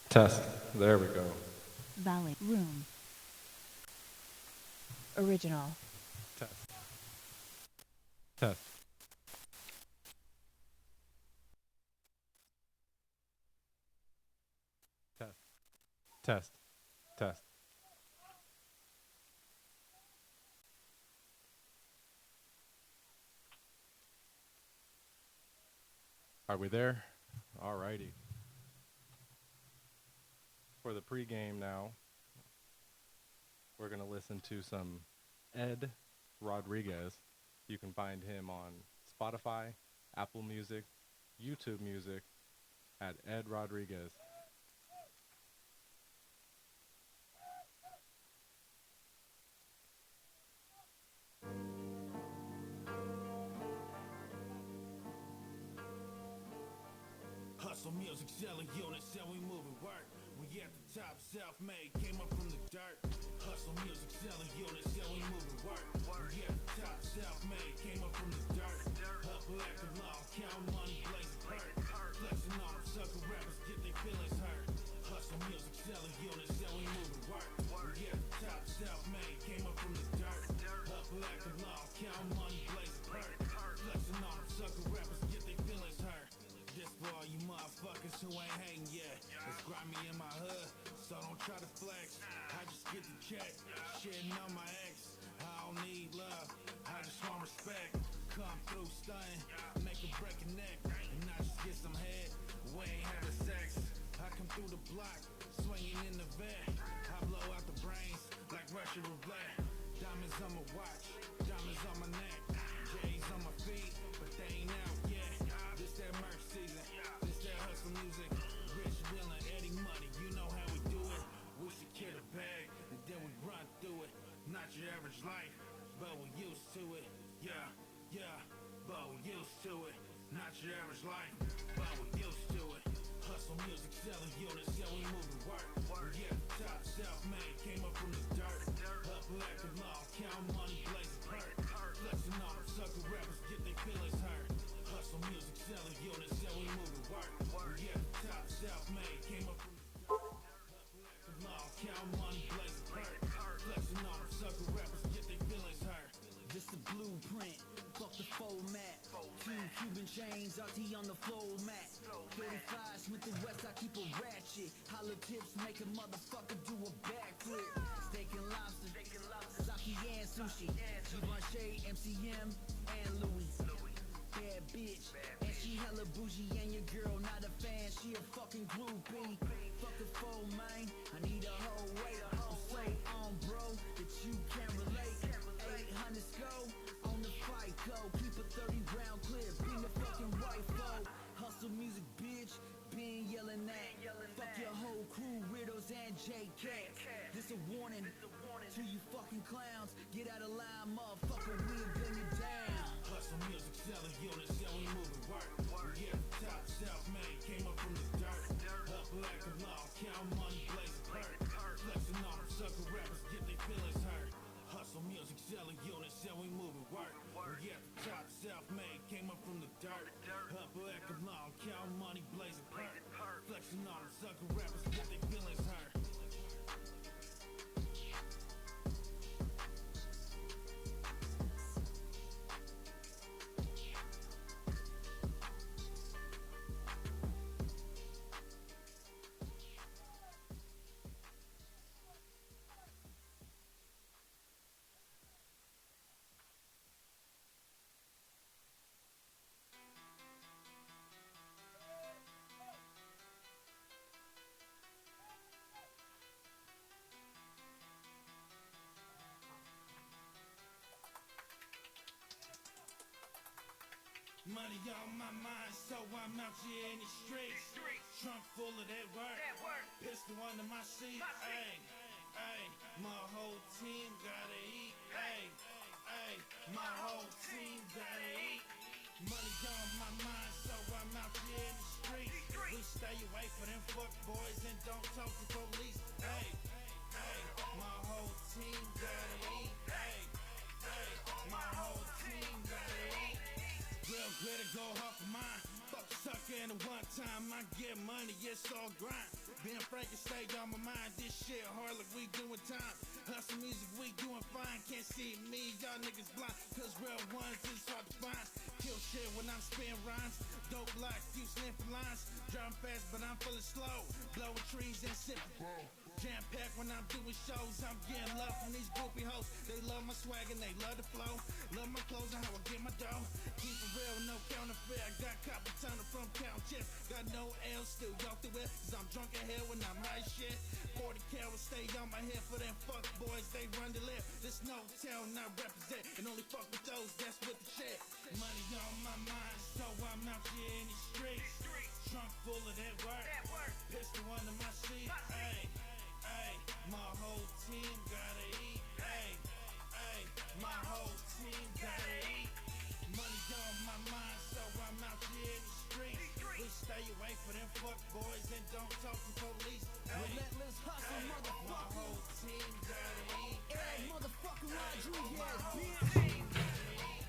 Test. There we go. Valley Room. Original. Test. Test. Test. Test. Test. Are we there? Alrighty. For the pregame now, we're going to listen to some Ed Rodriguez. You can find him on Spotify, Apple Music, YouTube Music at Ed Rodriguez. Hustle music, selling units, and we moving work. We at the top, self-made, came up from the dirt. Hustle music, selling units, and we moving work. We at the top, self-made, came up from the dirt. Up like a law, count money, blazing hurt. Flexing on them sucker rappers, get their feelings hurt. Hustle music, selling units, and we moving work. We at the top, self-made, came up from the dirt. Up like a law, count money, blazing hurt. Flexing on them sucker rappers, get their feelings hurt. This for all you motherfuckers who ain't hating yet. It's grimy in my hood, so don't try to flex. I just get the check, shitting on my ex. I don't need love, I just want respect. Come through stunning, make a break a neck, and I just get some head. We ain't having sex. I come through the block, swinging in the vet. I blow out the brains like Russian roulette. Diamonds on my watch, diamonds on my neck, J's on my feet, but they ain't out yet. This that merch season, this that hustle music. Rich villain, Eddie Money, you know how we do it. We secure the bag, and then we run through it. Not your average life, but we used to it. Yeah, yeah, but we used to it. Not your average life, but we used to it. Hustle music, selling units, yeah, we moving work. We at the top, self-made, came up from the dirt. Up like a law, count money, blazing hurt. Flexing on them sucker rappers, get their feelings hurt. Hustle music, selling units, yeah, we moving work. We at the top, self-made, came up from the dirt. Up like a law, count money, blazing hurt. Flexing on them sucker rappers, get their feelings hurt. This the blueprint, fuck the format. Two Cuban chains, RT on the floor mat. 35 Smith and West, I keep a ratchet. Hollow tips make a motherfucker do a backflip. Steak and lobster, sake and sushi. Givenchy, MCM, and Louis. Bad bitch, and she hella bougie, and your girl not a fan, she a fucking groupie. Fuck a foe, man, I need a whole weight. I'm so on, bro, that you can't relate. 800 skull on the fight code, keep a 30 round clip, being the fucking white folk. Hustle music, bitch, been yelling at. Fuck your whole crew, weirdos and JK. This a warning to you fucking clowns. Get out of line, motherfucker, we'll bring it down. Hustle music, selling units, yeah, we moving work. We at the top, self-made, came up from the dirt. Up like a law, count money, blazing hurt. Flexing on them sucker rappers, get their feelings hurt. Hustle music, selling units, yeah, we moving work. We at the top, self-made, came up from the dirt. Up like a law, count money, blazing hurt. Flexing on them sucker rappers, get their feelings hurt. Money on my mind, so I'm out here in the streets. Trunk full of that work. Pistol under my seat. Ayy, ayy, my whole team gotta eat. Ayy, ayy, my whole team gotta eat. Money on my mind, so I'm out here in the streets. We stay away from them fuck boys and don't talk to police. Ayy, ayy, my whole team gotta eat. Ayy, ayy, my whole team gotta eat. Real glitter go off of mine. Fuck a sucker and a one time I get money, it's all grind. Being frank and stay on my mind. This shit hard like we doing time. Hustle music, we doing fine. Can't see me, y'all niggas blind. Cause real ones is hard to find. Kill shit when I'm spitting rhymes. Dope life, you sniffing lines. Driving fast, but I'm feeling slow. Blowing trees and sipping. Jam packed when I'm doing shows. I'm getting love from these groupie hoes. They love my swag and they love the flow. Love my clothes and how I get my dough. Keep it real, no counterfeit. I got copper tunnel from count checks. Got no L, still y'all through it. Cause I'm drunk as hell when I'm high shit. 40 carats stay on my head for them fuck boys. They run the lip. This no town I represent. And only fuck with those that's with the shit. Money on my mind, so I'm out here in the streets. Trunk full of that work. Pistol under my seat. Ayy. Ay, my whole team gotta eat. Ay, ay, my whole team gotta eat. Money on my mind, so I'm out here in the streets. We stay away from them fuck boys and don't talk to police. Ay, Relentless hustle, ay, my motherfucker. whole team gotta eat. Hey, Ay, motherfucker Rodriguez, my whole bitch. team gotta eat.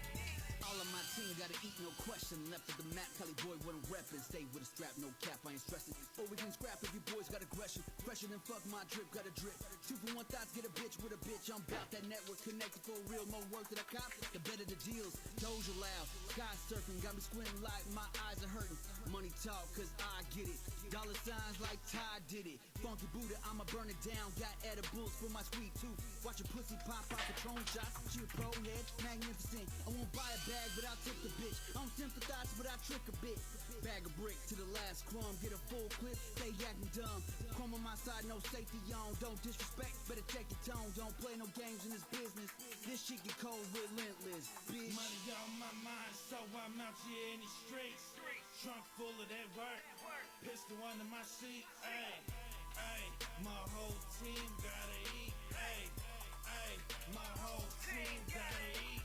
All of my team gotta eat, no question. Left at the map, Cali boy wouldn't reppin'. Stay with a strap, no cap, I ain't stressing. Or we can scrap if you boys got aggression. Fresher than fuck, my drip got a drip. 2 for 1 thoughts, get a bitch with a bitch. I'm bout that network connected for real. More work that I cop, the better the deals. Doja loud, sky surfing, got me squinting like my eyes are hurting. Money talk, cause I get it. Dollar signs like Ty did it. Funky Buddha, I'ma burn it down. Got edibles for my sweet tooth. Watch a pussy pop out Patron shots. She a pro head, magnificent. I won't buy a bag, but I'll tip the bitch. I don't sympathize, but I trick a bit. Bag a brick to the last crumb. Get a full clip, they acting dumb. Crumb on my side, no safety on. Don't disrespect, better check your tone. Don't play no games in this business. This shit get cold, relentless, bitch. Money on my mind, so I'm out here in the streets. Trunk full of that work. Pistol under my seat. Ay, ay, my whole team gotta eat. Ay, ay, my whole team gotta eat.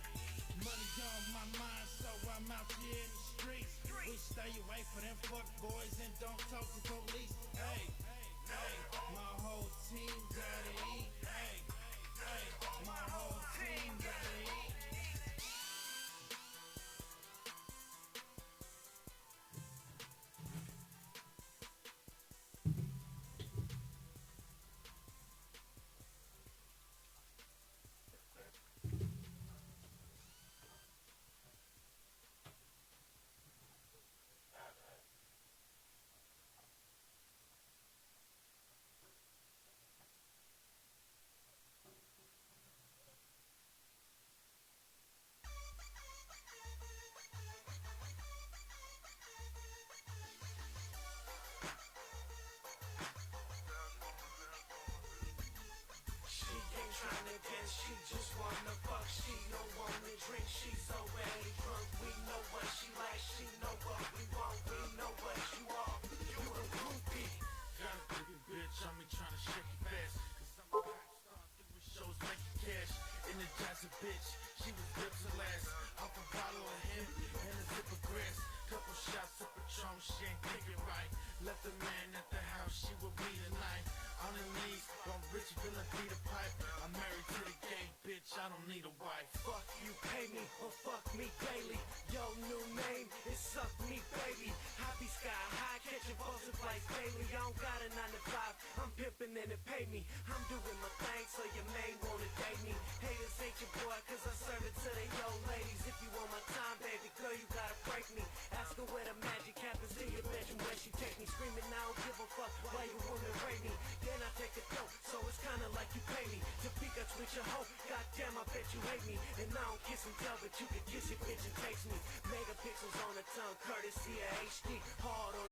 Money on my mind, so I'm out here in the streets. We stay away from them fuck boys and don't talk to police. Ay, ay, my whole team gotta eat. Ay, ay, my whole team gotta eat. She ain't tryna dance, she just wanna fuck. She don't wanna drink, she's already drunk. We know what she likes, she know what we want. We know what you are, you a groupie. Got a biggie bitch on me tryna shake it fast. Cause I'm a rap star, doing shows, making cash. Energizing bitch, she was built to last. Off a bottle of hemp and a zip of grass. Couple shots of Patron, she ain't thinking right. Left the man at the house, she will be tonight. On her knees, on rich villain beat a pipe. I'm married to the game, bitch, I don't need a wife. Fuck you, pay me, or fuck me daily. Yo, new name is Suck Me Baby. Happy sky high, catching bullshit like daily. I don't got a 9 to 5, I'm pimping and it pay me. I'm doing my thing, so your main wanna date me. Haters ain't your boy, cause I serve it to the yo ladies. If you want my time, baby girl, you gotta break me. Ask her where the magic happens in your bedroom, where she take me. Screaming, I don't give a fuck why you woman rape me. Then I take a dope, so it's kinda like you pay me to peek out with your hoe. Goddamn, I bet you hate me. And I don't kiss and tell, but you can kiss your bitch and taste me. Megapixels on the tongue, courtesy of HD. Hard on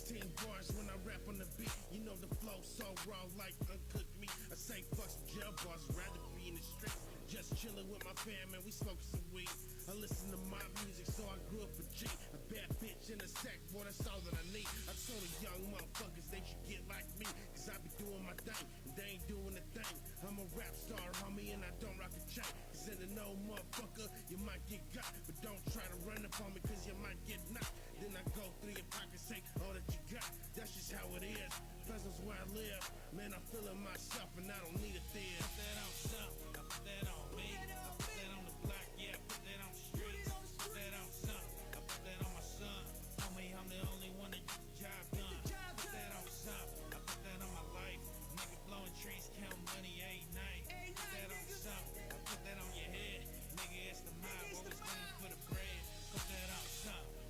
16 bars when I rap on the beat. You know the flow so raw like uncooked meat. I say fuck some jail bars, rather be in the streets. Just chilling with my fam and we smoking some weed. I listen to my music so I grew up a G. A bad bitch in a sack, boy, that's all that I need. I told the young motherfuckers they should get like me, cause I be doing my thing and they ain't doing a thing. I'm a rap star, homie, and I don't rock a chain. Cause in the no motherfucker, you might get got, but don't try to run up on me cause you might get knocked. Then I go through your pockets, take all that you got. That's just how it is. Presence where I live. Man, I'm feeling myself and I don't need a theater. Put that on something, I put that on me. I put that on the block, yeah, I put that on the streets. Put that on something, I put that on my son. Homie, I'm the only one that get the job done. Put that on something, I put that on my life. Nigga blowing trees, count money 8 night. Put that on something, I put that on your head. Nigga, it's the mob, always looking for the bread. Put that on something.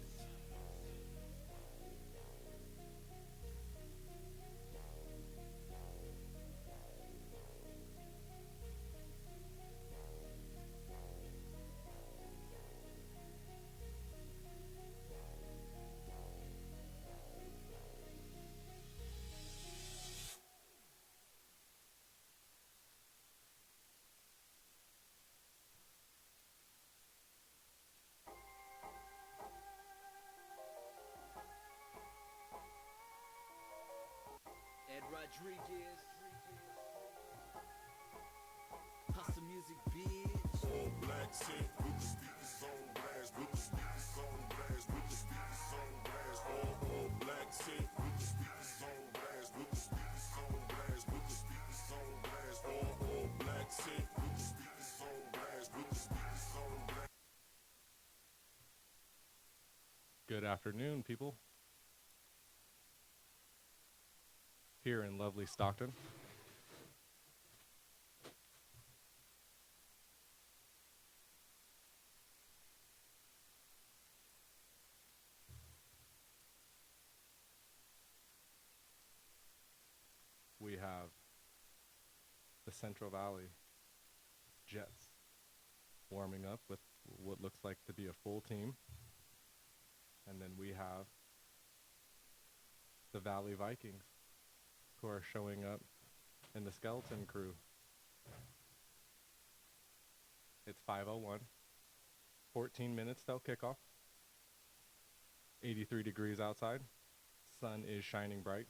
Ed Rodriguez. Hustle music, bitch. All black tint with the speakers on blast, with the speakers on blast, with the speakers on blast. All black tint with the speakers on blast, with the speakers on blast, with the speakers on blast. All black tint with the speakers on blast, with the speakers on blast. Good afternoon, people. Here in lovely Stockton. We have the Central Valley Jets warming up with what looks like to be a full team. And then we have the Valley Vikings, who are showing up in the skeleton crew. It's 5:01, 14 minutes till kickoff, 83 degrees outside, sun is shining bright.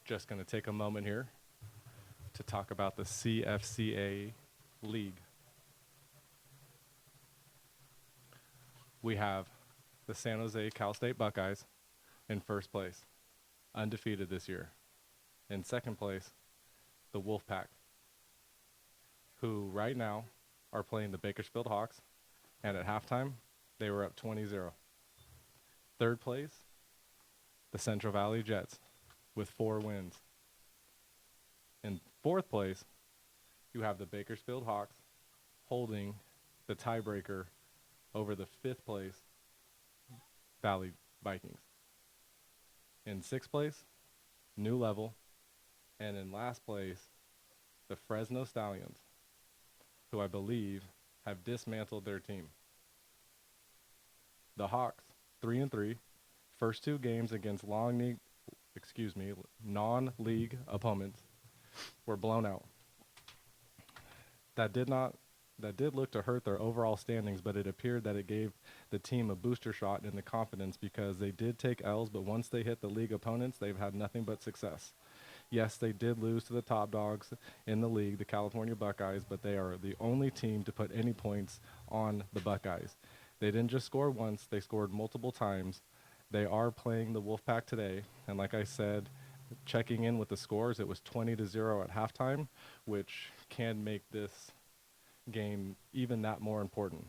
Just going to take a moment here to talk about the CFCA League. We have the San Jose Cal State Buckeyes in first place, undefeated this year. In second place, the Wolfpack, who right now are playing the Bakersfield Hawks, and at halftime, they were up 20-0. Third place, the Central Valley Jets, with 4 wins. In fourth place, you have the Bakersfield Hawks holding the tiebreaker over the fifth place Valley Vikings. In sixth place, New Level. And in last place, the Fresno Stallions, who I believe have dismantled their team. The Hawks, 3-3, first 2 games against non-league opponents were blown out. That did look to hurt their overall standings, but it appeared that it gave the team a booster shot in the confidence because they did take L's, but once they hit the league opponents, they've had nothing but success. Yes, they did lose to the top dogs in the league, the California Buckeyes, but they are the only team to put any points on the Buckeyes. They didn't just score once, they scored multiple times. They are playing the Wolfpack today, and like I said, checking in with the scores, it was 20-0 at halftime, which can make this game even that more important.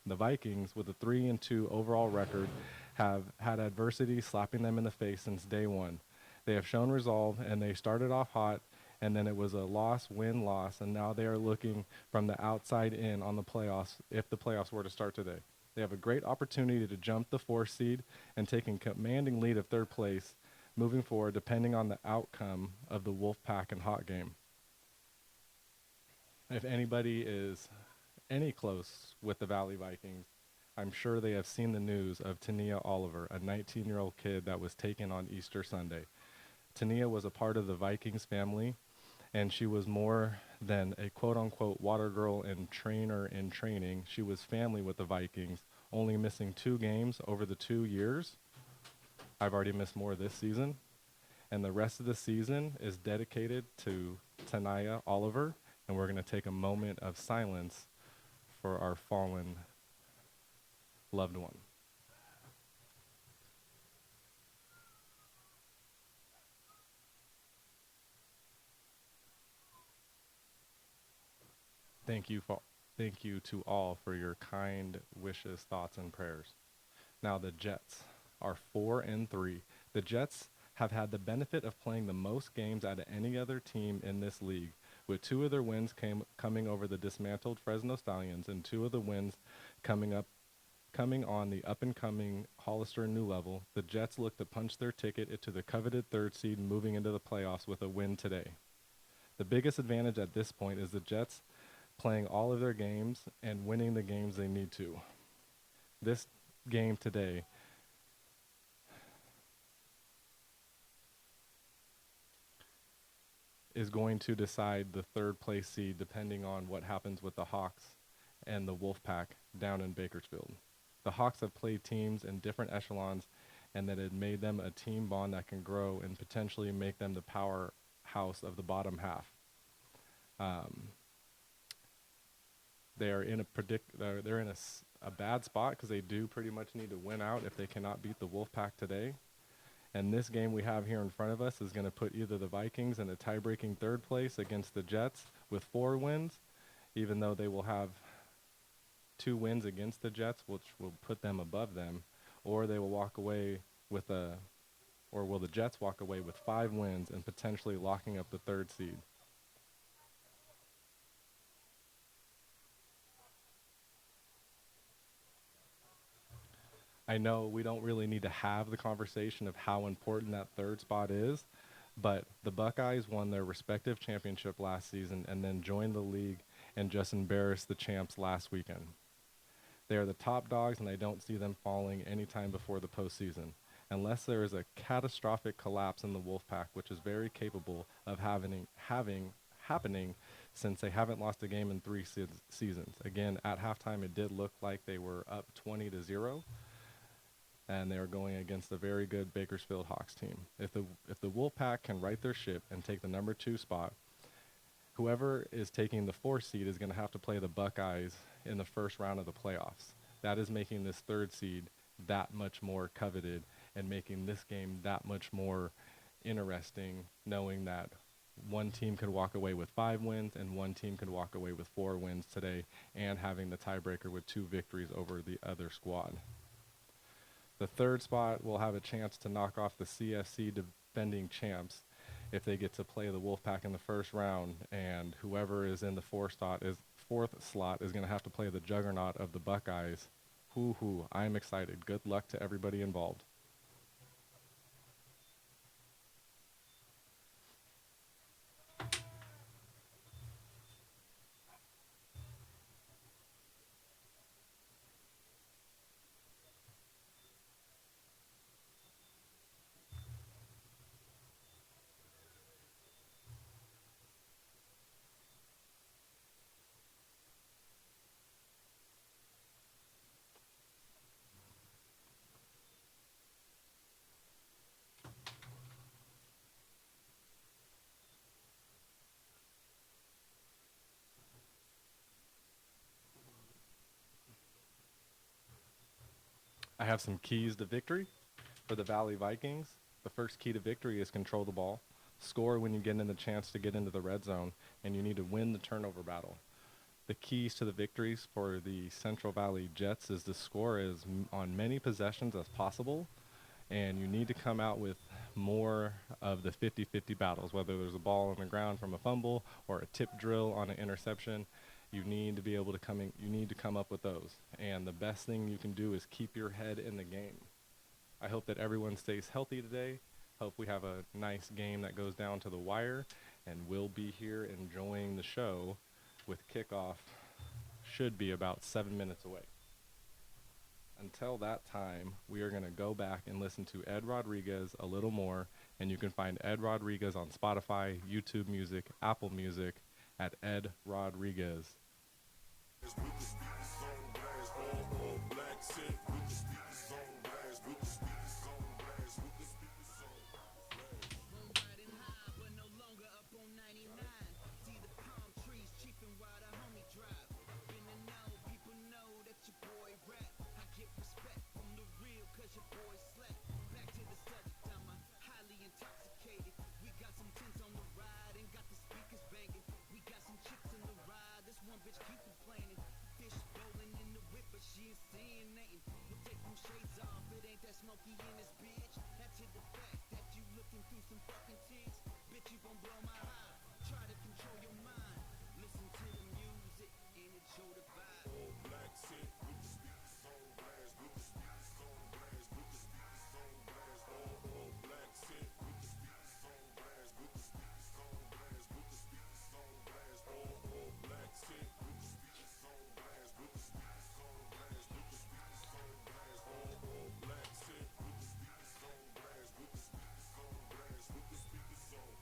The Vikings, with a 3-2 overall record, have had adversity slapping them in the face since day one. They have shown resolve, and they started off hot, and then it was a loss, win, loss, and now they are looking from the outside in on the playoffs if the playoffs were to start today. They have a great opportunity to jump the 4th seed and take a commanding lead of third place. moving forward, depending on the outcome of the Wolfpack and Hawk game. If anybody is any close with the Valley Vikings, I'm sure they have seen the news of Tania Oliver, a 19-year-old kid that was taken on Easter Sunday. Tania was a part of the Vikings family, and she was more than a quote-unquote water girl and trainer in training. She was family with the Vikings, only missing 2 games over the 2 years. I've already missed more this season. And the rest of the season is dedicated to Tania Oliver, and we're going to take a moment of silence for our fallen loved one. Thank you to all for your kind wishes, thoughts, and prayers. Now the Jets are 4-3. The Jets have had the benefit of playing the most games out of any other team in this league, with 2 of their wins coming over the dismantled Fresno Stallions and 2 of the wins coming on the up-and-coming Hollister New Level. The Jets look to punch their ticket into the coveted 3rd seed, moving into the playoffs with a win today. The biggest advantage at this point is the Jets playing all of their games and winning the games they need to. This game today is going to decide the 3rd place seed depending on what happens with the Hawks and the Wolfpack down in Bakersfield. The Hawks have played teams in different echelons, and that it made them a team bond that can grow and potentially make them the powerhouse of the bottom half. They're in a bad spot because they do pretty much need to win out if they cannot beat the Wolfpack today. And this game we have here in front of us is going to put either the Vikings in a tie-breaking 3rd place against the Jets with 4 wins, even though they will have 2 wins against the Jets, which will put them above them, or they will walk away with or will the Jets walk away with 5 wins and potentially locking up the 3rd seed. I know we don't really need to have the conversation of how important that 3rd spot is, but the Buckeyes won their respective championship last season and then joined the league and just embarrassed the champs last weekend. They are the top dogs, and I don't see them falling anytime before the postseason, unless there is a catastrophic collapse in the Wolfpack, which is very capable of happening since they haven't lost a game in 3 seasons. Again, at halftime, it did look like they were up 20-0. And they are going against a very good Bakersfield Hawks team. If the Wolfpack can right their ship and take the number 2 spot, whoever is taking the 4th seed is going to have to play the Buckeyes in the first round of the playoffs. That is making this 3rd seed that much more coveted and making this game that much more interesting, knowing that one team could walk away with 5 wins and one team could walk away with 4 wins today, and having the tiebreaker with 2 victories over the other squad. The 3rd spot will have a chance to knock off the CFC defending champs if they get to play the Wolfpack in the first round, and whoever is in the 4th slot is going to have to play the juggernaut of the Buckeyes. I'm excited. Good luck to everybody involved. I have some keys to victory for the Valley Vikings. The first key to victory is control the ball, score when you get in the chance to get into the red zone, and you need to win the turnover battle. The keys to the victories for the Central Valley Jets is to score on many possessions as possible, and you need to come out with more of the 50-50 battles, whether there's a ball on the ground from a fumble or a tip drill on an interception. You need to be able to come up with those. And the best thing you can do is keep your head in the game. I hope that everyone stays healthy today. Hope we have a nice game that goes down to the wire, and we'll be here enjoying the show with kickoff should be about 7 minutes away. Until that time, we are going to go back and listen to Ed Rodriguez a little more, and you can find Ed Rodriguez on Spotify, YouTube Music, Apple Music at Ed Rodriguez. With the speakers on blast, all black set. With the speakers on blast, with the speakers on blast, with the speakers on blast. I'm riding high, but no longer up on 99. See the palm trees chiefing while the homie drive. Been to know, people know that your boy rap. I get respect from the real, cause your boy slap. Back to the subject, I'm highly intoxicated. We got some tents on the ride and got the speakers banging. We got some chicks in the ride, this one bitch keep complaining. Fish bowling in the whip, but she ain't saying nothing. We'll take them shades off, it ain't that smoky in this bitch. That's to the fact that you looking through some fucking tents. Bitch, you gon' blow my high. Try to control your mind. Listen to the music and enjoy the vibe. All black set. With the speakers on blast, with the speakers on blast, with the speakers on blast. All black set. With the speakers on blast, with the speakers on blast, with the speakers on blast. All black set. With the speakers on blast, with the speakers on blast, with the speakers on blast. All black set. With the speakers on blast, with the speakers on blast, with the speakers on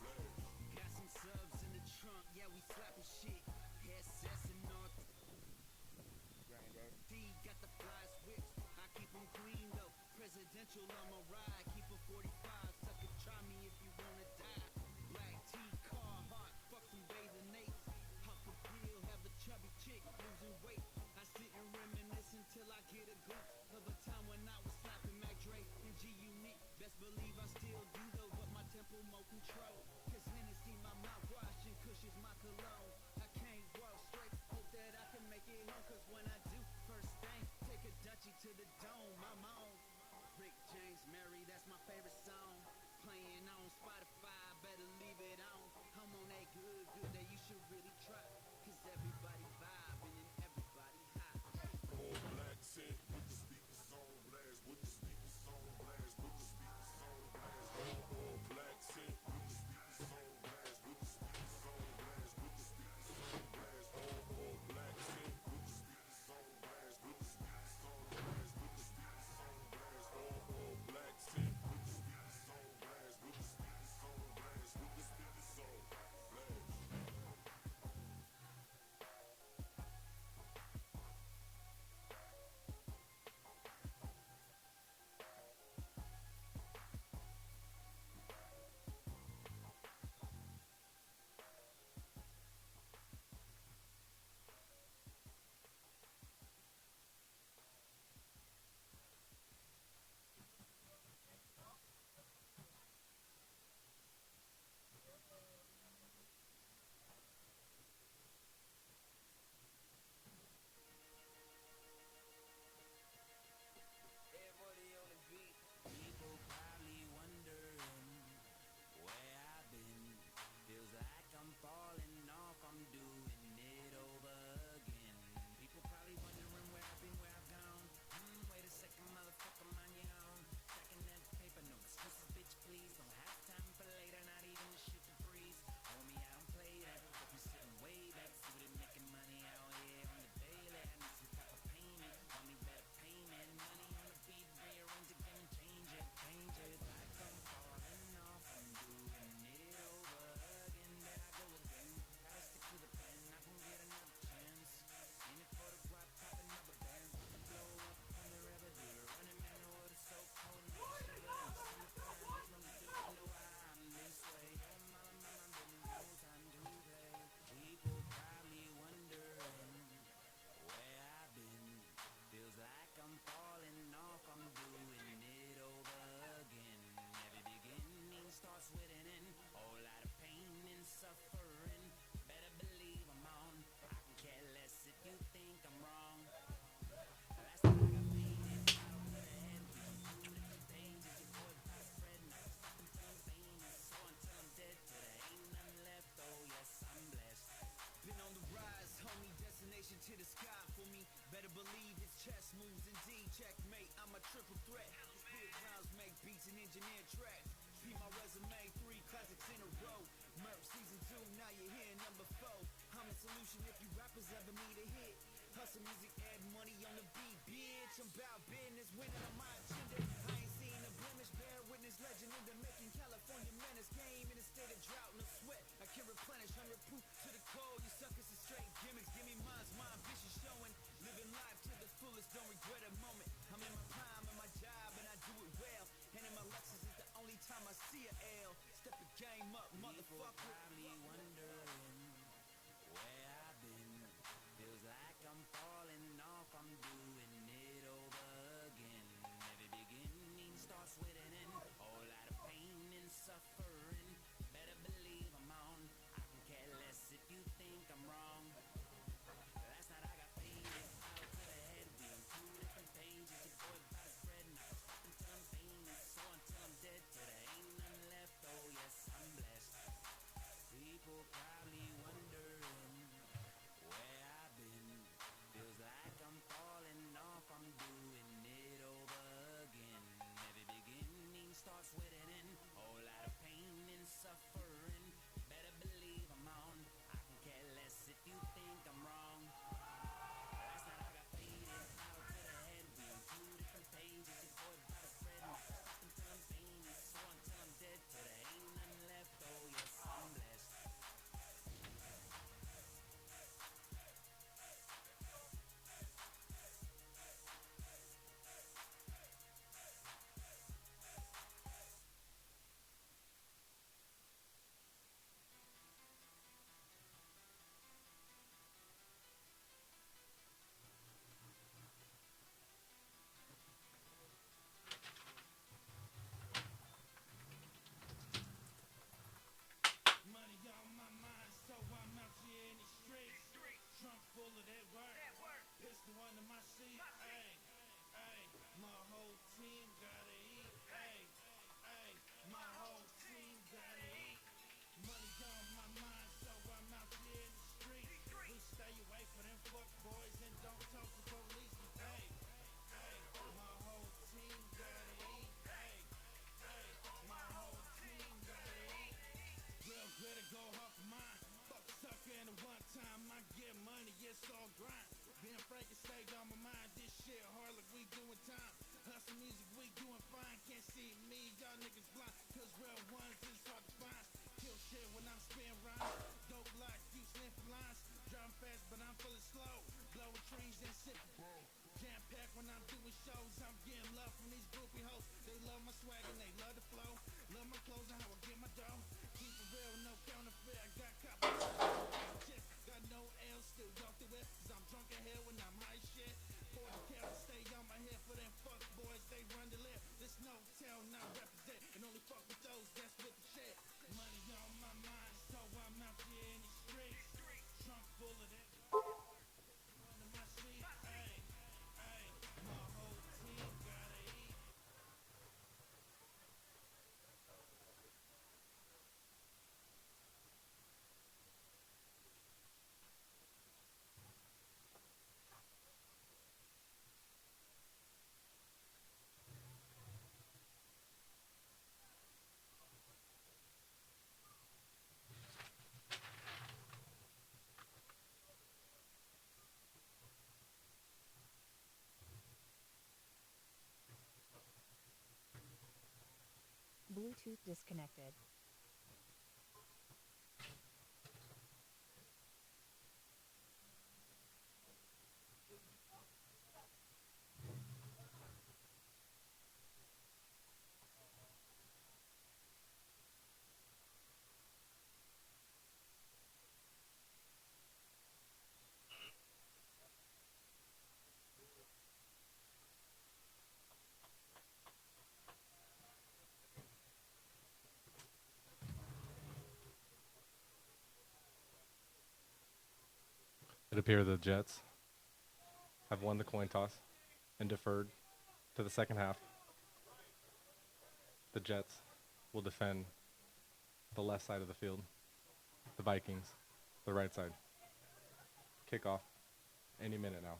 blast. Got some subs in the trunk, yeah, we slapping shit. Headsets and all. D got the flyest whips. I keep them clean though. Presidential on my ride. Keep a 45. Sucker, try me if you wanna die. Black tea, car, hot. Fuck some bathing nates. Huff a grill, have a chubby chick losing weight. I sit and reminisce until I get a glimpse of a time when I was slapping Mac Dre and G Unit. Best believe I still do though, but my tempo more control. Cause Hennessy my mouthwash and Kush is my cologne. I can't walk straight, hope that I can make it home. Cause when I do, first thing, take a Dutchie to the dome. I'm on Rick James Mary, that's my favorite song. Playing on Spotify, better leave it on. I'm on that good that you should really try. Cause everybody vibing and everybody high. All black set. With the speakers on blast, with the speakers on blast, with the speakers on blast. All black set. With the speakers on blast, with the speakers on blast, with the speakers on blast. All black set. With the speakers on blast, with the speakers on blast, with the speakers on blast. All black set. With the speakers on blast, with the speakers on blast, with the speakers on blast. Everybody on the beat. People probably wondering where I've been. Feels like I'm falling off, I'm doing it over again. People probably wondering where I've been, where I've gone. Wait a second, motherfucker, mind your own. Stacking that paper, no excuses, bitch, please. Don't have time for later, not even the shit to freeze. Homie, I don't play that. Hope you're sitting way back, suited, making money out here on the daily. I need some type of payment. Want me better payment, money on the beat, rearrange again and change it, change it. Like I'm falling off, I'm doing it over again. There I go again. Gotta stick to the plan, I can get another chance. In it for the guap, pop another band. Blow up on the river, do the running man, the water so cold. No sugar, I'm still fine, there's no need to know why I'm this way. Oh mama, there's no time to play. People probably wondering where I've been. Feels like I'm falling off, I'm doing it over again. Every beginning starts with an end. Whole lot of pain and suffering. Better believe I'm on. I can care less if you think I'm wrong. Last time I got painted, I don't put a head. We don't do different things. It's your boy Pop Fred, and I'm something famous. So until I'm dead, till there ain't nothing left. Oh yes, I'm blessed. Been on the rise, homie, destination to the sky for me. Better believe his chess moves indeed. Checkmate, I'm a triple threat. Spit rounds, make beats and engineer tracks. See my resume, 3 classics in a row. Merced season 2, now you're here, number 4. I'm the solution if you rappers ever need a hit. Hustle music, add money on the beat, bitch. I'm about business, winning on my agenda. I ain't seen a blemish, bear witness, legend in the making. California menace, game in a state of drought, no sweat. I can replenish, 100 proof to the cold. You suckers are straight gimmicks. Give me mine's my ambition showing. Living life to the fullest, don't regret a moment. I'm in my prime in my job and I do it well. And in my Lexus is the only time I see a L. Step the game up, motherfucker. Probably wondering where I've been. Feels like I'm falling off, I'm doing it over again. Every beginning starts with an end. Whole lot of pain and suffering. Better believe I'm on. I can care less if you think I'm wrong. Last night I got faded out to the head. We on 2 different pages. Your boy about to spread. Not stop until I'm famous. So until I'm dead, till there ain't none left. Oh yes, I'm blessed. People probably wondering where I've been. Feels like I'm falling off, I'm doing it over again. Every beginning starts with an end. Whole lot of pain and suffering. Better believe I'm on. I can care less if you think I'm wrong. Last night I got faded out to the head. We on 2 different pages. Your boy about to spread. Not stop until I'm famous. So until I'm dead, till there ain't none left. Oh yes, I'm blessed. Money on my mind, so I'm out here in the streets. Trunk full of that work. Pistol under my seat. Ayy, ayy, my whole team gotta eat. Ayy, ayy, my whole team gotta eat. Money on my mind, so I'm out here in the streets. We stay away from them fuck boys and don't talk to police. Ayy, ayy, my whole team gotta eat. Ayy, ayy, my whole team gotta eat. Real good to go hard for mine. Fuck sucker in the one time. I get money, it's all grind. Being Frankenstein on my mind. This shit hard like we doing time. Hustle music, we doing fine. Can't see me, y'all niggas blind. Cause real ones is hard to find. Kill shit when I'm spitting rhymes. Dope like you sniffing lines. Driving fast, but I'm feeling slow. Blowing trees and sipping. Jam pack when I'm doing shows. I'm getting love from these groupie hoes. They love my swag and they love the flow. Love my clothes and how I get my dough. Keep it real, no counterfeit. I got coppers. Chest, got no L, still walk through it. Cause I'm drunk in hell when I'm high shit. 40 cal stay on my head for them fuck boys. They run the lip. This no town, I represent. And only fuck with those that's with the shit. Money on my mind, so I'm out here in the streets. Trunk full of that. Under my seat. Ayy, ayy, my whole team gotta eat. Bluetooth disconnected. It appears the Jets have won the coin toss and deferred to the second half. The Jets will defend the left side of the field. The Vikings, the right side. Kickoff any minute now.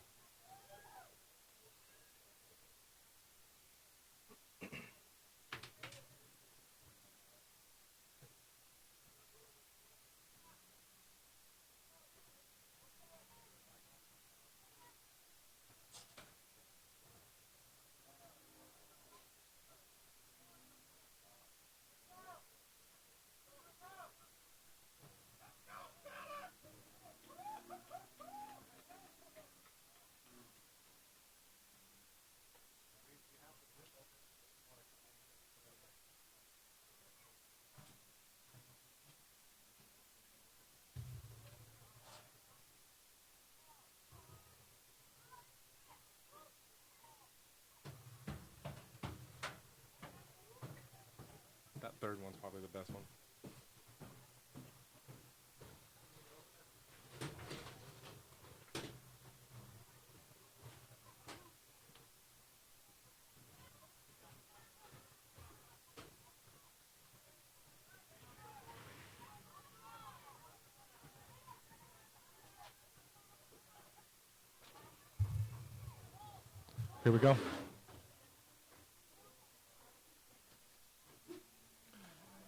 third one's probably the best one. Here we go.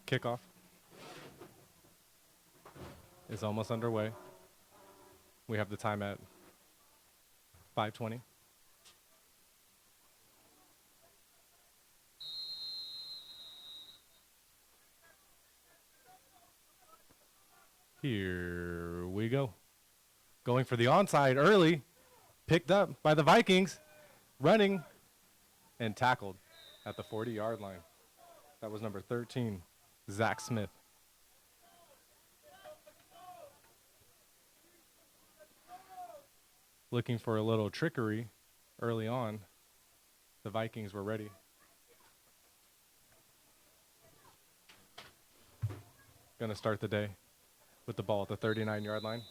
Kickoff is almost underway. We have the time at 5:20. Here we go. Going for the onside early. Picked up by the Vikings. Running and tackled at the 40-yard line. That was number 13, Zach Smith. Looking for a little trickery early on. The Vikings were ready. Going to start the day with the ball at the 39-yard line.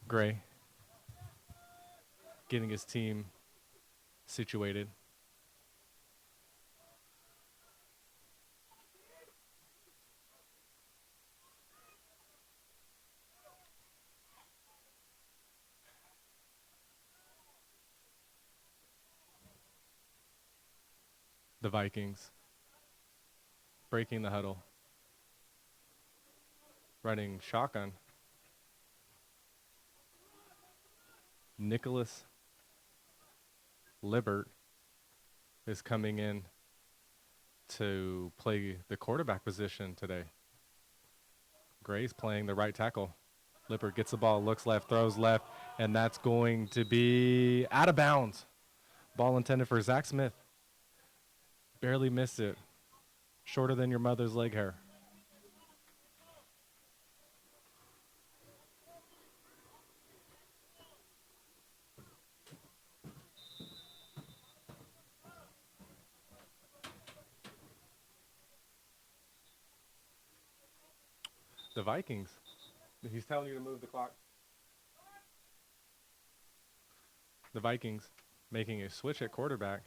Gray getting his team situated. The Vikings breaking the huddle. Running shotgun. Nicholas Libert is coming in to play the quarterback position today. Gray's playing the right tackle. Lippert gets the ball, looks left, throws left, and that's going to be out of bounds. Ball intended for Zach Smith. Barely missed it. Shorter than your mother's leg hair. The Vikings. He's telling you to move the clock. The Vikings making a switch at quarterback,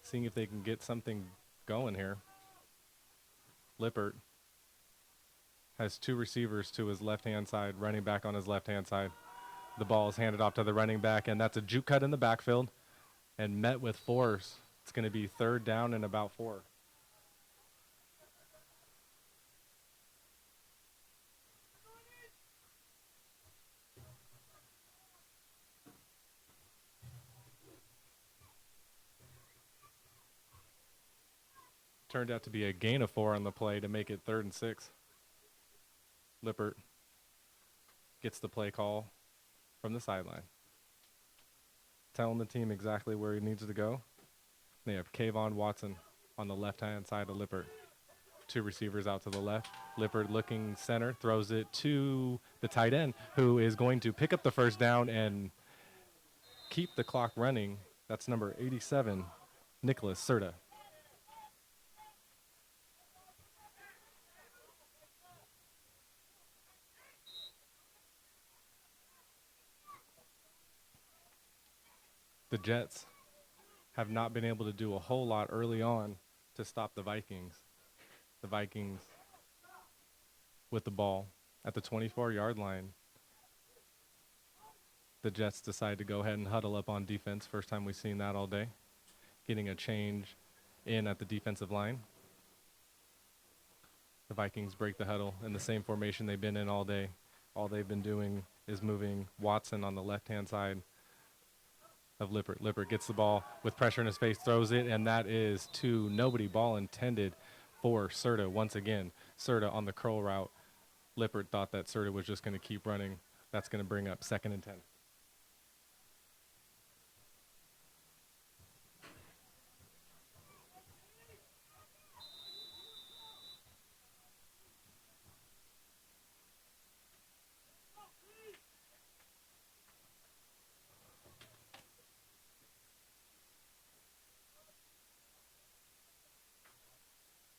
seeing if they can get something going here. Lippert has two receivers to his left-hand side, running back on his left-hand side. The ball is handed off to the running back, and that's a juke cut in the backfield and met with force. It's going to be third down and about 4. Turned out to be a gain of 4 on the play to make it 3rd and 6. Lippert gets the play call from the sideline, telling the team exactly where he needs to go. They have Kayvon Watson on the left-hand side of Lippert. 2 receivers out to the left. Lippert looking center, throws it to the tight end, who is going to pick up the first down and keep the clock running. That's number 87, Nicholas Serta. The Jets have not been able to do a whole lot early on to stop the Vikings. The Vikings with the ball at the 24-yard line. The Jets decide to go ahead and huddle up on defense. First time we've seen that all day. Getting a change in at the defensive line. The Vikings break the huddle in the same formation they've been in all day. All they've been doing is moving Watson on the left-hand side of Lippert. Lippert gets the ball with pressure in his face, throws it, and that is to nobody. Ball intended for Serta once again. Serta on the curl route. Lippert thought that Serta was just going to keep running. That's going to bring up 2nd and 10.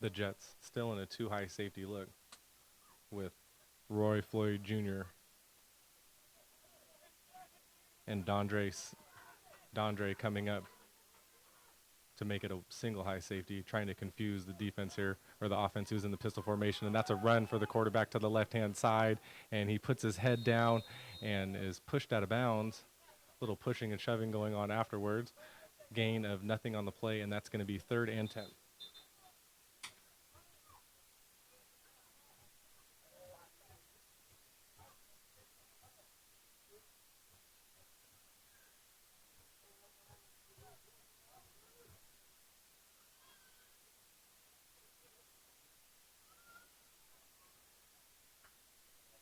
The Jets still in a too high safety look with Roy Floyd Jr. and Dondre coming up to make it a single high safety, trying to confuse the defense here, or the offense who's in the pistol formation. And that's a run for the quarterback to the left-hand side. And he puts his head down and is pushed out of bounds. A little pushing and shoving going on afterwards. Gain of nothing on the play, and that's going to be 3rd and 10.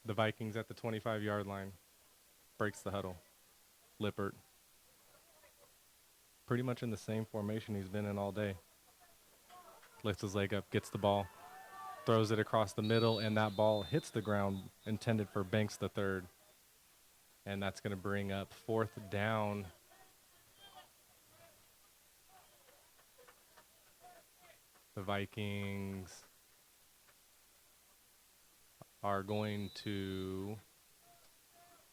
The Vikings at the 25-yard line. Breaks the huddle. Lippert. Pretty much in the same formation he's been in all day. Lifts his leg up, gets the ball, throws it across the middle, and that ball hits the ground, intended for Banks the third. And that's going to bring up 4th down. The Vikings are going to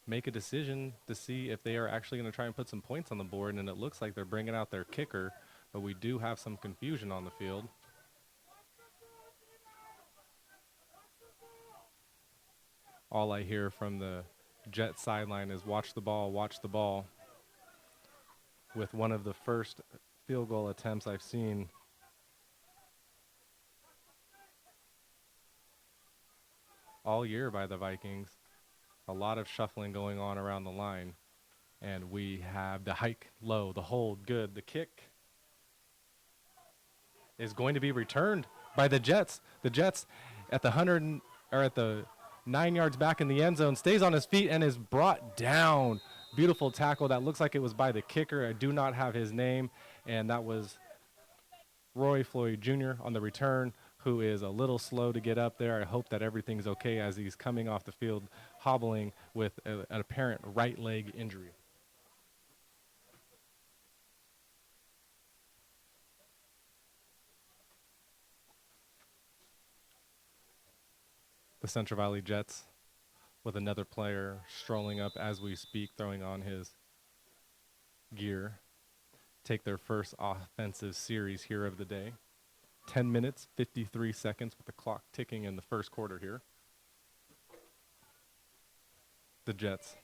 make a decision to see if they are actually going to try and put some points on the board, and it looks like they're bringing out their kicker, but we do have some confusion on the field. All I hear from the Jet sideline is watch the ball, with one of the first field goal attempts I've seen all year by the Vikings. A lot of shuffling going on around the line. And we have the hike low, the hold good, the kick is going to be returned by the Jets. The Jets at the 9 yards back in the end zone, stays on his feet and is brought down. Beautiful tackle. That looks like it was by the kicker. I do not have his name, and that was Roy Floyd Jr. on the return, who is a little slow to get up there. I hope that everything's okay as he's coming off the field, hobbling with an apparent right leg injury. The Central Valley Jets with another player strolling up as we speak, throwing on his gear, take their first offensive series here of the day. 10 minutes, 53 seconds with the clock ticking in the first quarter here. The Jets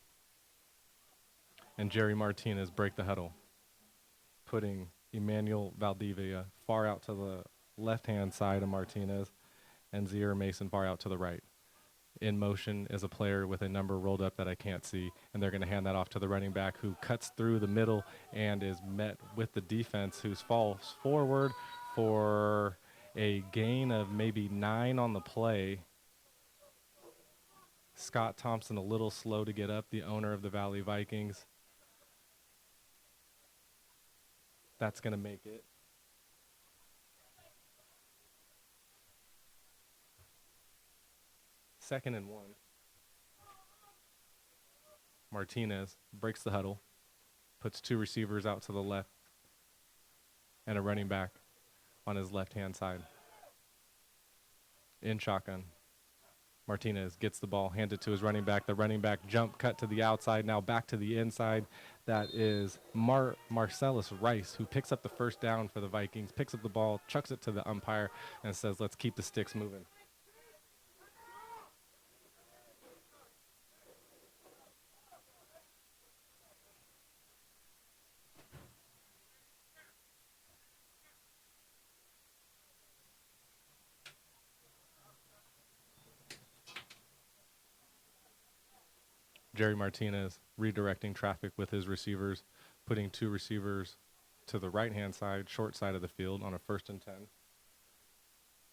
and Jerry Martinez break the huddle, putting Emmanuel Valdivia far out to the left-hand side of Martinez and Zaire Mason far out to the right. In motion is a player with a number rolled up that I can't see, and they're going to hand that off to the running back, who cuts through the middle and is met with the defense, who falls forward for a gain of maybe 9 on the play. Scott Thompson a little slow to get up, the owner of the Valley Vikings. That's going to make it 2nd and 1. Martinez breaks the huddle, puts 2 receivers out to the left and a running back on his left-hand side. In shotgun, Martinez gets the ball, hands it to his running back. The running back jump cut to the outside, now back to the inside. That is Marcellus Rice, who picks up the first down for the Vikings, picks up the ball, chucks it to the umpire, and says, let's keep the sticks moving. Jerry Martinez redirecting traffic with his receivers, putting 2 receivers to the right-hand side, short side of the field on a 1st and 10,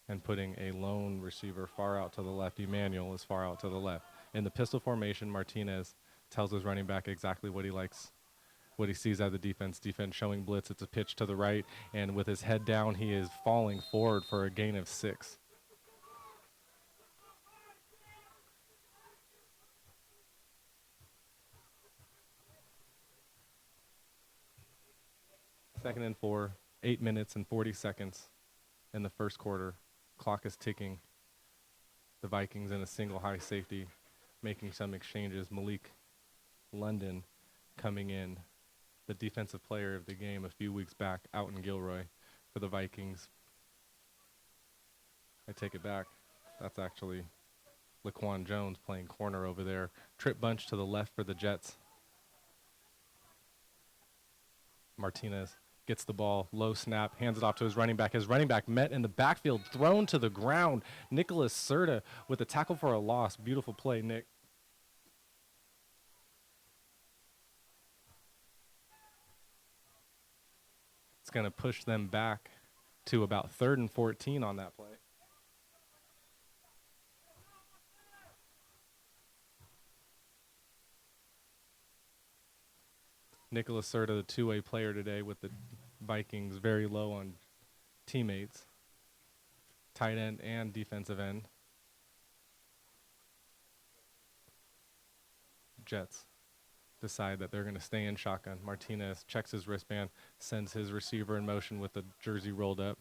and putting a lone receiver far out to the left. Emmanuel is far out to the left. In the pistol formation, Martinez tells his running back exactly what he likes, what he sees out of the defense. Defense showing blitz. It's a pitch to the right, and with his head down, he is falling forward for a gain of 6. Second and 4, 8 minutes and 40 seconds in the first quarter. Clock is ticking. The Vikings in a single high safety, making some exchanges. Malik London coming in, the defensive player of the game a few weeks back out in Gilroy for the Vikings. I take it back. That's actually Laquan Jones playing corner over there. Trip bunch to the left for the Jets. Martinez gets the ball, low snap, hands it off to his running back. His running back met in the backfield, thrown to the ground. Nicholas Serta with a tackle for a loss. Beautiful play, Nick. It's going to push them back to about 3rd and 14 on that play. Nicholas Serta, the two-way player today with the Vikings, very low on teammates, tight end and defensive end. Jets decide that they're going to stay in shotgun. Martinez checks his wristband, sends his receiver in motion with the jersey rolled up.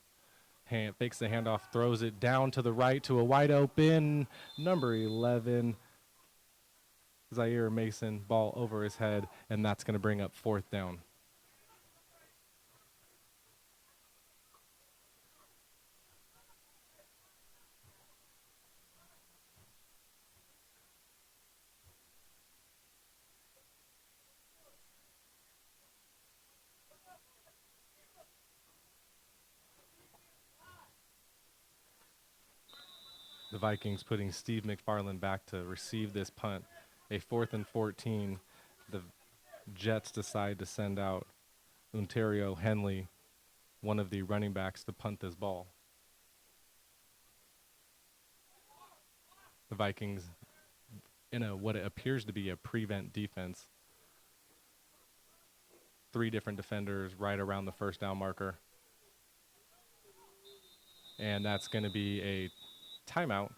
Fakes the handoff, throws it down to the right to a wide open number 11, Zaire Mason, ball over his head, and that's going to bring up 4th down. The Vikings putting Steve McFarland back to receive this punt. A 4th and 14. The Jets decide to send out Ontario Henley, one of the running backs, to punt this ball. The Vikings, in what it appears to be a prevent defense, 3 different defenders right around the 1st down marker. And that's going to be a timeout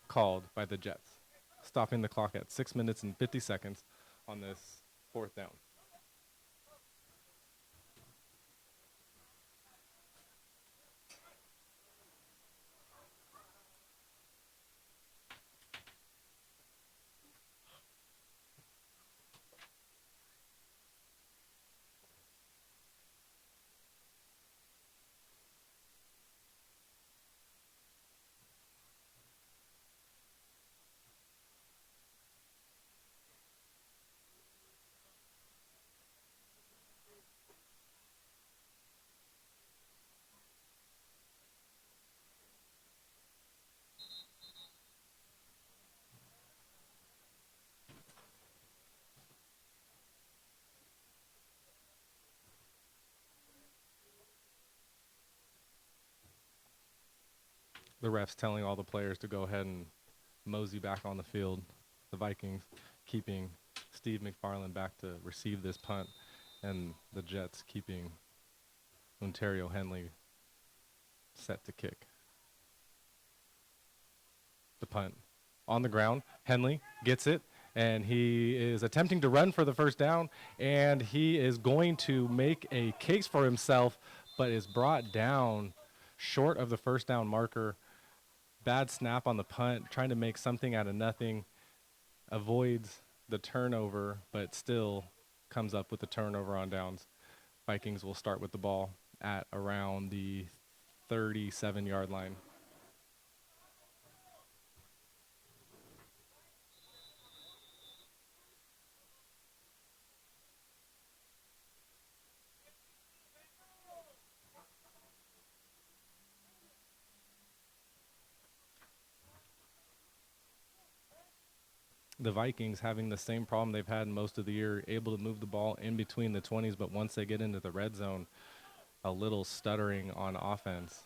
called by the Jets, stopping the clock at 6 minutes and 50 seconds on this 4th down. The refs telling all the players to go ahead and mosey back on the field. The Vikings keeping Steve McFarland back to receive this punt, and the Jets keeping Ontario Henley set to kick. The punt on the ground. Henley gets it, and he is attempting to run for the 1st down, and he is going to make a case for himself, but is brought down short of the 1st down marker. Bad snap on the punt, trying to make something out of nothing. Avoids the turnover, but still comes up with the turnover on downs. Vikings will start with the ball at around the 37-yard line. The Vikings having the same problem they've had most of the year, able to move the ball in between the 20s, but once they get into the red zone, a little stuttering on offense.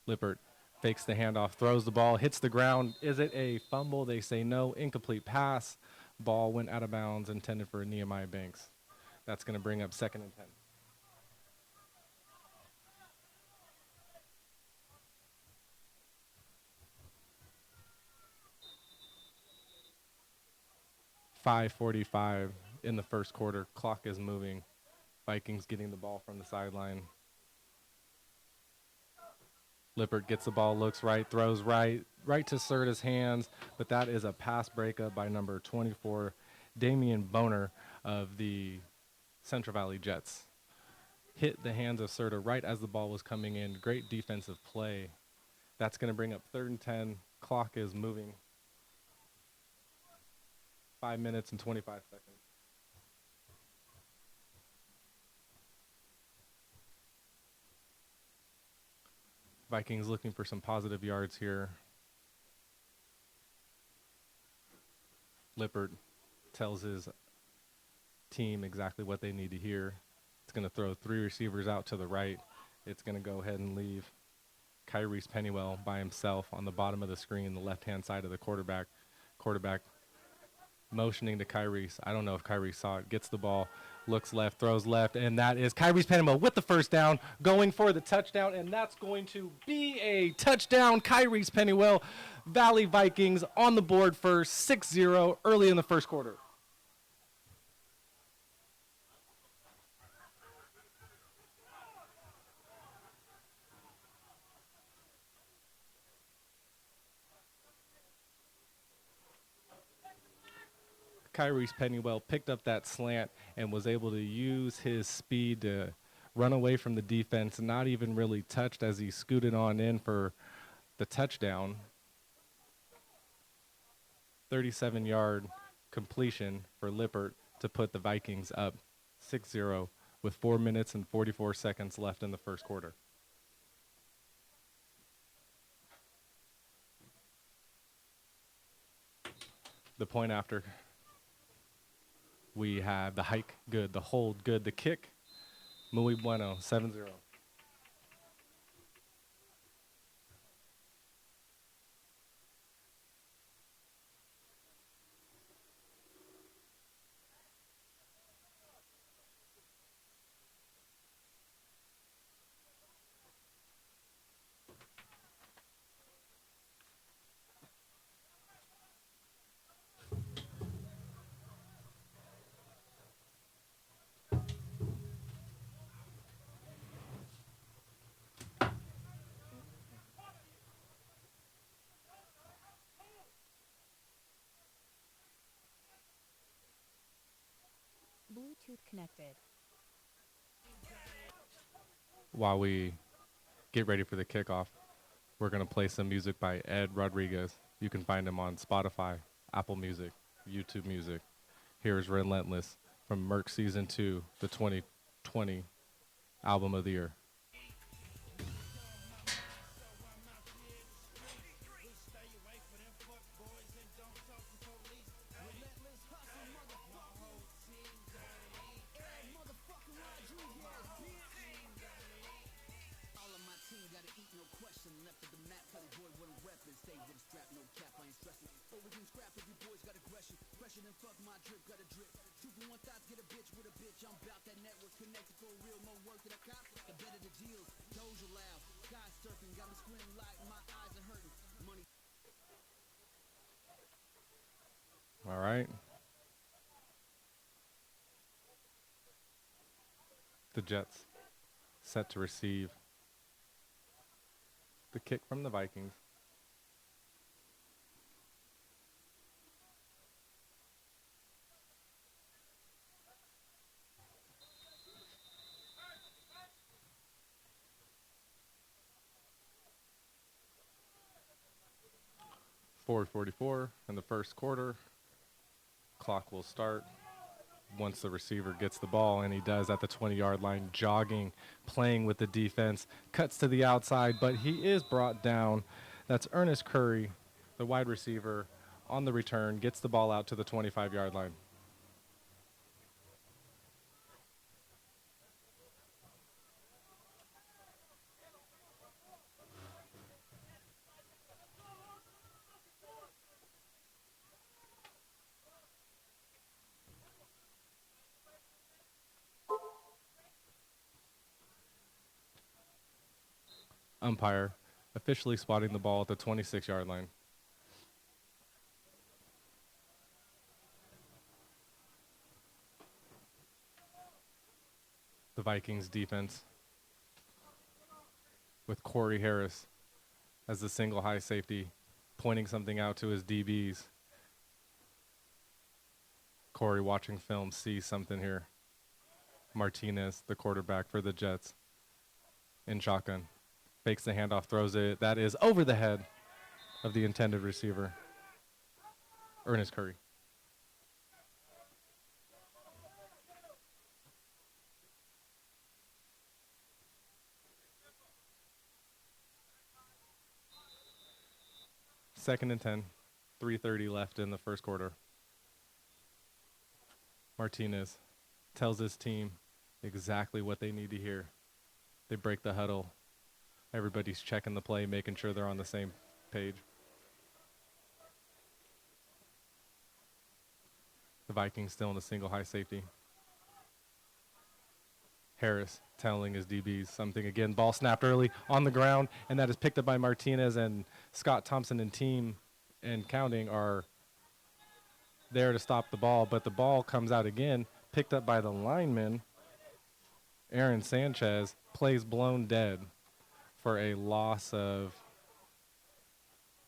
Lippert fakes the handoff, throws the ball, hits the ground. Is it a fumble? They say no. Incomplete pass. Ball went out of bounds, intended for Nehemiah Banks. That's going to bring up 2nd and 10. .545 in the 1st quarter. Clock is moving. Vikings getting the ball from the sideline. Lippert gets the ball, looks right, throws right to Serta's hands, but that is a pass breakup by number 24, Damian Boner of the Central Valley Jets. Hit the hands of Serta right as the ball was coming in. Great defensive play. That's going to bring up 3rd and 10. Clock is moving. 5 minutes and 25 seconds. Vikings looking for some positive yards here. Lippert tells his team exactly what they need to hear. It's going to throw 3 receivers out to the right. It's going to go ahead and leave Kyrese Pennywell by himself on the bottom of the screen, the left-hand side of the quarterback. Quarterback motioning to Kyrese. I don't know if Kyrese saw it. Gets the ball, looks left, throws left, and that is Kyrese Pennywell with the first down, going for the touchdown, and that's going to be a touchdown. Kyrese Pennywell, Valley Vikings on the board first, 6-0 early in the first quarter. Kyrese Pennywell picked up that slant and was able to use his speed to run away from the defense, not even really touched as he scooted on in for the touchdown. 37-yard completion for Lippert to put the Vikings up 6-0 with 4 minutes and 44 seconds left in the first quarter. The point after. We have the hike good, the hold good, the kick. Muy bueno, 7-0. Bluetooth connected. While we get ready for the kickoff, we're going to play some music by Ed Rodriguez. You can find him on Spotify, Apple Music, YouTube Music. Here is Relentless from Merced Season 2, the 2020 Album of the Year. All of my team gotta eat, no question. Left at the mat, Kelly boy wouldn't rep and stay with a strap, no cap, I ain't stressing. Or we can scrap if you boys got aggression. Fresher than fuck, my drip got a drip. 2 for 1 thoughts, get a bitch with a bitch. I'm bout that network connected for real. More work that I cop, the better the deals. Doja loud, sky surfing, got me screaming like my eyes are hurting. Money. All right. The Jets set to receive the kick from the Vikings. .44 in the first quarter. Clock will start once the receiver gets the ball, and he does at the 20-yard line, jogging, playing with the defense, cuts to the outside, but he is brought down. That's Ernest Curry, the wide receiver, on the return, gets the ball out to the 25-yard line. Umpire officially spotting the ball at the 26-yard line. The Vikings defense with Corey Harris as the single high safety, pointing something out to his DBs. Corey, watching film, sees something here. Martinez, the quarterback for the Jets, in shotgun. Fakes the handoff, throws it. That is over the head of the intended receiver, Ernest Curry. Second and 10, 3:30 left in the first quarter. Martinez tells his team exactly what they need to hear. They break the huddle. Everybody's checking the play, making sure they're on the same page. The Vikings still in a single high safety. Harris telling his DBs something again. Ball snapped early on the ground, and that is picked up by Martinez, and Scott Thompson and team and counting are there to stop the ball, but the ball comes out again, picked up by the lineman, Aaron Sanchez, plays blown dead for a loss of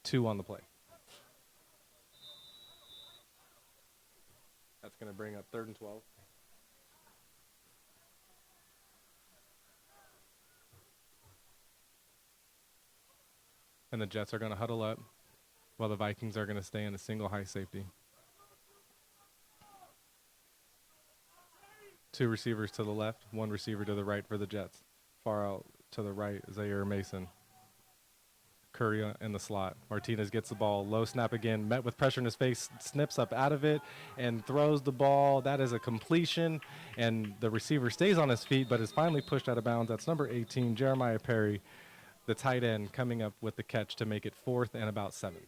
2 on the play. That's going to bring up 3rd and 12. And the Jets are going to huddle up while the Vikings are going to stay in a single high safety. 2 receivers to the left, 1 receiver to the right for the Jets. Far out to the right, Zaire Mason. Curry in the slot. Martinez gets the ball. Low snap again. Met with pressure in his face. Snips up out of it and throws the ball. That is a completion. And the receiver stays on his feet but is finally pushed out of bounds. That's number 18, Jeremiah Perry, the tight end, coming up with the catch to make it 4th and about 7.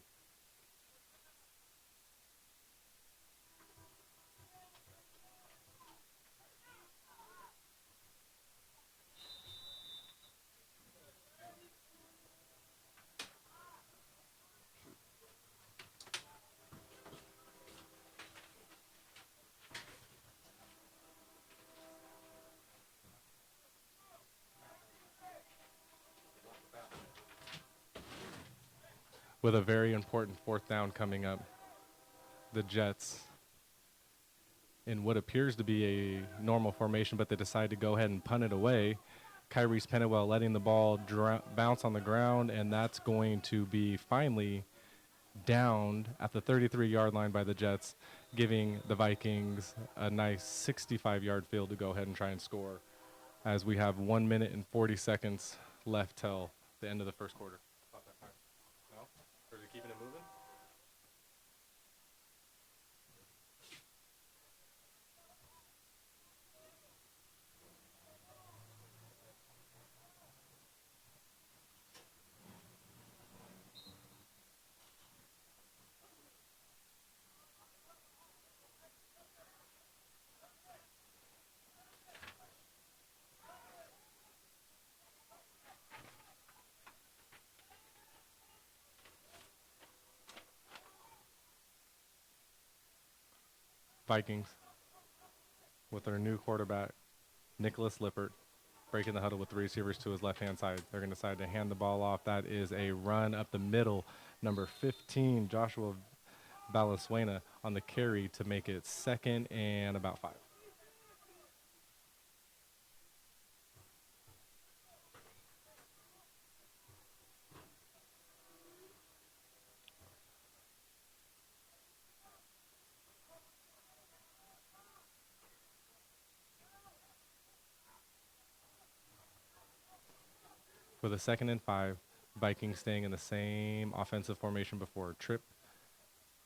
With a very important 4th down coming up, the Jets, in what appears to be a normal formation, but they decide to go ahead and punt it away. Kyrese Pennywell letting the ball bounce on the ground, and that's going to be finally downed at the 33-yard line by the Jets, giving the Vikings a nice 65-yard field to go ahead and try and score, as we have 1 minute and 40 seconds left till the end of the first quarter. No? Or is it keeping it moving? Vikings with their new quarterback, Nicholas Lippert, breaking the huddle with 3 receivers to his left-hand side. They're going to decide to hand the ball off. That is a run up the middle. Number 15, Joshua Valenzuela, on the carry to make it 2nd and about 5. For the 2nd and 5, Vikings staying in the same offensive formation before. Trip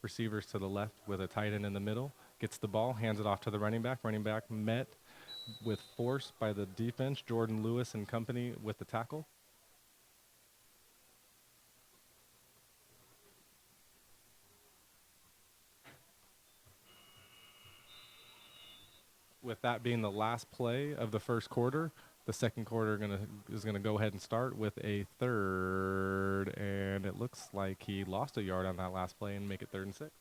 receivers to the left with a tight end in the middle. Gets the ball, hands it off to the running back. Running back met with force by the defense. Jordan Lewis and company with the tackle. With that being the last play of the first quarter, the second quarter is gonna go ahead and start with a 3rd, and it looks like he lost a yard on that last play and make it 3rd and 6.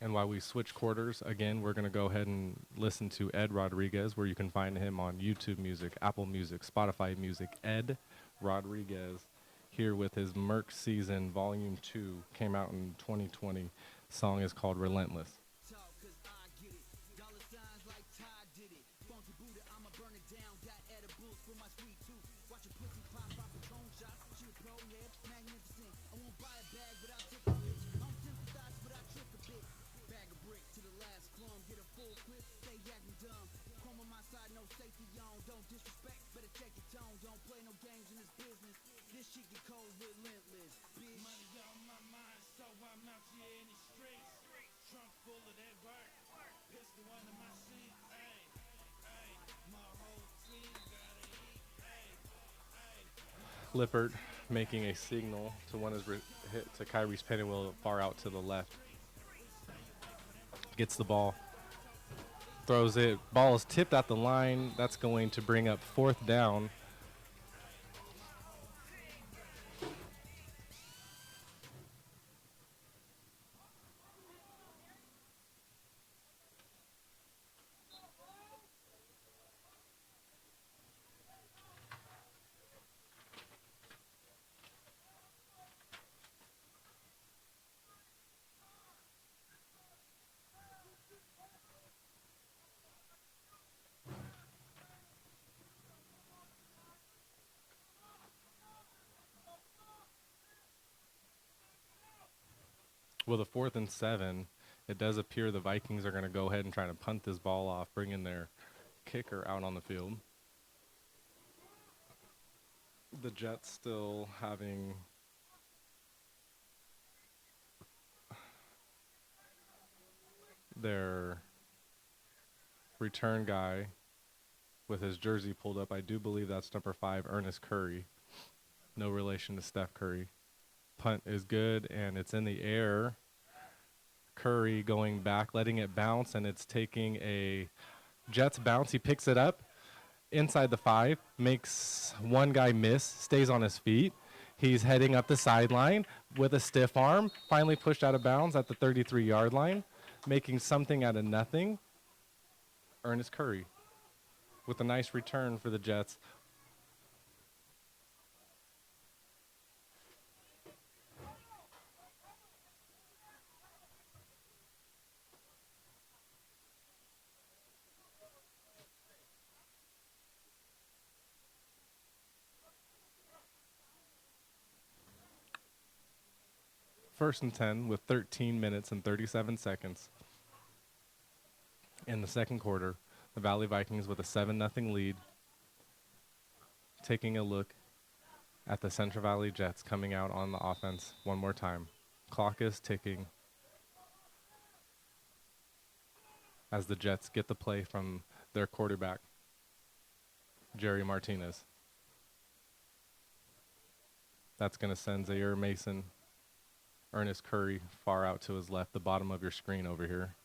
And while we switch quarters, again, we're going to go ahead and listen to Ed Rodriguez, where you can find him on YouTube Music, Apple Music, Spotify Music. Ed Rodriguez here with his Merc Season Volume 2, came out in 2020. Song is called Relentless. Talk, cause I get it. Dollar signs like Ty did it. Funky Buddha, I'ma burn it down. Got edibles for my sweet tooth. Watch a pussy pop off Patron shots. She a pro head, magnificent. I won't buy a bag, but I'll take a bitch. I don't sympathize, but I trick a bit. Bag of bricks to the last crumb. Get a full clip, stay acting dumb. Chrome on my side, no safety on. Don't disrespect, better check your tone. Don't play no games in this business. This shit get cold, relentless, bitch. Money on my mind, so I'm out here in the streets. Trunk full of that work, pistol under my seat. Ayy, ayy, my whole team gotta eat. Ayy, Lippert making a signal to one is hit to Kyrie's Pennywell far out to the left. Gets the ball, throws it. Ball is tipped at the line. That's going to bring up 4th down. With a 4th and 7, it does appear the Vikings are going to go ahead and try to punt this ball off, bringing their kicker out on the field. The Jets still having their return guy with his jersey pulled up. I do believe that's number 5, Ernest Curry. No relation to Steph Curry. Punt is good, and it's in the air. Curry going back, letting it bounce, and it's taking a Jets bounce. He picks it up inside the 5, makes one guy miss, stays on his feet. He's heading up the sideline with a stiff arm, finally pushed out of bounds at the 33-yard line, making something out of nothing. Ernest Curry with a nice return for the Jets. First and 10 with 13 minutes and 37 seconds in the second quarter. The Valley Vikings with a 7-0 lead. Taking a look at the Central Valley Jets coming out on the offense one more time. Clock is ticking as the Jets get the play from their quarterback, Jerry Martinez. That's going to send Zaire Mason, Ernest Curry far out to his left, the bottom of your screen over here.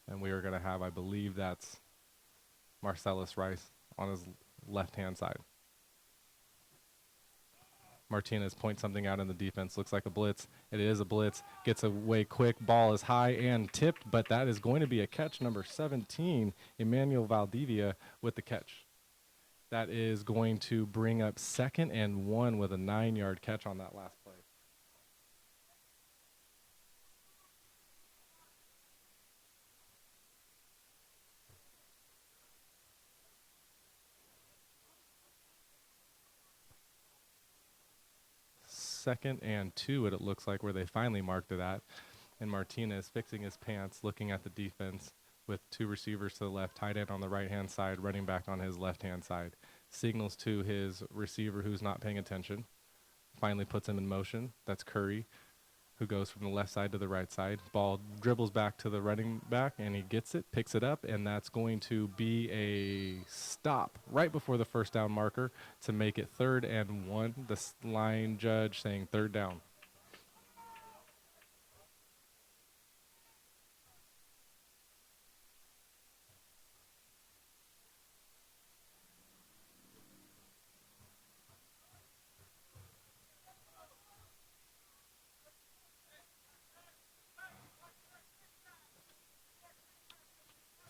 And we are going to have, I believe that's Marcellus Rice on his left-hand side. Martinez points something out in the defense. Looks like a blitz. It is a blitz. Gets away quick. Ball is high and tipped, but that is going to be a catch. Number 17, Emmanuel Valdivia with the catch. That is going to bring up 2nd and 1 with a 9-yard catch on that last play. Second and 2, it looks like, where they finally marked it at. And Martinez fixing his pants, looking at the defense with 2 receivers to the left, tight end on the right-hand side, running back on his left-hand side. Signals to his receiver who's not paying attention. Finally puts him in motion. That's Curry, who goes from the left side to the right side. Ball dribbles back to the running back, and he gets it, picks it up, and that's going to be a stop right before the first down marker to make it 3rd and 1. The line judge saying 3rd down.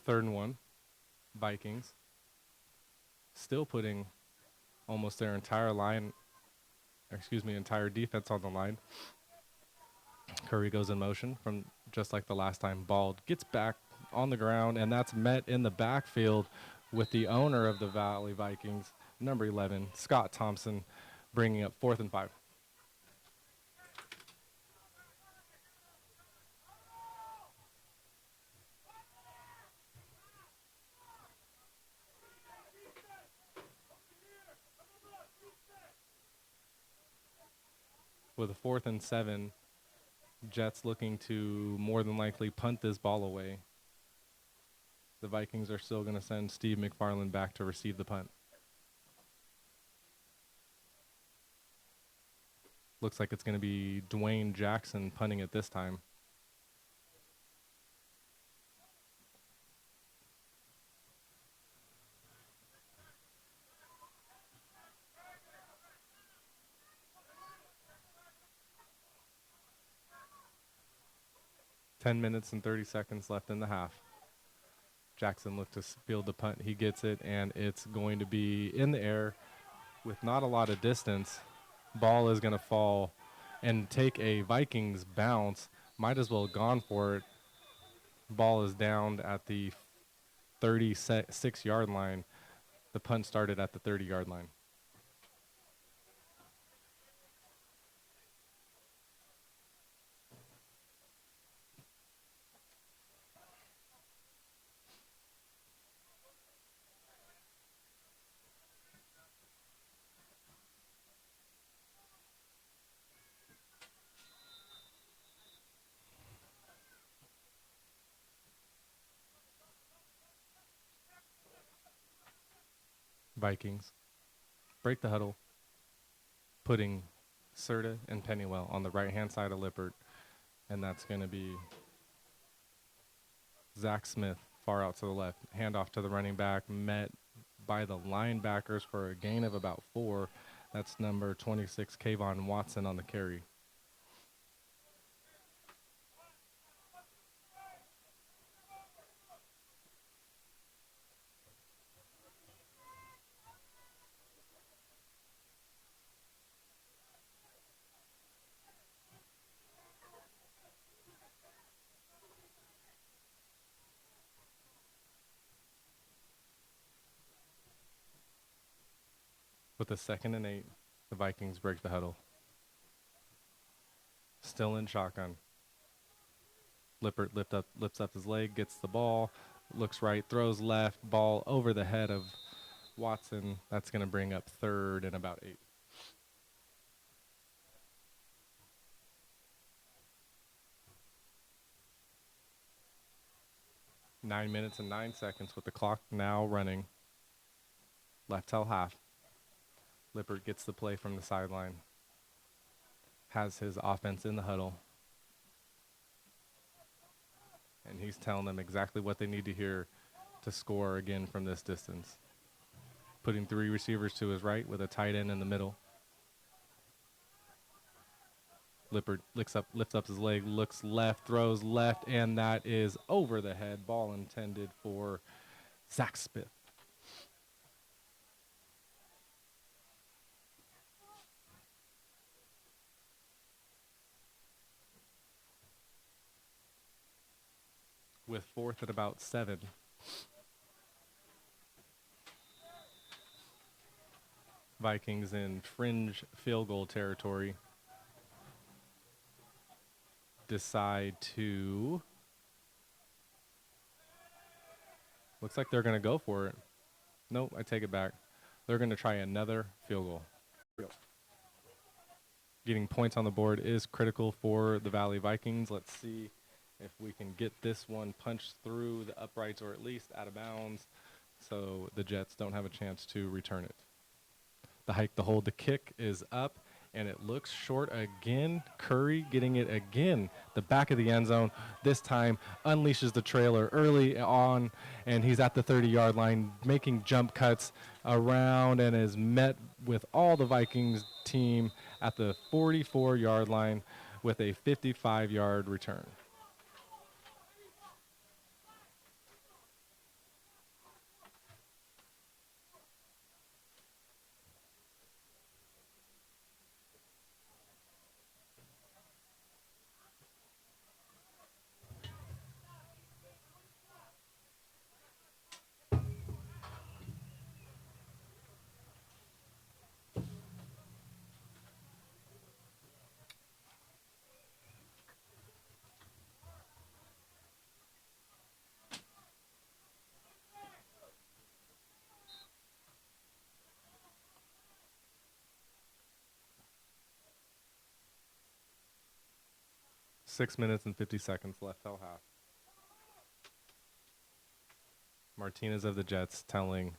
3rd and 1. Vikings still putting almost their entire entire defense on the line. Curry goes in motion from just like the last time. Ball gets back on the ground, and that's met in the backfield with the owner of the Valley Vikings, number 11, Scott Thompson, bringing up 4th and 5. With a 4th and 7, Jets looking to more than likely punt this ball away. The Vikings are still going to send Steve McFarland back to receive the punt. Looks like it's going to be Dwayne Jackson punting it this time. Ten minutes and 30 seconds left in the half. Jackson looked to field the punt. He gets it, and it's going to be in the air with not a lot of distance. Ball is going to fall and take a Vikings bounce. Might as well have gone for it. Ball is down at the 36-yard line. The punt started at the 30-yard line. Vikings break the huddle, putting Serta and Pennywell on the right-hand side of Lippert, and that's going to be Zach Smith far out to the left. Handoff to the running back, met by the linebackers for a gain of about 4. That's number 26, Kayvon Watson, on the carry. With a 2nd and 8, the Vikings break the huddle. Still in shotgun. Lippert lifts up his leg, gets the ball, looks right, throws left, ball over the head of Watson. That's going to bring up 3rd and about 8. Nine minutes and 9 seconds with the clock now running. Left till half. Lippert gets the play from the sideline. Has his offense in the huddle. And he's telling them exactly what they need to hear to score again from this distance. Putting 3 receivers to his right with a tight end in the middle. Lippert lifts up his leg, looks left, throws left, and that is over the head. Ball intended for Zach Smith. With 4th at about 7. Vikings in fringe field goal territory. Decide to... Looks like they're going to go for it. Nope, I take it back. They're going to try another field goal. Getting points on the board is critical for the Valley Vikings. Let's see if we can get this one punched through the uprights or at least out of bounds so the Jets don't have a chance to return it. The hike, the hold, the kick is up, and it looks short again. Curry getting it again. The back of the end zone this time unleashes the trailer early on, and he's at the 30-yard line making jump cuts around and is met with all the Vikings team at the 44-yard line with a 55-yard return. 6 minutes and 50 seconds left till half. Martinez of the Jets telling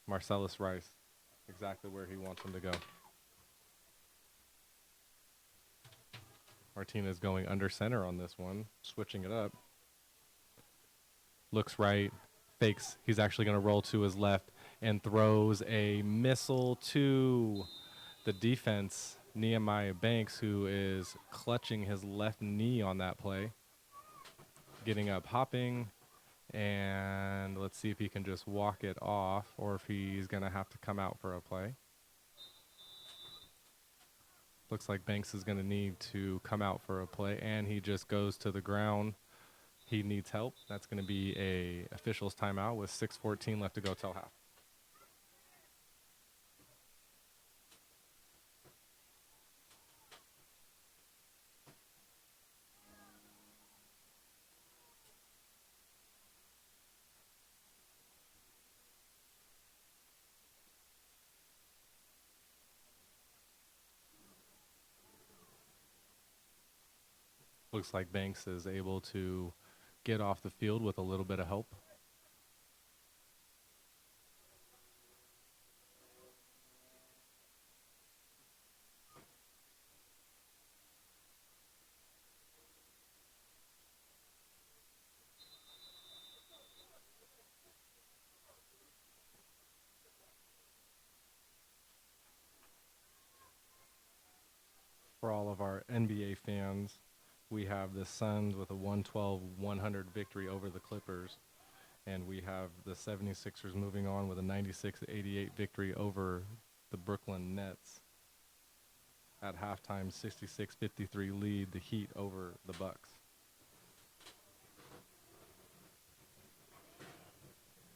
Marcellus Rice exactly where he wants him to go. Martinez going under center on this one, switching it up. Looks right, fakes. He's actually going to roll to his left and throws a missile to the defense, Nehemiah Banks, who is clutching his left knee on that play. Getting up, hopping, and let's see if he can just walk it off or if he's going to have to come out for a play. Looks like Banks is going to need to come out for a play, and he just goes to the ground. He needs help. That's going to be a official's timeout with 6:14 left to go till half. Looks like Banks is able to get off the field with a little bit of help. For all of our NBA fans, we have the Suns with a 112-100 victory over the Clippers. And we have the 76ers moving on with a 96-88 victory over the Brooklyn Nets. At halftime, 66-53 lead, the Heat over the Bucks.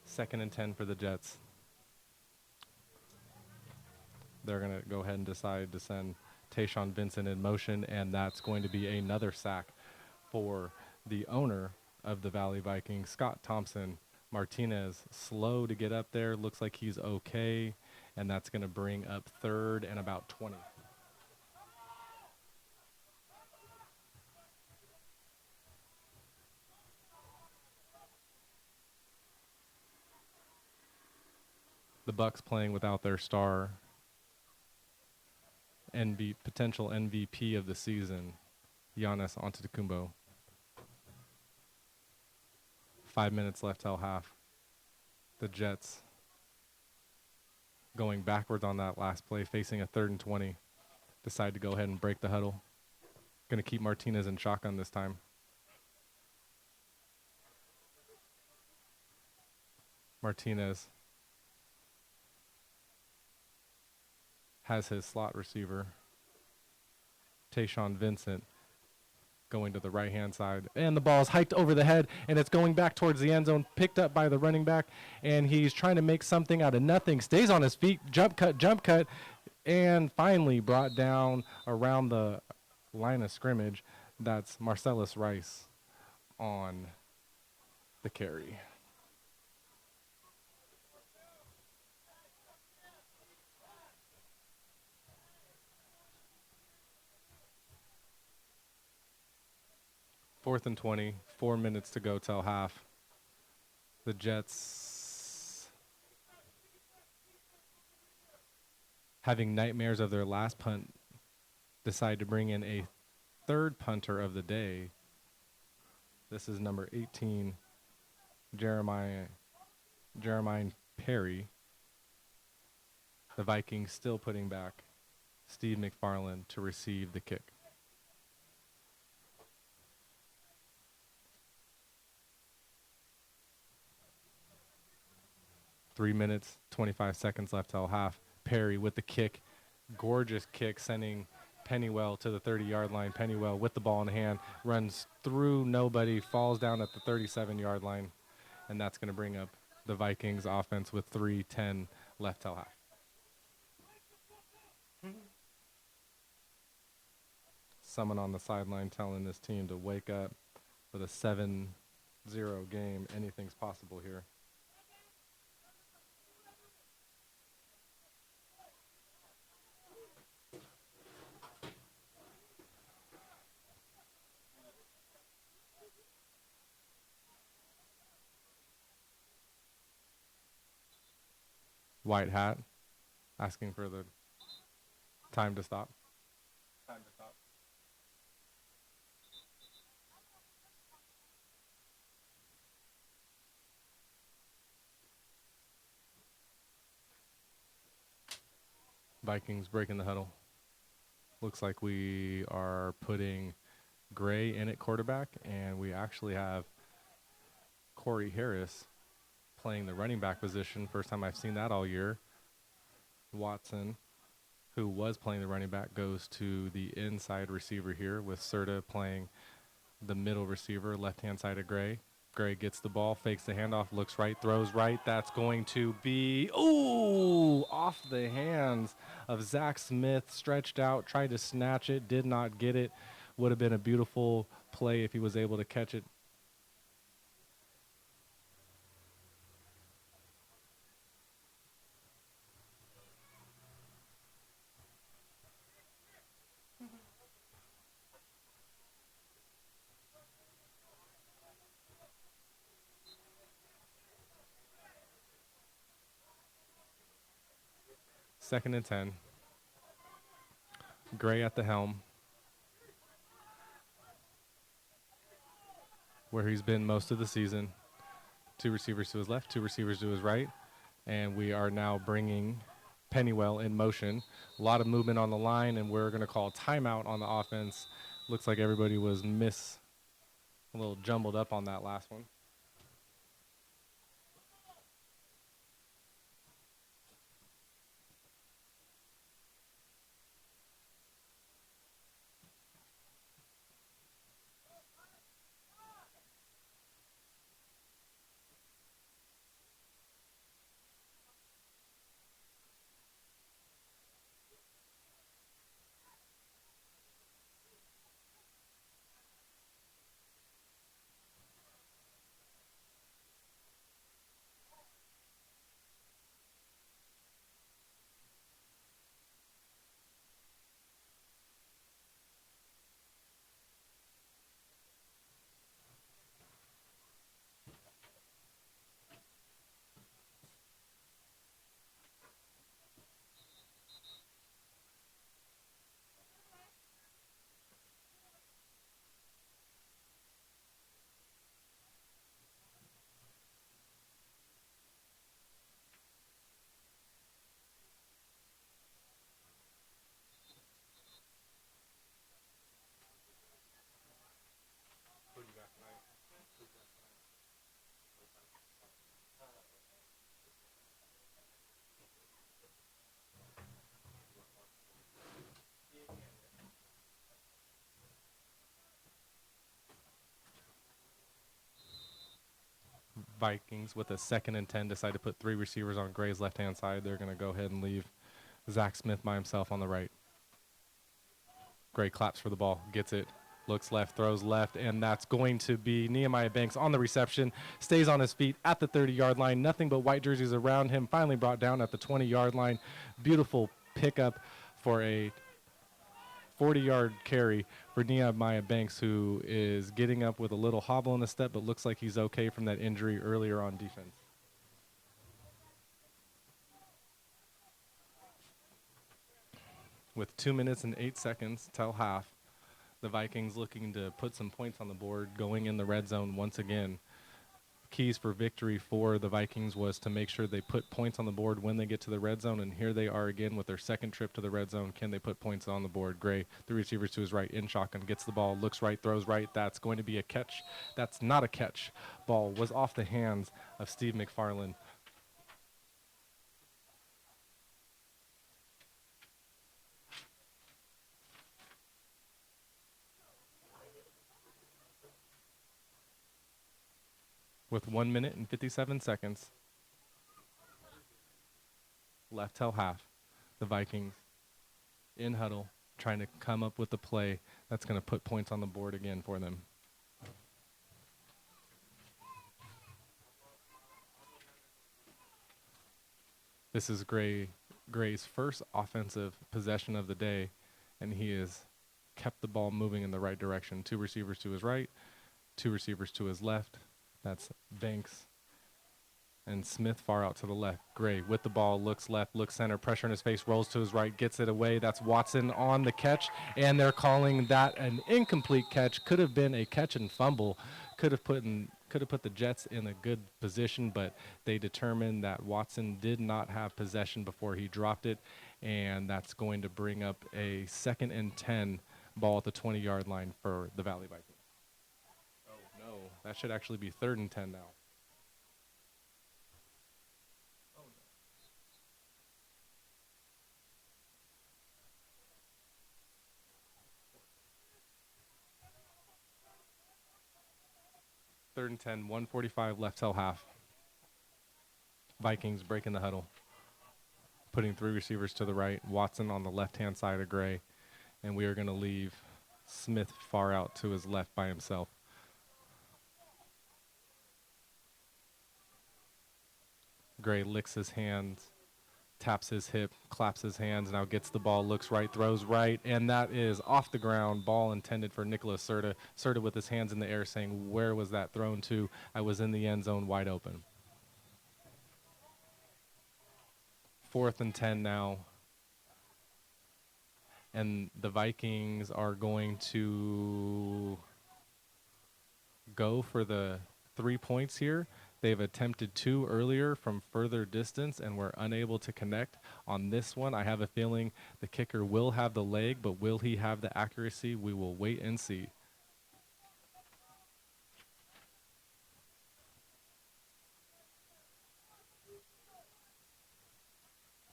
Second and 10 for the Jets. They're going to go ahead and decide to send Tayshaun Vincent in motion, and that's going to be another sack for the owner of the Valley Vikings, Scott Thompson. Martinez slow to get up there, looks like he's okay, and that's going to bring up third and about 20. The Bucks playing without their star potential MVP of the season, Giannis Antetokounmpo. 5 minutes left till half. The Jets going backwards on that last play, facing a 3rd and 20. Decide to go ahead and break the huddle. Going to keep Martinez in shotgun this time. Martinez has his slot receiver, Tayshaun Vincent, going to the right-hand side. And the ball is hiked over the head, and it's going back towards the end zone, picked up by the running back, and he's trying to make something out of nothing. Stays on his feet, jump cut, and finally brought down around the line of scrimmage. That's Marcellus Rice on the carry. Fourth and 20, 4 minutes to go till half. The Jets having nightmares of their last punt decide to bring in a third punter of the day. This is number 18, Jeremiah Perry. The Vikings still putting back Steve McFarland to receive the kick. 3 minutes, 25 seconds left till half. Perry with the kick. Gorgeous kick, sending Pennywell to the 30-yard line. Pennywell with the ball in hand, runs through nobody, falls down at the 37-yard line. And that's going to bring up the Vikings offense with 3:10 left till half. Someone on the sideline telling this team to wake up. With a 7-0 game, anything's possible here. white hat, asking for the time to stop. Time to stop. Vikings breaking the huddle. Looks like we are putting Gray in at quarterback, and we actually have Corey Harris playing the running back position. First time I've seen that all year. Watson, who was playing the running back, goes to the inside receiver here with Serta playing the middle receiver, left-hand side of Gray. Gray gets the ball, fakes the handoff, looks right, throws right. That's going to be, off the hands of Zach Smith, stretched out, tried to snatch it, did not get it. Would have been a beautiful play if he was able to catch it. Second and 10. Gray at the helm, where he's been most of the season. Two receivers to his left, two receivers to his right. And we are now bringing Pennywell in motion. A lot of movement on the line, and we're going to call timeout on the offense. Looks like everybody was a little jumbled up on that last one. Vikings with a second and 10 decide to put three receivers on Gray's left-hand side. They're going to go ahead and leave Zach Smith by himself on the right. Gray claps for the ball, gets it, looks left, throws left, and that's going to be Nehemiah Banks on the reception, stays on his feet at the 30-yard line. Nothing but white jerseys around him, finally brought down at the 20-yard line. Beautiful pickup for a 40-yard carry for Nehemiah Banks, who is getting up with a little hobble in the step, but looks like he's okay from that injury earlier on defense. With 2 minutes and 8 seconds till half, the Vikings looking to put some points on the board, going in the red zone once again. Keys for victory for the Vikings was to make sure they put points on the board when they get to the red zone, and here they are again with their second trip to the red zone. Can they put points on the board? Gray, the receivers to his right, in shotgun, gets the ball, looks right, throws right. That's going to be a catch. That's not a catch. Ball was off the hands of Steve McFarland. With 1 minute and 57 seconds left till half, the Vikings in huddle trying to come up with a play that's going to put points on the board again for them. This is Gray's first offensive possession of the day, and he has kept the ball moving in the right direction. Two receivers to his right, two receivers to his left. That's Banks And Smith far out to the left. Gray with the ball, looks left, looks center, pressure in his face, rolls to his right, gets it away. That's Watson on the catch, and they're calling that an incomplete catch. Could have been a catch and fumble. Could have put the Jets in a good position, but they determined that Watson did not have possession before he dropped it, and that's going to bring up a 2nd and 10 ball at the 20-yard line for the Valley Vikings. Oh, no. That should actually be 3rd and 10 now. 3rd and 10, 145 left till half. Vikings breaking the huddle. Putting 3 receivers to the right. Watson on the left-hand side of Gray. And we are going to leave Smith far out to his left by himself. Gray licks his hands, taps his hip, claps his hands, now gets the ball, looks right, throws right, and that is off the ground. Ball intended for Nicholas Serta. Serta with his hands in the air saying, "Where was that thrown to? I was in the end zone wide open." 4th and 10 now. And the Vikings are going to go for the 3 points here. They've attempted 2 earlier from further distance and were unable to connect. On this one, I have a feeling the kicker will have the leg, but will he have the accuracy? We will wait and see.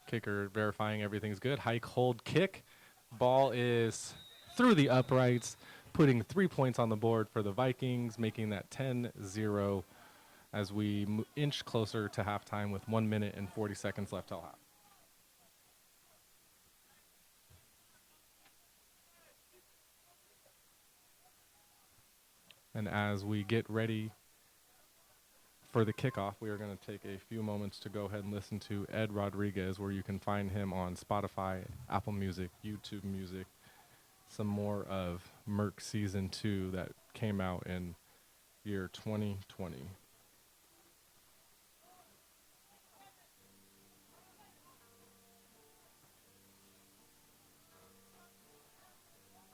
Kicker verifying everything's good. Hike, hold, kick. Ball is through the uprights, putting 3 points on the board for the Vikings, making that 10-0 as we inch closer to halftime with 1 minute and 40 seconds left till half. And as we get ready for the kickoff, we are going to take a few moments to go ahead and listen to Ed Rodriguez, where you can find him on Spotify, Apple Music, YouTube Music, some more of Merc Season 2 that came out in year 2020.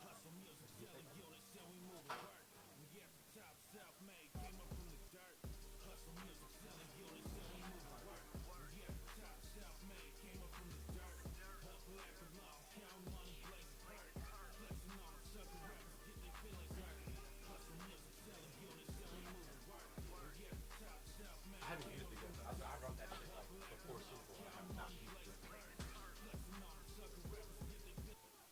Hustle music, selling units, and we moving work. We at the top, self-made, came up from the dirt. Hustle music, selling units, and we moving work. We at the top, self-made, came up from the dirt. Up black and long, count money, blazing hurt. Flexing on them sucker rappers, get their feelings hurt. Hustle music, selling units, and we moving work. We at the top, self-made. I haven't used it yet. I wrote that shit like before Super Bowl. I have not used it. Flexing on them sucker rappers, get their feelings.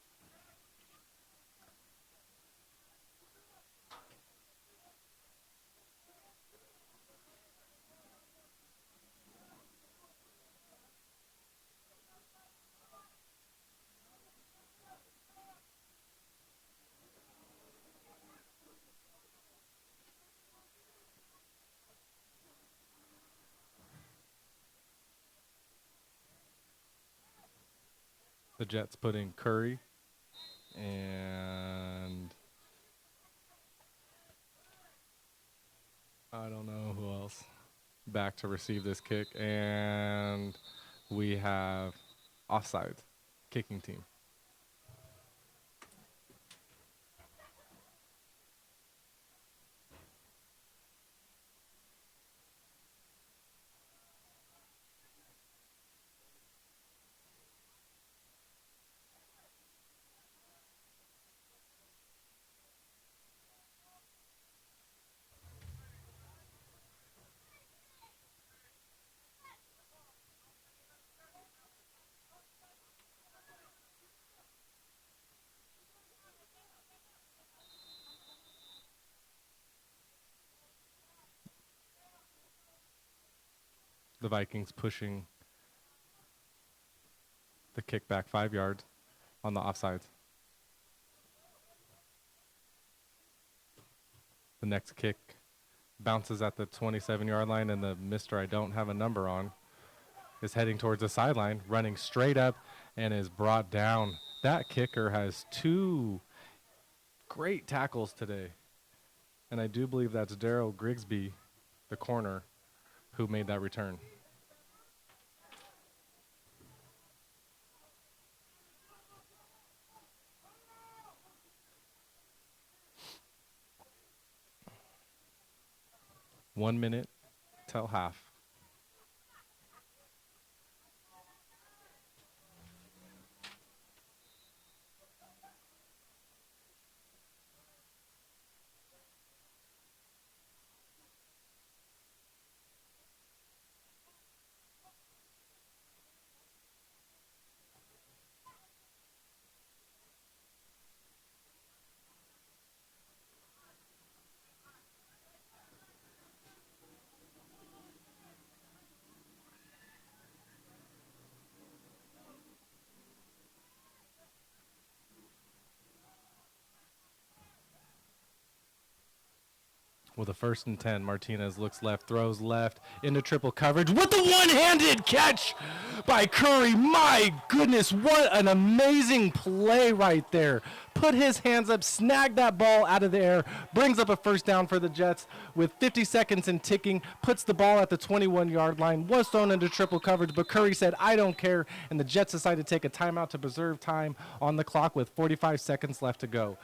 The Jets putting Curry and I don't know who else back to receive this kick. And we have offsides, kicking team. The Vikings pushing the kick back 5 yards on the offsides. The next kick bounces at the 27-yard line, and the Mr. I don't have a number on is heading towards the sideline, running straight up, and is brought down. That kicker has 2 great tackles today. And I do believe that's Darryl Grigsby, the corner, who made that return. One minute till half. With a 1st and 10, Martinez looks left, throws left into triple coverage with the one-handed catch by Curry. My goodness, what an amazing play right there. Put his hands up, snagged that ball out of the air, brings up a 1st down for the Jets with 50 seconds and ticking, puts the ball at the 21-yard line, was thrown into triple coverage, but Curry said, I don't care, and the Jets decided to take a timeout to preserve time on the clock with 45 seconds left to go.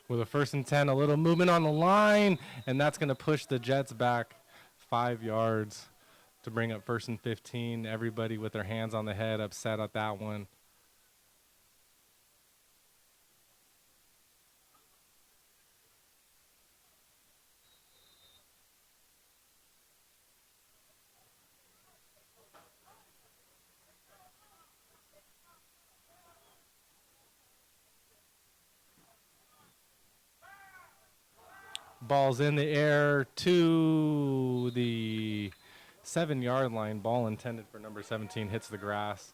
With a 1st and 10, a little movement on the line, and that's going to push the Jets back 5 yards to bring up 1st and 15. Everybody with their hands on the head, upset at that one. Ball's in the air to the 7-yard line. Ball intended for number 17 hits the grass.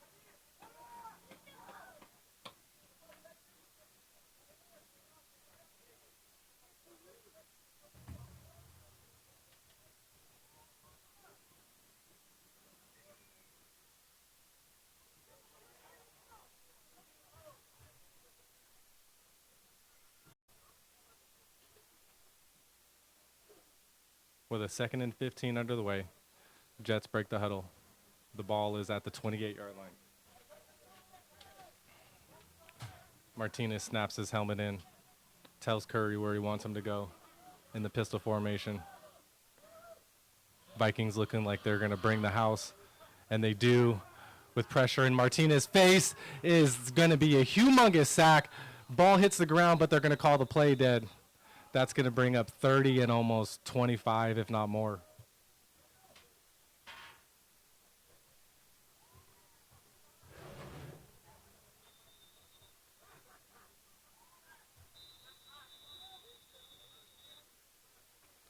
With a 2nd and 15 under the way, Jets break the huddle. The ball is at the 28-yard line. Martinez snaps his helmet in, tells Curry where he wants him to go in the pistol formation. Vikings looking like they're going to bring the house, and they do. With pressure in Martinez's face is going to be a humongous sack. Ball hits the ground, but they're going to call the play dead. That's going to bring up 30 and almost 25, if not more.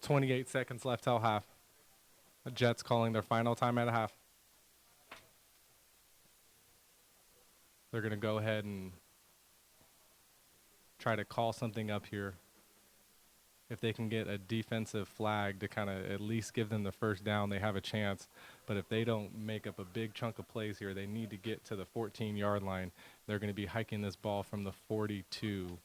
.28 seconds left till half. The Jets calling their final time at a half. They're going to go ahead and try to call something up here. If they can get a defensive flag to kind of at least give them the 1st down, they have a chance. But if they don't make up a big chunk of plays here, they need to get to the 14-yard line. They're going to be hiking this ball from the 42.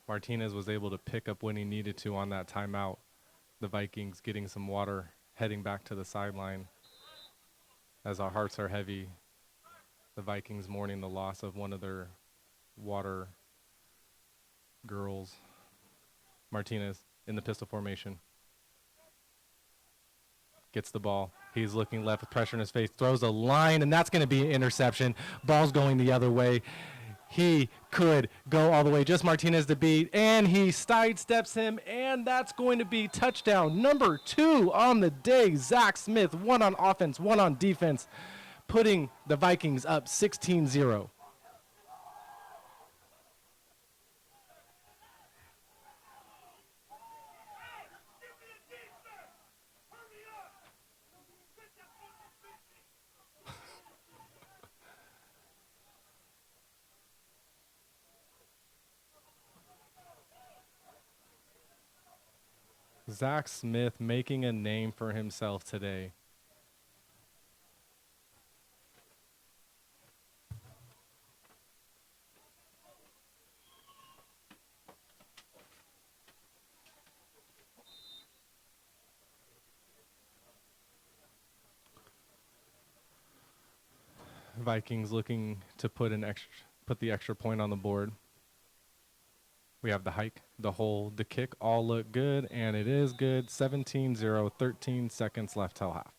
Martinez was able to pick up when he needed to on that timeout. The Vikings getting some water, heading back to the sideline as our hearts are heavy. The Vikings mourning the loss of one of their water girls. Martinez in the pistol formation. Gets the ball. He's looking left with pressure in his face. Throws a line, and that's going to be an interception. Ball's going the other way. He could go all the way. Just Martinez to beat, and he sidesteps him, and that's going to be touchdown number 2 on the day. Zach Smith, 1 on offense, 1 on defense, putting the Vikings up 16-0. Zach Smith making a name for himself today. Vikings looking to put the extra point on the board. We have the hike, the hold, the kick, all look good, and it is good. 17-0, 13 seconds left till half.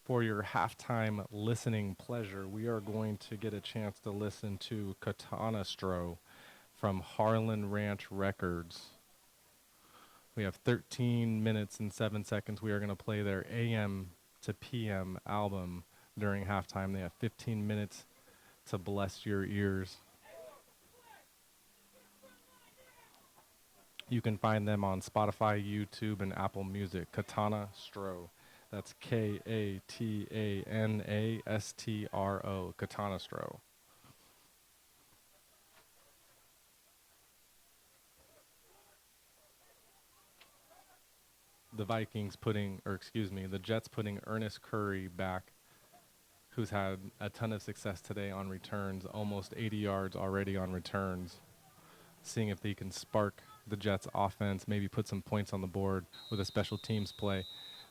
For your halftime listening pleasure, we are going to get a chance to listen to Katana Stro from Harlan Ranch Records. We have 13 minutes and 7 seconds. We are going to play their AM to PM album during halftime. They have 15 minutes to bless your ears. You can find them on Spotify, YouTube, and Apple Music. Katana Stro. That's Katanastro. Katana Stro. The the Jets putting Ernest Curry back, who's had a ton of success today on returns, almost 80 yards already on returns. Seeing if they can spark the Jets offense, maybe put some points on the board with a special teams play.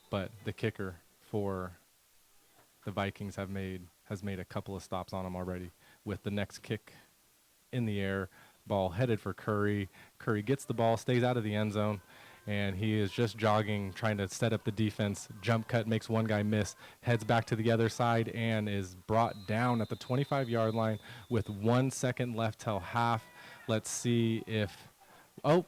But the kicker for the Vikings has made a couple of stops on him already with the next kick in the air, ball headed for Curry. Curry gets the ball, stays out of the end zone, and he is just jogging, trying to set up the defense. Jump cut, makes one guy miss, heads back to the other side, and is brought down at the 25-yard line with 1 second left till half. Let's see if,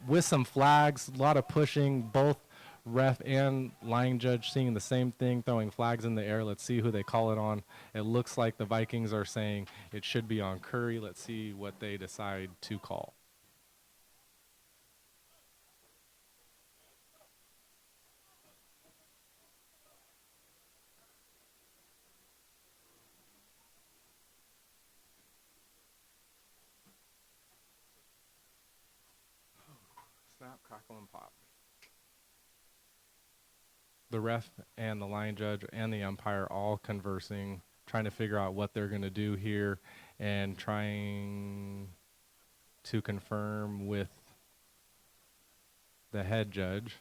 with some flags, a lot of pushing, both ref and line judge seeing the same thing, throwing flags in the air. Let's see who they call it on. It looks like the Vikings are saying it should be on Curry. Let's see what they decide to call. Snap, crackle, and pop. The ref and the line judge and the umpire all conversing, trying to figure out what they're going to do here and trying to confirm with the head judge.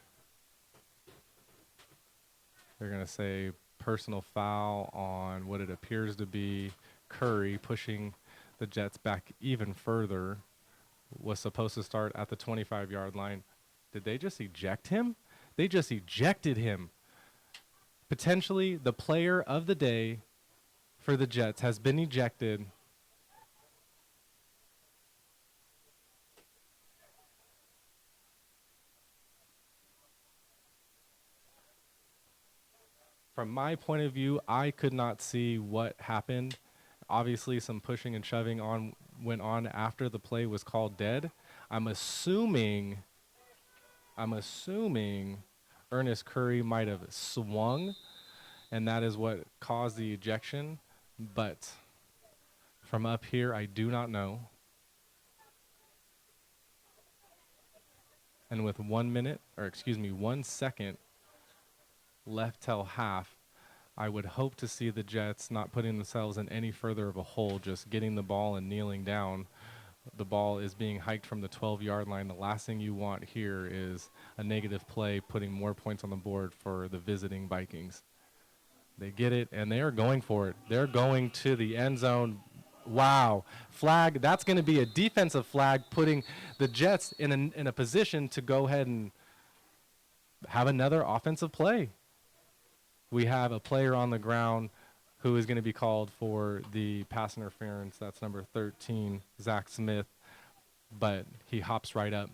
They're going to say personal foul on what it appears to be Curry, pushing the Jets back even further. Was supposed to start at the 25-yard line. Did they just eject him? They just ejected him. Potentially the player of the day for the Jets has been ejected. From my point of view, I could not see what happened. Obviously, some pushing and shoving went on after the play was called dead. I'm assuming I'm assuming Ernest Curry might have swung, and that is what caused the ejection. But from up here, I do not know. And with 1 minute, or excuse me, 1 second left till half, I would hope to see the Jets not putting themselves in any further of a hole, just getting the ball and kneeling down. The ball is being hiked from the 12-yard line. The last thing you want here is a negative play, putting more points on the board for the visiting Vikings. They get it, and they are going for it. They're going to the end zone. Wow. Flag. That's going to be a defensive flag, putting the Jets in a position to go ahead and have another offensive play. We have a player on the ground who is going to be called for the pass interference. That's number 13, Zach Smith, but he hops right up.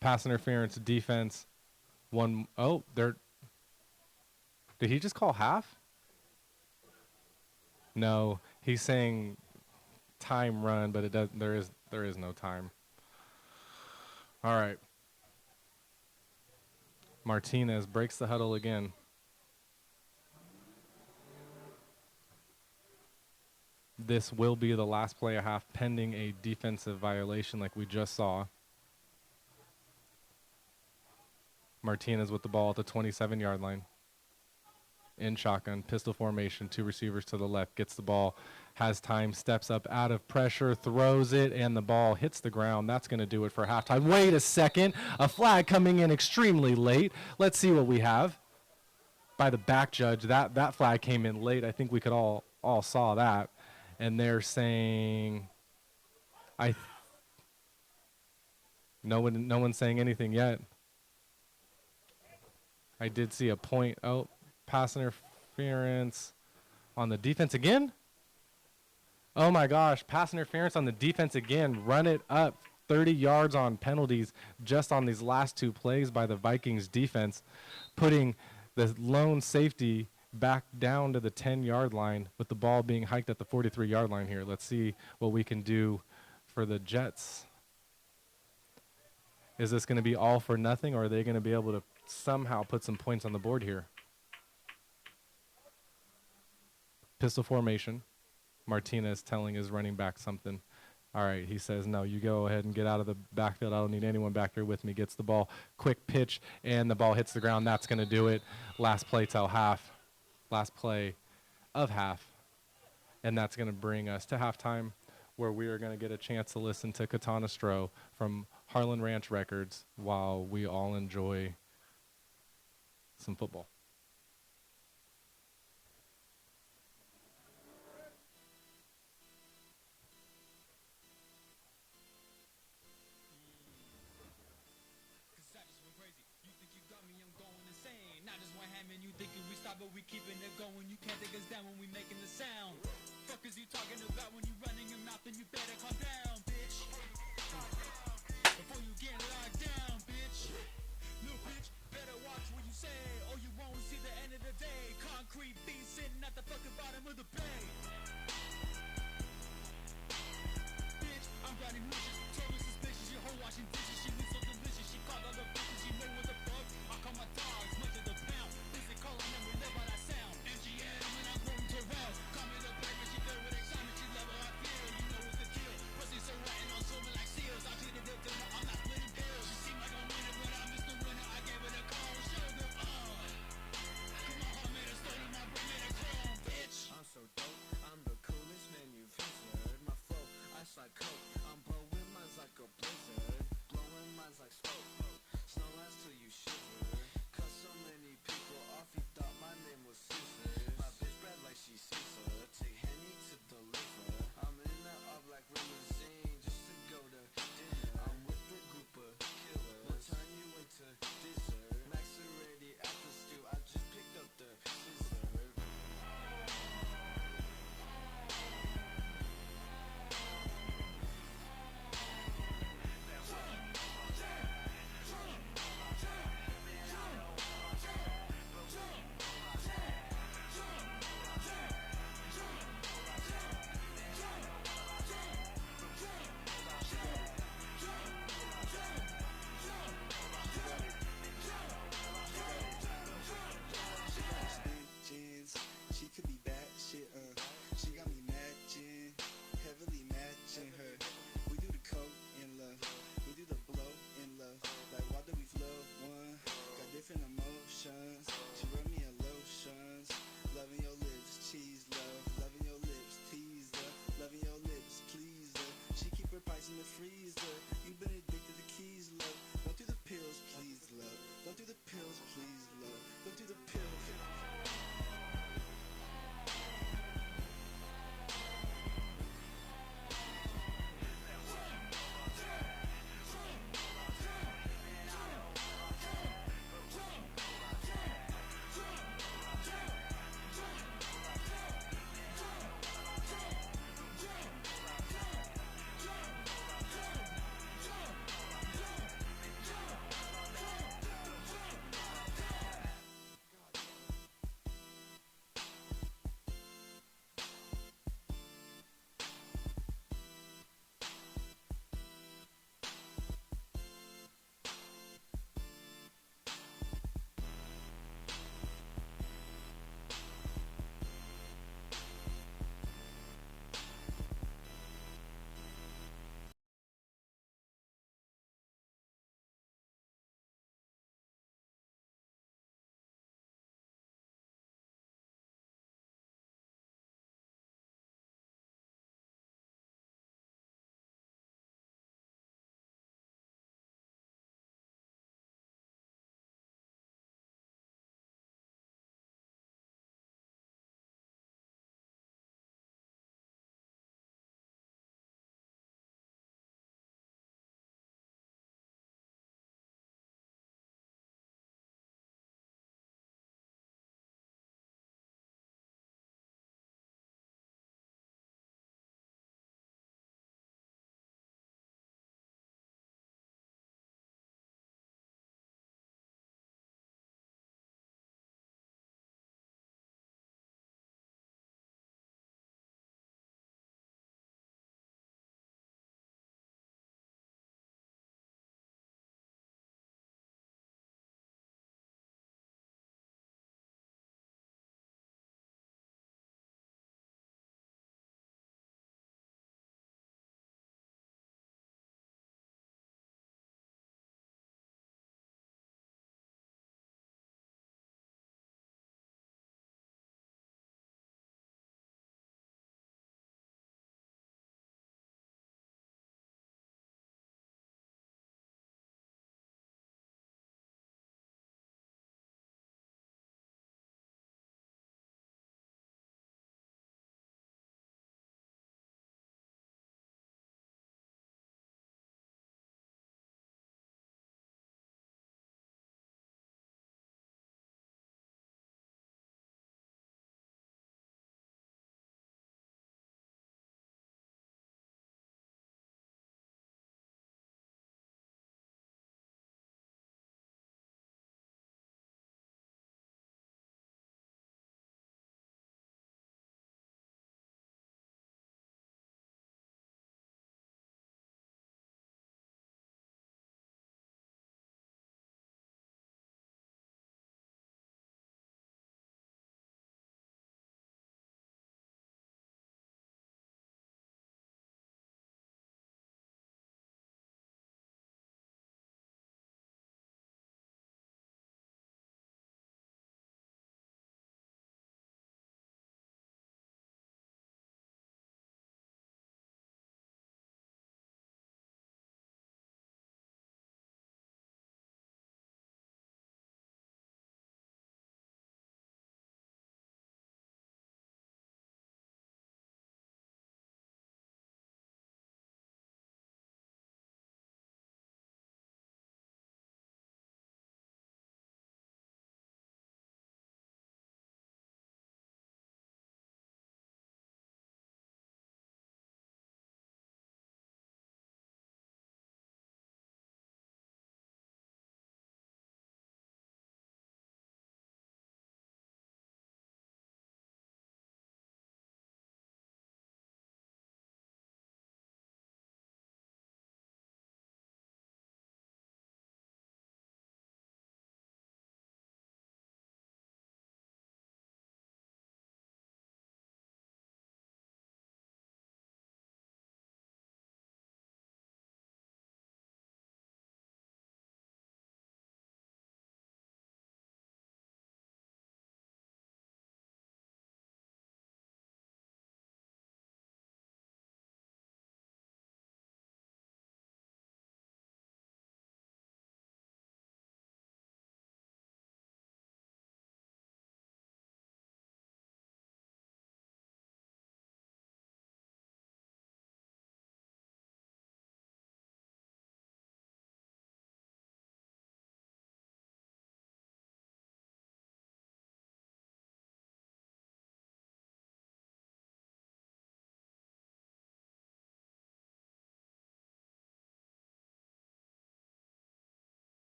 Pass interference, defense, one. Oh, there. Did he just call half? No, he's saying time run, but it does. There is no time. All right. Martinez breaks the huddle again. This will be the last play of half, pending a defensive violation like we just saw. Martinez with the ball at the 27-yard line. In shotgun, pistol formation, 2 receivers to the left, gets the ball, has time, steps up out of pressure, throws it, and the ball hits the ground. That's going to do it for halftime. Wait a second. A flag coming in extremely late. Let's see what we have. By the back judge, that flag came in late. I think we could all saw that. And they're saying, no one's saying anything yet. I did see a point. Oh, pass interference on the defense again? Oh my gosh, pass interference on the defense again. Run it up 30 yards on penalties just on these last 2 plays by the Vikings defense, putting the lone safety back down to the 10-yard line with the ball being hiked at the 43-yard line here. Let's see what we can do for the Jets. Is this going to be all for nothing, or are they going to be able to somehow put some points on the board here? Pistol formation. Martinez telling his running back something. All right, he says, no, you go ahead and get out of the backfield. I don't need anyone back there with me. Gets the ball, quick pitch, and the ball hits the ground. That's going to do it. Last play till half. Last play of half. And that's going to bring us to halftime, where we are going to get a chance to listen to Katana Stroh from Harlan Ranch Records while we all enjoy some football. But we keeping it going. You can't take us down when we making the sound. Fuck is you talking about when you running your mouth? And you better calm down, bitch. Before you get locked down, bitch. Little bitch, better watch what you say, or you won't see the end of the day. Concrete beast sitting at the fucking bottom of the bay. Bitch, I'm grinding wishes, totally suspicious. Your hoe washing dishes, she looks so delicious. She called all the bitches, she know what the fuck. I call my dogs, much of the pound. Busy calling them, we live by that sound. MGM, when I'm going to round. Call me the baby, she filled with excitement. She love how I feel, you know what's the deal. Pussy so rotten on so many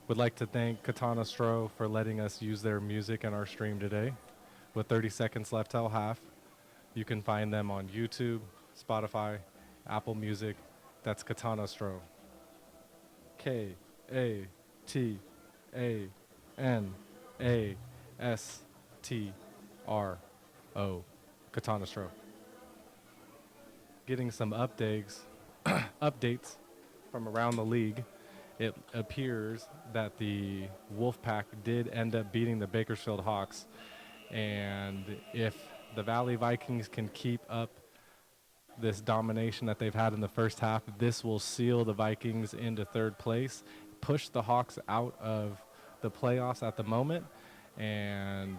Would like to thank Katana Stro for letting us use their music in our stream today. With 30 seconds left till half, you can find them on YouTube, Spotify, Apple Music. That's Katana Stro. KATANASTRO. Katana Stro. Getting some updates from around the league. It appears that the Wolfpack did end up beating the Bakersfield Hawks, and if the Valley Vikings can keep up this domination that they've had in the first half, this will seal the Vikings into third place, push the Hawks out of the playoffs at the moment, and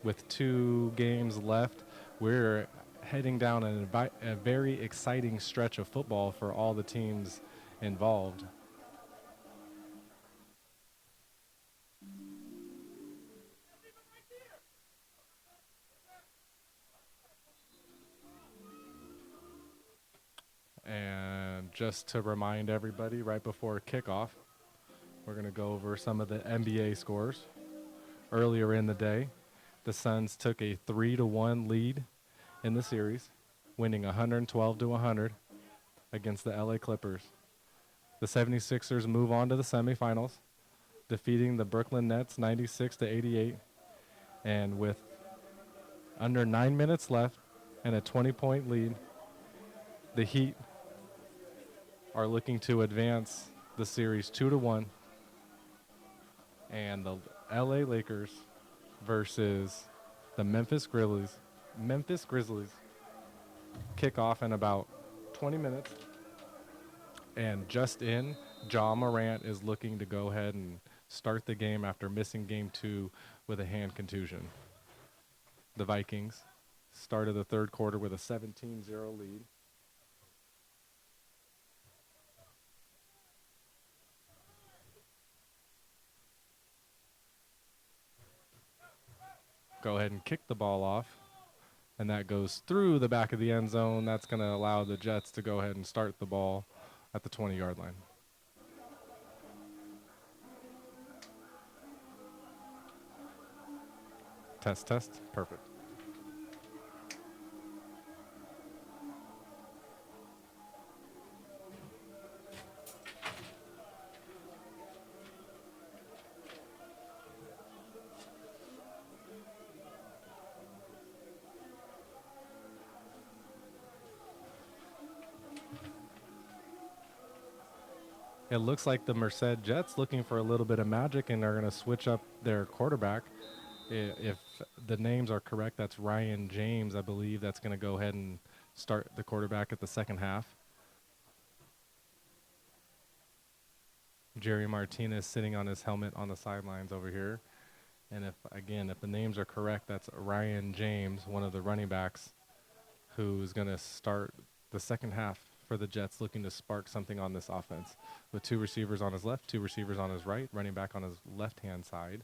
with 2 games left, we're heading down a very exciting stretch of football for all the teams involved. And just to remind everybody, right before kickoff, we're going to go over some of the NBA scores. Earlier in the day, the Suns took a 3-1 lead in the series, winning 112-100 against the LA Clippers. The 76ers move on to the semifinals, defeating the Brooklyn Nets 96-88. And with under 9 minutes left and a 20-point lead, the Heat are looking to advance the series 2-1. And the LA Lakers versus the Memphis Grizzlies kick off in about 20 minutes. And just in, Ja Morant is looking to go ahead and start the game after missing game 2 with a hand contusion. The Vikings started the third quarter with a 17-0 lead. Go ahead and kick the ball off, and that goes through the back of the end zone. That's going to allow the Jets to go ahead and start the ball at the 20-yard line. Test. Perfect. It looks like the Merced Jets looking for a little bit of magic, and they're going to switch up their quarterback. If the names are correct, that's Ryan James, I believe. That's going to go ahead and start the quarterback at the second half. Jerry Martinez sitting on his helmet on the sidelines over here. And if the names are correct, that's Ryan James, one of the running backs, who's going to start the second half for the Jets, looking to spark something on this offense. With 2 receivers on his left, 2 receivers on his right, running back on his left-hand side.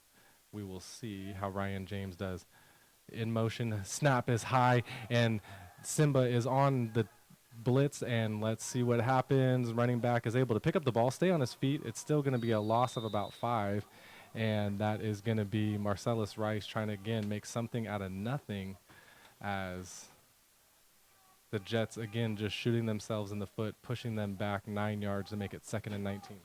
We will see how Ryan James does. In motion, snap is high, and Simba is on the blitz, and let's see what happens. Running back is able to pick up the ball, stay on his feet. It's still going to be a loss of about 5, and that is going to be Marcellus Rice trying to, again, make something out of nothing, as the Jets, again, just shooting themselves in the foot, pushing them back 9 yards to make it 2nd and 19.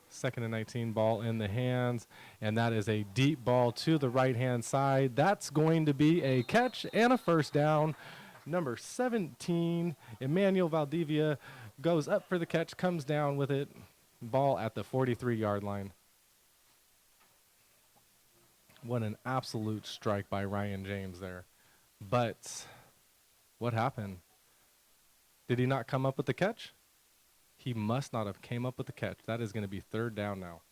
Second and 19, ball in the hands, and that is a deep ball to the right-hand side. That's going to be a catch and a first down. Number 17, Emmanuel Valdivia, goes up for the catch, comes down with it. Ball at the 43-yard line. What an absolute strike by Ryan James there. But what happened? Did he not come up with the catch? He must not have came up with the catch. That is going to be 3rd down now.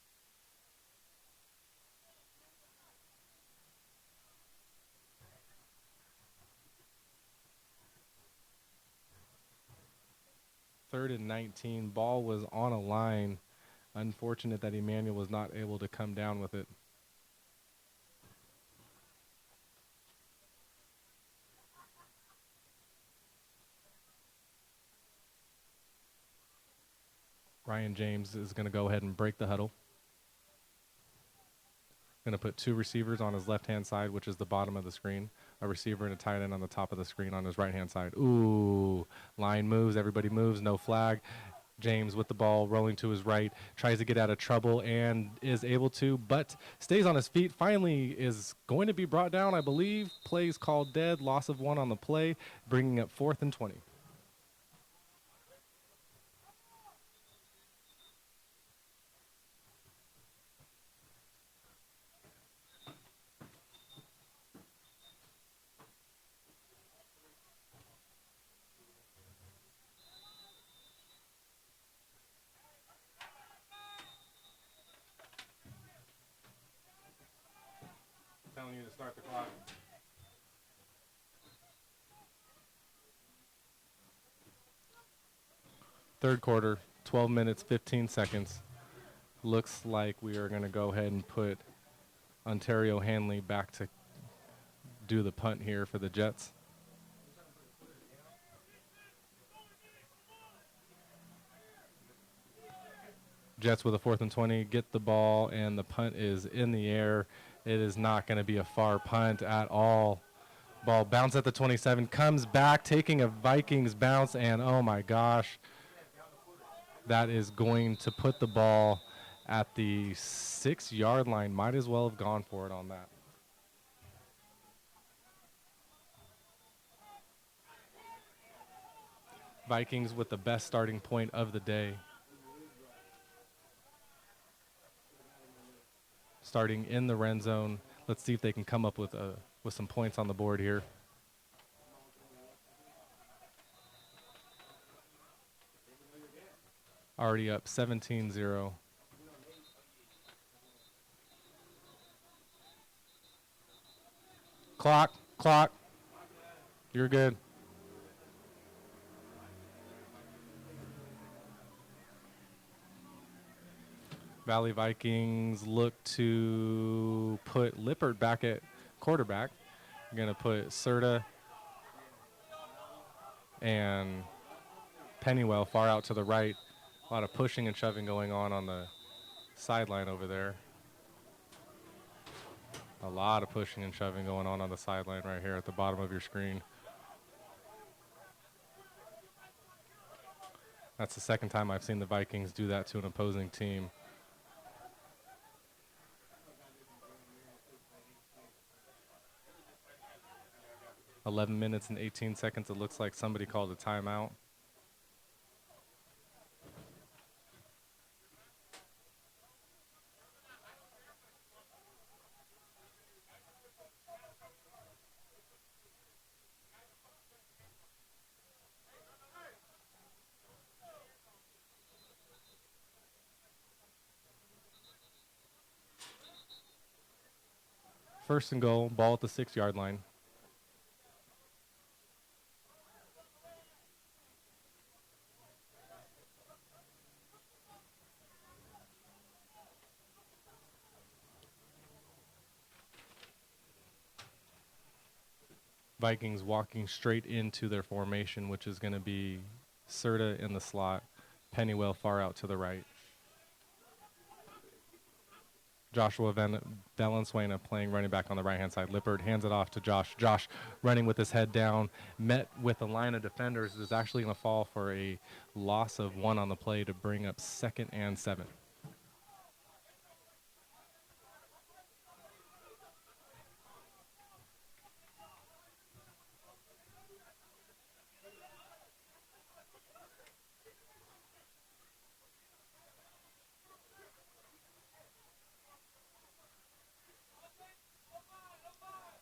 Third and 19. Ball was on a line Unfortunate that Emmanuel was not able to come down with it. Ryan James is going to go ahead and break the huddle. Going to put two receivers on his left-hand side, which is the bottom of the screen. A receiver and a tight end on the top of the screen on his right-hand side. Ooh, line moves. Everybody moves. No flag. James with the ball rolling to his right. Tries to get out of trouble and is able to, but stays on his feet. Finally is going to be brought down, I believe. Plays called dead. Loss of 1 on the play, bringing up 4th and 20. Telling you to start the clock. Third quarter, 12 minutes, 15 seconds. Looks like we are going to go ahead and put Ontario Hanley back to do the punt here for the Jets. Jets with a 4th and 20, get the ball, and the punt is in the air. It is not going to be a far punt at all. Ball bounce at the 27, comes back, taking a Vikings bounce, and oh my gosh, that is going to put the ball at the 6-yard line. Might as well have gone for it on that. Vikings with the best starting point of the day. Starting in the red zone. Let's see if they can come up with some points on the board here. Already up 17-0. Clock. You're good. Valley Vikings look to put Lippert back at quarterback. You're going to put Serta and Pennywell far out to the right. A lot of pushing and shoving going on the sideline over there. A lot of pushing and shoving going on the sideline right here at the bottom of your screen. That's the second time I've seen the Vikings do that to an opposing team. "11 minutes and 18 seconds. It looks like somebody called a timeout. First and goal, ball at the 6-yard line. Vikings walking straight into their formation, which is going to be Serta in the slot, Pennywell far out to the right. Joshua Valenzuela playing running back on the right-hand side. Lippert hands it off to Josh. Josh running with his head down, met with a line of defenders, is actually going to fall for a loss of 1 on the play to bring up 2nd and 7.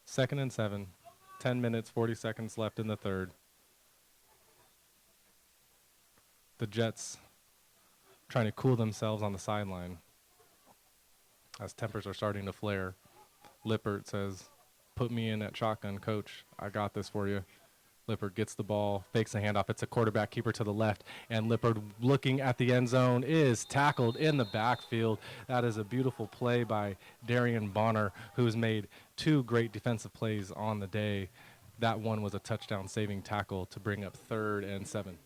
Second and 7. 10 minutes, 40 seconds left in the third. The Jets trying to cool themselves on the sideline as tempers are starting to flare. Lippert says, "Put me in at shotgun, coach. I got this for you." Lippert gets the ball, fakes a handoff. It's a quarterback keeper to the left, and Lippert, looking at the end zone, is tackled in the backfield. That is a beautiful play by Darian Bonner, who's made 2 great defensive plays on the day. That one was a touchdown-saving tackle to bring up 3rd and 7.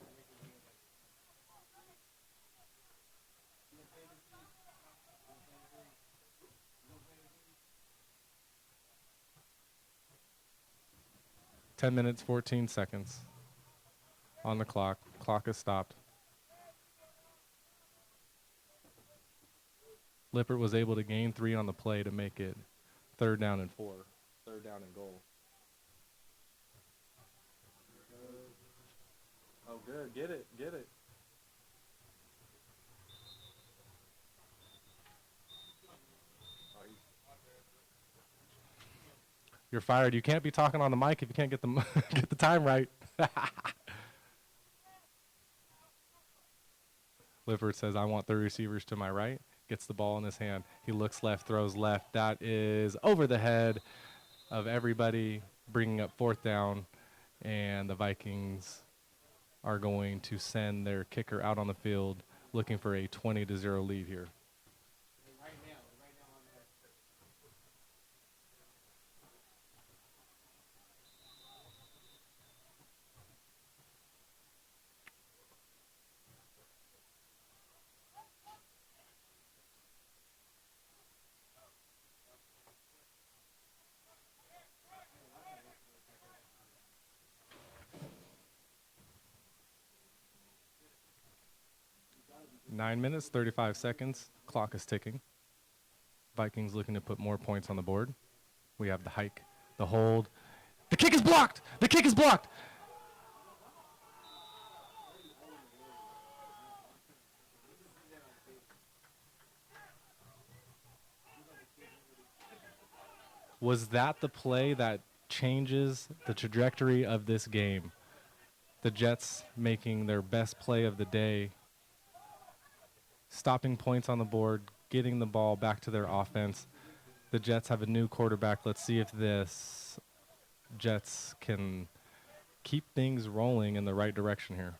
(10 minutes, 14 seconds) on the clock. Clock is stopped. Lippert was able to gain 3 on the play to make it 3rd down and 4. 3rd down and goal. Oh, good. Get it. Get it. You're fired. You can't be talking on the mic if you can't get the get the time right. Lippert says, I want 3 receivers to my right. Gets the ball in his hand. He looks left, throws left. That is over the head of everybody, bringing up 4th down. And the Vikings are going to send their kicker out on the field, looking for a 20-0 lead here. Nine minutes, 35 seconds. Clock is ticking. Vikings looking to put more points on the board. We have the hike, the hold. The kick is blocked! The kick is blocked! Was that the play that changes the trajectory of this game? The Jets making their best play of the day, stopping points on the board, getting the ball back to their offense. The Jets have a new quarterback. Let's see if this Jets can keep things rolling in the right direction here.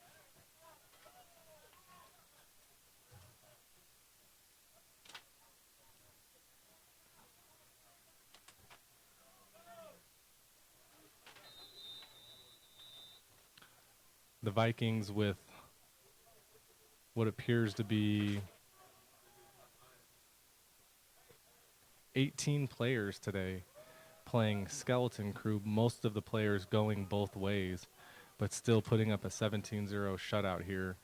The Vikings with what appears to be 18 players today playing skeleton crew, most of the players going both ways, but still putting up a 17-0 shutout here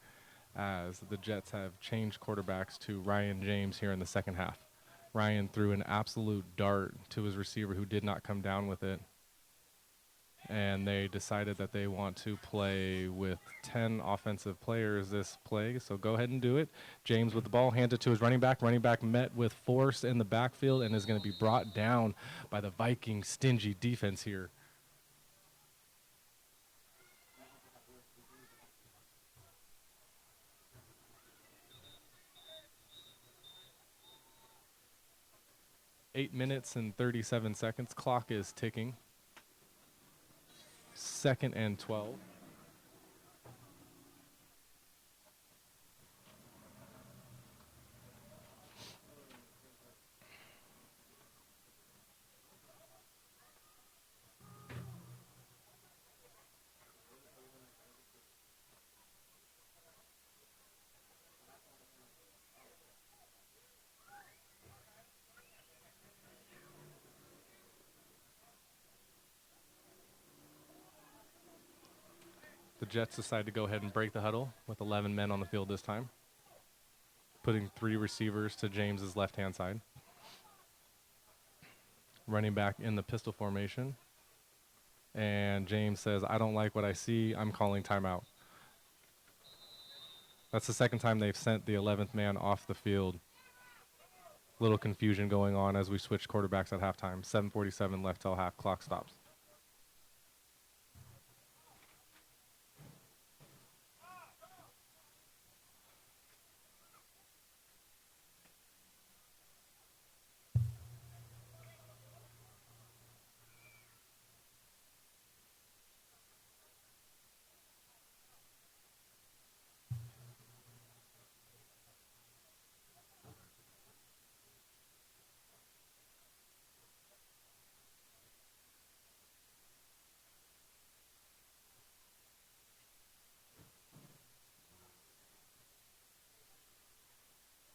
as the Jets have changed quarterbacks to Ryan James here in the second half. Ryan threw an absolute dart to his receiver who did not come down with it. And they decided that they want to play with 10 offensive players this play, so go ahead and do it. James with the ball, hands it to his running back. Running back met with force in the backfield and is going to be brought down by the Vikings' stingy defense here. Eight minutes and 37 seconds. Clock is ticking. 2nd and 12. The Jets decide to go ahead and break the huddle with 11 men on the field this time, putting 3 receivers to James's left-hand side. Running back in the pistol formation. And James says, I don't like what I see. I'm calling timeout. That's the second time they've sent the 11th man off the field. Little confusion going on as we switch quarterbacks at halftime. 7:47 left till half. Clock stops.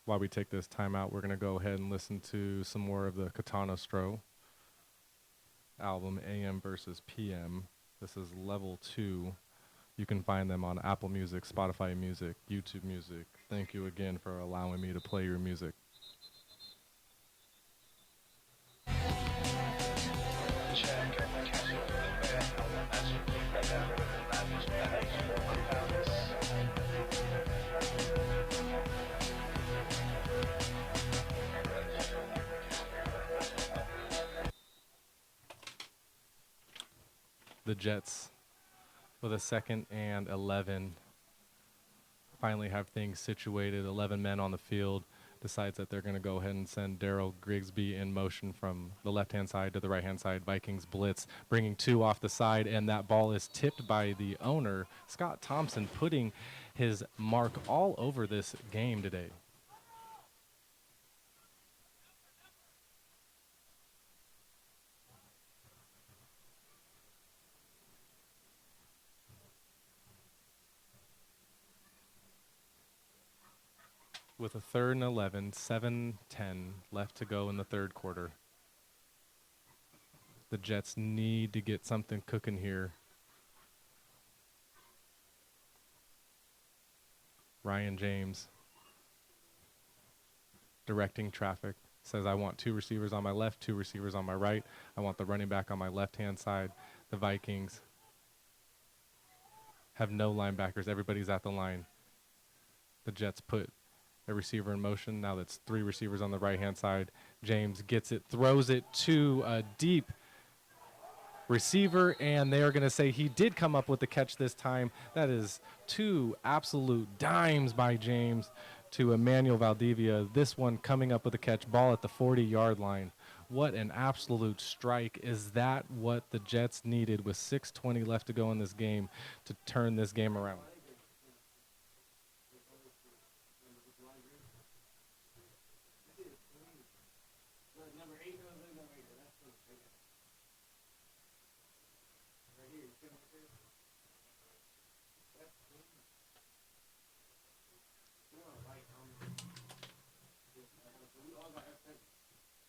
While we take this time out, we're going to go ahead and listen to some more of the Katana Stro album, AM versus PM. This is Level 2. You can find them on Apple Music, Spotify Music, YouTube Music. Thank you again for allowing me to play your music. The Jets with a 2nd and 11 finally have things situated. 11 men on the field. Decides that they're going to go ahead and send Daryl Grigsby in motion from the left-hand side to the right-hand side. Vikings blitz, bringing 2 off the side, and that ball is tipped by the owner, Scott Thompson, putting his mark all over this game today. With a 3rd and 11, 7-10 left to go in the third quarter. The Jets need to get something cooking here. Ryan James directing traffic. Says, I want 2 receivers on my left, 2 receivers on my right. I want the running back on my left-hand side. The Vikings have no linebackers. Everybody's at the line. The Jets put a receiver in motion. Now that's 3 receivers on the right-hand side. James gets it, throws it to a deep receiver, and they are going to say he did come up with the catch this time. That is 2 absolute dimes by James to Emmanuel Valdivia. This one coming up with a catch, ball at the 40-yard line. What an absolute strike. Is that what the Jets needed with 6:20 left to go in this game to turn this game around?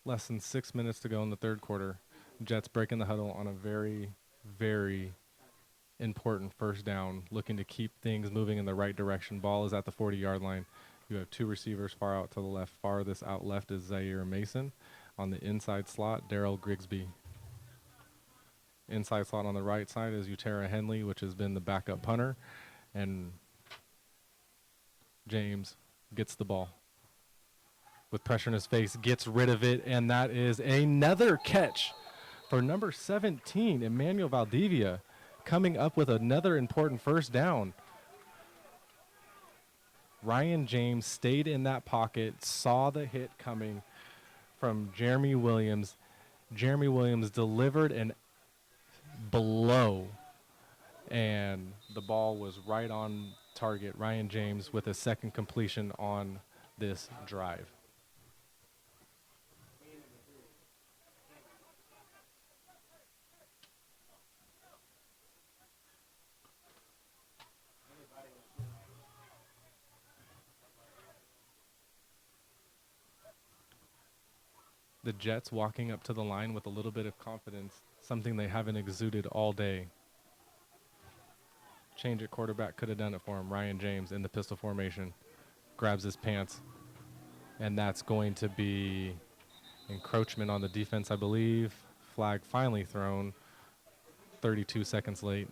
Less than 6 minutes to go in the third quarter. Jets breaking the huddle on a very, very important first down, looking to keep things moving in the right direction. Ball is at the 40-yard line. You have 2 receivers far out to the left. Farthest out left is Zaire Mason. On the inside slot, Daryl Grigsby. Inside slot on the right side is Utera Henley, which has been the backup punter. And James gets the ball. With pressure in his face, gets rid of it, and that is another catch for number 17, Emmanuel Valdivia, coming up with another important first down. Ryan James stayed in that pocket, saw the hit coming from Jeremy Williams. Jeremy Williams delivered an blow, and the ball was right on target. Ryan James with a 2nd completion on this drive. The Jets walking up to the line with a little bit of confidence, something they haven't exuded all day. Change at quarterback could have done it for him. Ryan James in the pistol formation grabs his pants, and that's going to be encroachment on the defense, I believe. Flag finally thrown, 32 seconds late.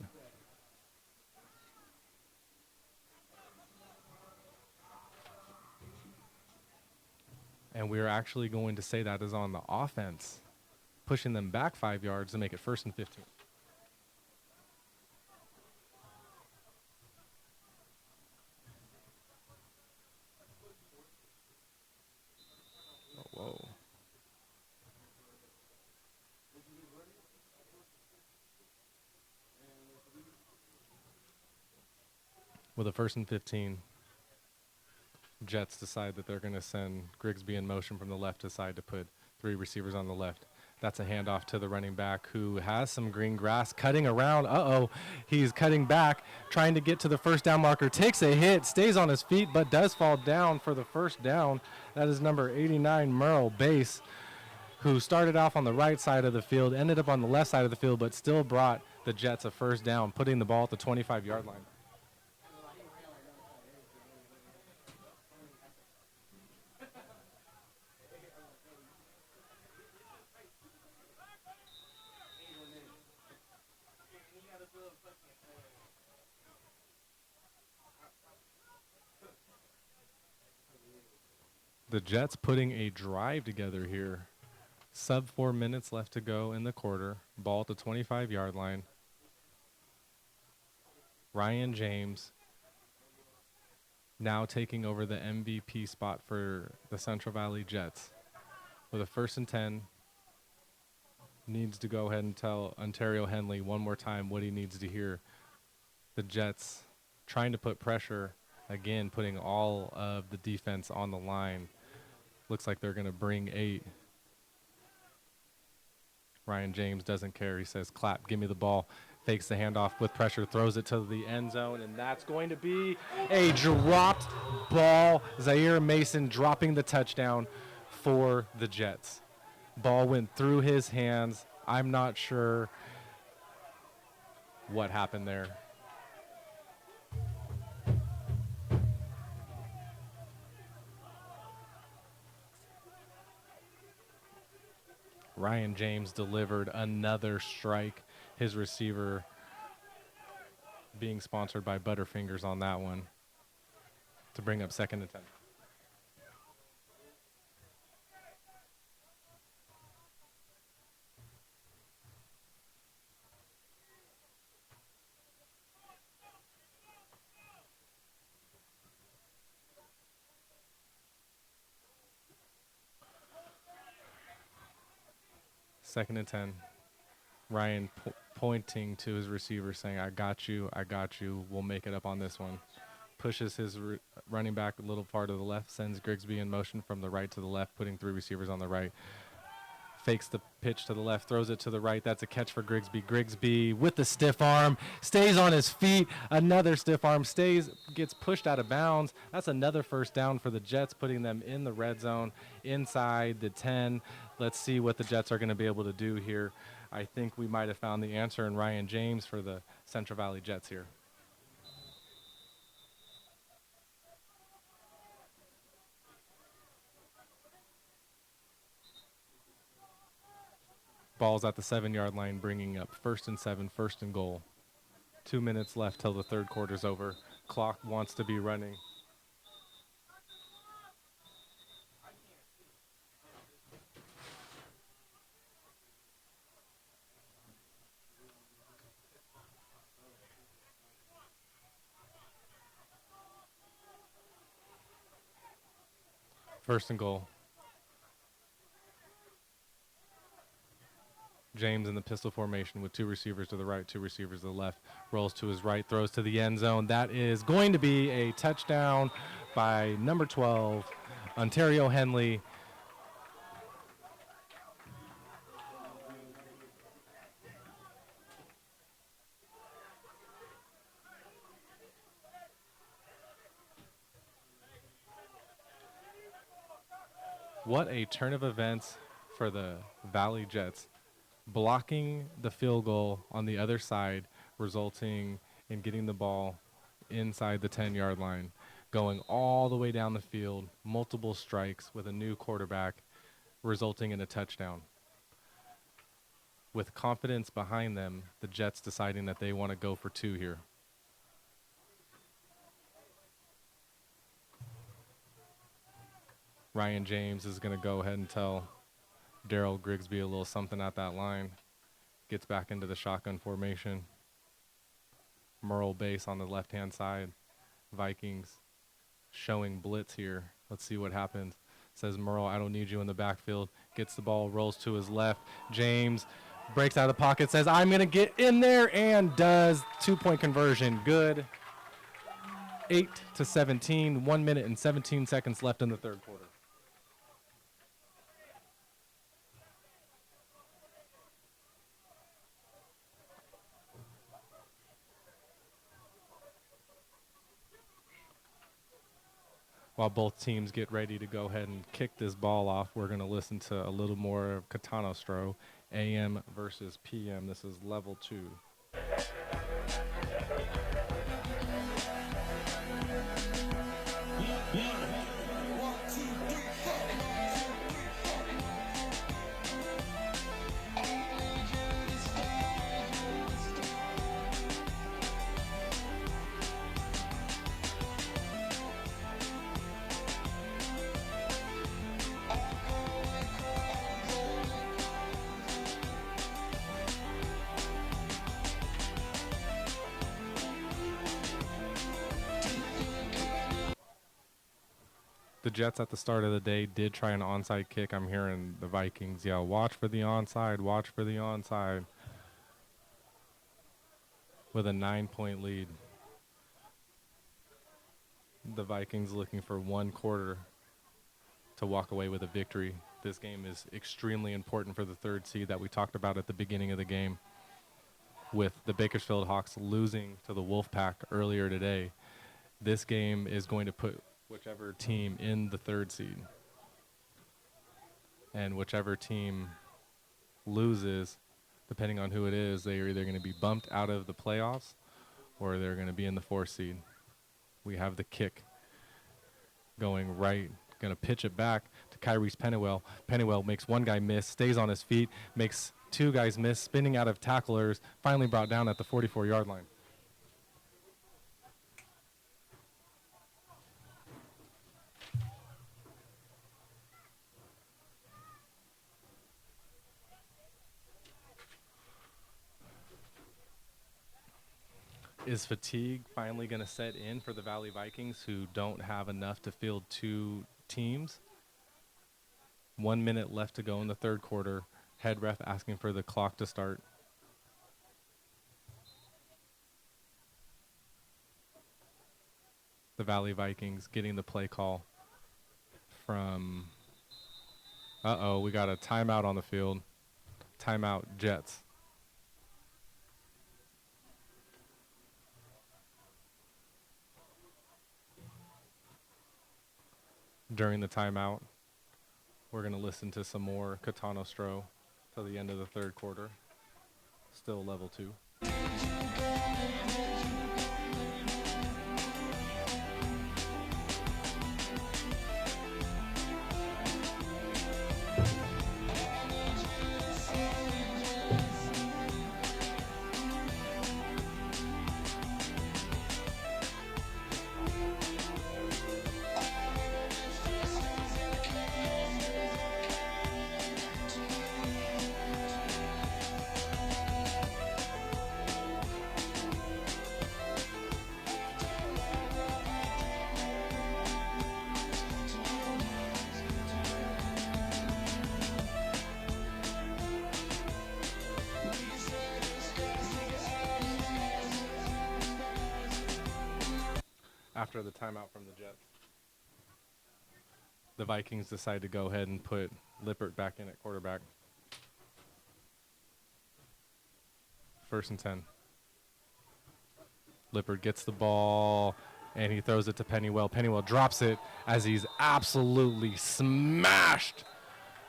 And we're actually going to say that is on the offense, pushing them back 5 yards to make it 1st and 15. Oh, whoa. With a 1st and 15, Jets decide that they're going to send Grigsby in motion from the left to side to put 3 receivers on the left. That's a handoff to the running back who has some green grass, cutting around. He's cutting back, trying to get to the first down marker. Takes a hit, stays on his feet, but does fall down for the first down. That is number 89, Merle Bass, who started off on the right side of the field, ended up on the left side of the field, but still brought the Jets a first down, putting the ball at the 25-yard line. The Jets putting a drive together here. Sub 4 minutes left to go in the quarter. Ball at the 25-yard line. Ryan James now taking over the MVP spot for the Central Valley Jets. With a 1st and 10, needs to go ahead and tell Ontario Henley one more time what he needs to hear. The Jets trying to put pressure, again, putting all of the defense on the line. Looks like they're going to bring 8. Ryan James doesn't care. He says, clap, give me the ball. Fakes the handoff with pressure, throws it to the end zone, and that's going to be a dropped ball. Zaire Mason dropping the touchdown for the Jets. Ball went through his hands. I'm not sure what happened there. Ryan James delivered another strike. His receiver being sponsored by Butterfingers on that one to bring up 2nd and 10. Second and 10. Ryan pointing to his receiver saying, I got you, we'll make it up on this one. Pushes his running back a little far to the left, sends Grigsby in motion from the right to the left, putting 3 receivers on the right. Fakes the pitch to the left, throws it to the right. That's a catch for Grigsby. Grigsby with the stiff arm, stays on his feet. Another stiff arm, gets pushed out of bounds. That's another first down for the Jets, putting them in the red zone inside the 10. Let's see what the Jets are going to be able to do here. I think we might have found the answer in Ryan James for the Central Valley Jets here. Ball's at the 7-yard line, bringing up 1st and 7, 1st and goal. 2 minutes left till the third quarter's over. Clock wants to be running. First and goal. James in the pistol formation with 2 receivers to the right, 2 receivers to the left. Rolls to his right, throws to the end zone. That is going to be a touchdown by number 12, Ontario Henley. What a turn of events for the Valley Jets. Blocking the field goal on the other side, resulting in getting the ball inside the 10-yard line, going all the way down the field, multiple strikes with a new quarterback, resulting in a touchdown. With confidence behind them, the Jets deciding that they want to go for 2 here. Ryan James is going to go ahead and tell Daryl Grigsby a little something at that line. Gets back into the shotgun formation. Merle Bass on the left-hand side. Vikings showing blitz here. Let's see what happens. Says Merle, I don't need you in the backfield. Gets the ball, rolls to his left. James breaks out of the pocket, says, I'm going to get in there, and does. 2-point conversion. Good. 8-17. 1 minute and 17 seconds left in the third quarter. While both teams get ready to go ahead and kick this ball off, we're going to listen to a little more of Catanostro, AM versus PM. This is level 2. The Jets at the start of the day did try an onside kick. I'm hearing the Vikings yell, watch for the onside, watch for the onside, with a 9-point lead. The Vikings looking for one quarter to walk away with a victory. This game is extremely important for the third seed that we talked about at the beginning of the game, with the Bakersfield Hawks losing to the Wolfpack earlier today. This game is going to put whichever team in the third seed, and whichever team loses, depending on who it is, they are either going to be bumped out of the playoffs or they're going to be in the 4th seed. We have the kick going right, going to pitch it back to Kyrie's Pennywell. Pennywell makes one guy miss, stays on his feet, makes two guys miss, spinning out of tacklers, finally brought down at the 44-yard line. Is fatigue finally going to set in for the Valley Vikings, who don't have enough to field two teams? 1 minute left to go in the third quarter. Head ref asking for the clock to start. The Valley Vikings getting the play call from... Uh-oh, we got a timeout on the field. Timeout, Jets. During the timeout, we're going to listen to some more Catanostro till the end of the third quarter. Still level 2. After the timeout from the Jets, the Vikings decide to go ahead and put Lippert back in at quarterback. 1st and 10. Lippert gets the ball, and he throws it to Pennywell. Pennywell drops it as he's absolutely smashed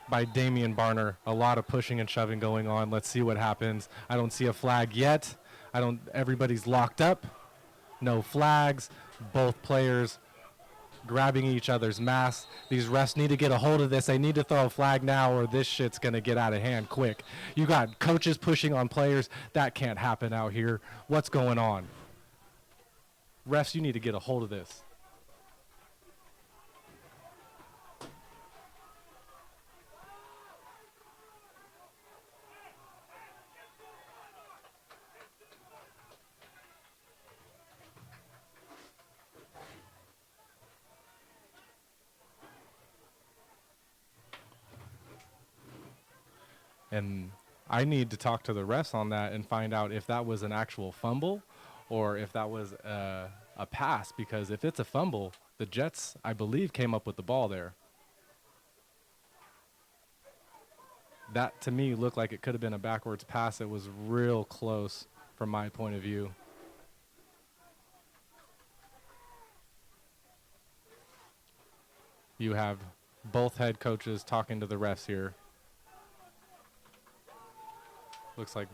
by Damian Barner. A lot of pushing and shoving going on. Let's see what happens. I don't see a flag yet. Everybody's locked up. No flags. Both players grabbing each other's masks. These refs need to get a hold of this. They need to throw a flag now, or this shit's going to get out of hand quick. You got coaches pushing on players. That can't happen out here. What's going on? Refs, you need to get a hold of this. And I need to talk to the refs on that and find out if that was an actual fumble or if that was a pass, because if it's a fumble, the Jets, I believe, came up with the ball there. That, to me, looked like it could have been a backwards pass. It was real close from my point of view. You have both head coaches talking to the refs here. Looks like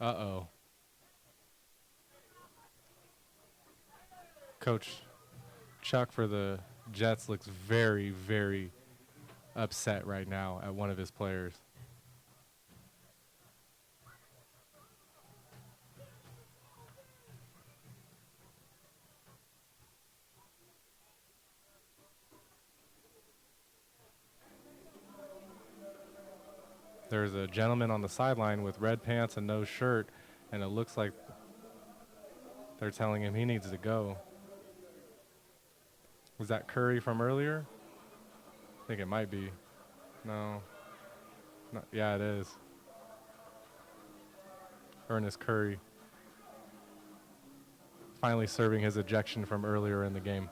uh-oh. Coach Chuck for the Jets looks very, very upset right now at one of his players. There's a gentleman on the sideline with red pants and no shirt, and it looks like they're telling him he needs to go. Was that Curry from earlier? I think it might be. No. Yeah, it is. Ernest Curry. Finally serving his ejection from earlier in the game.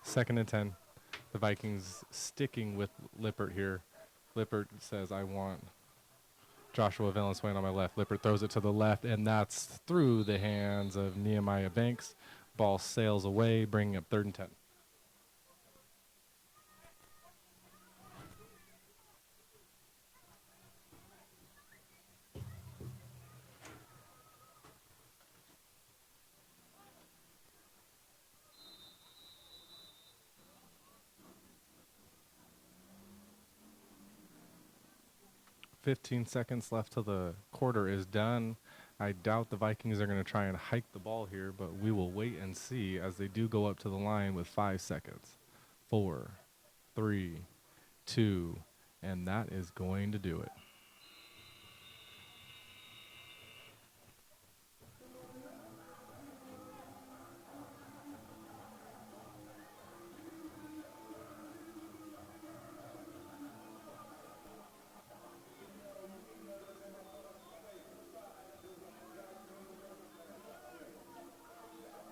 Second and 10. The Vikings sticking with Lippert here. Lippert says, I want Joshua Valenzuela on my left. Lippert throws it to the left, and that's through the hands of Nehemiah Banks. Ball sails away, bringing up 3rd and 10. "15 seconds left till the quarter is done. I doubt the Vikings are going to try and hike the ball here, but we will wait and see as they do go up to the line with 5 seconds. 4, 3, 2, and that is going to do it.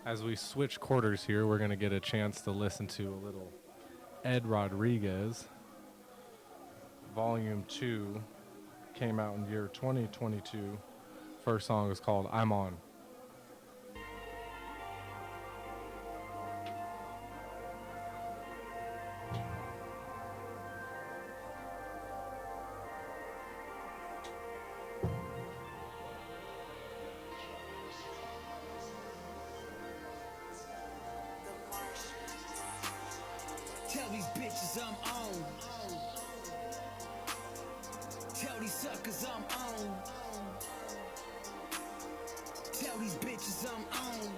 As we switch quarters here, we're going to get a chance to listen to a little Ed Rodriguez. Volume 2 came out in the year 2022. First song is called I'm On. Tell these bitches I'm on. Tell these suckers I'm on. Tell these bitches I'm on.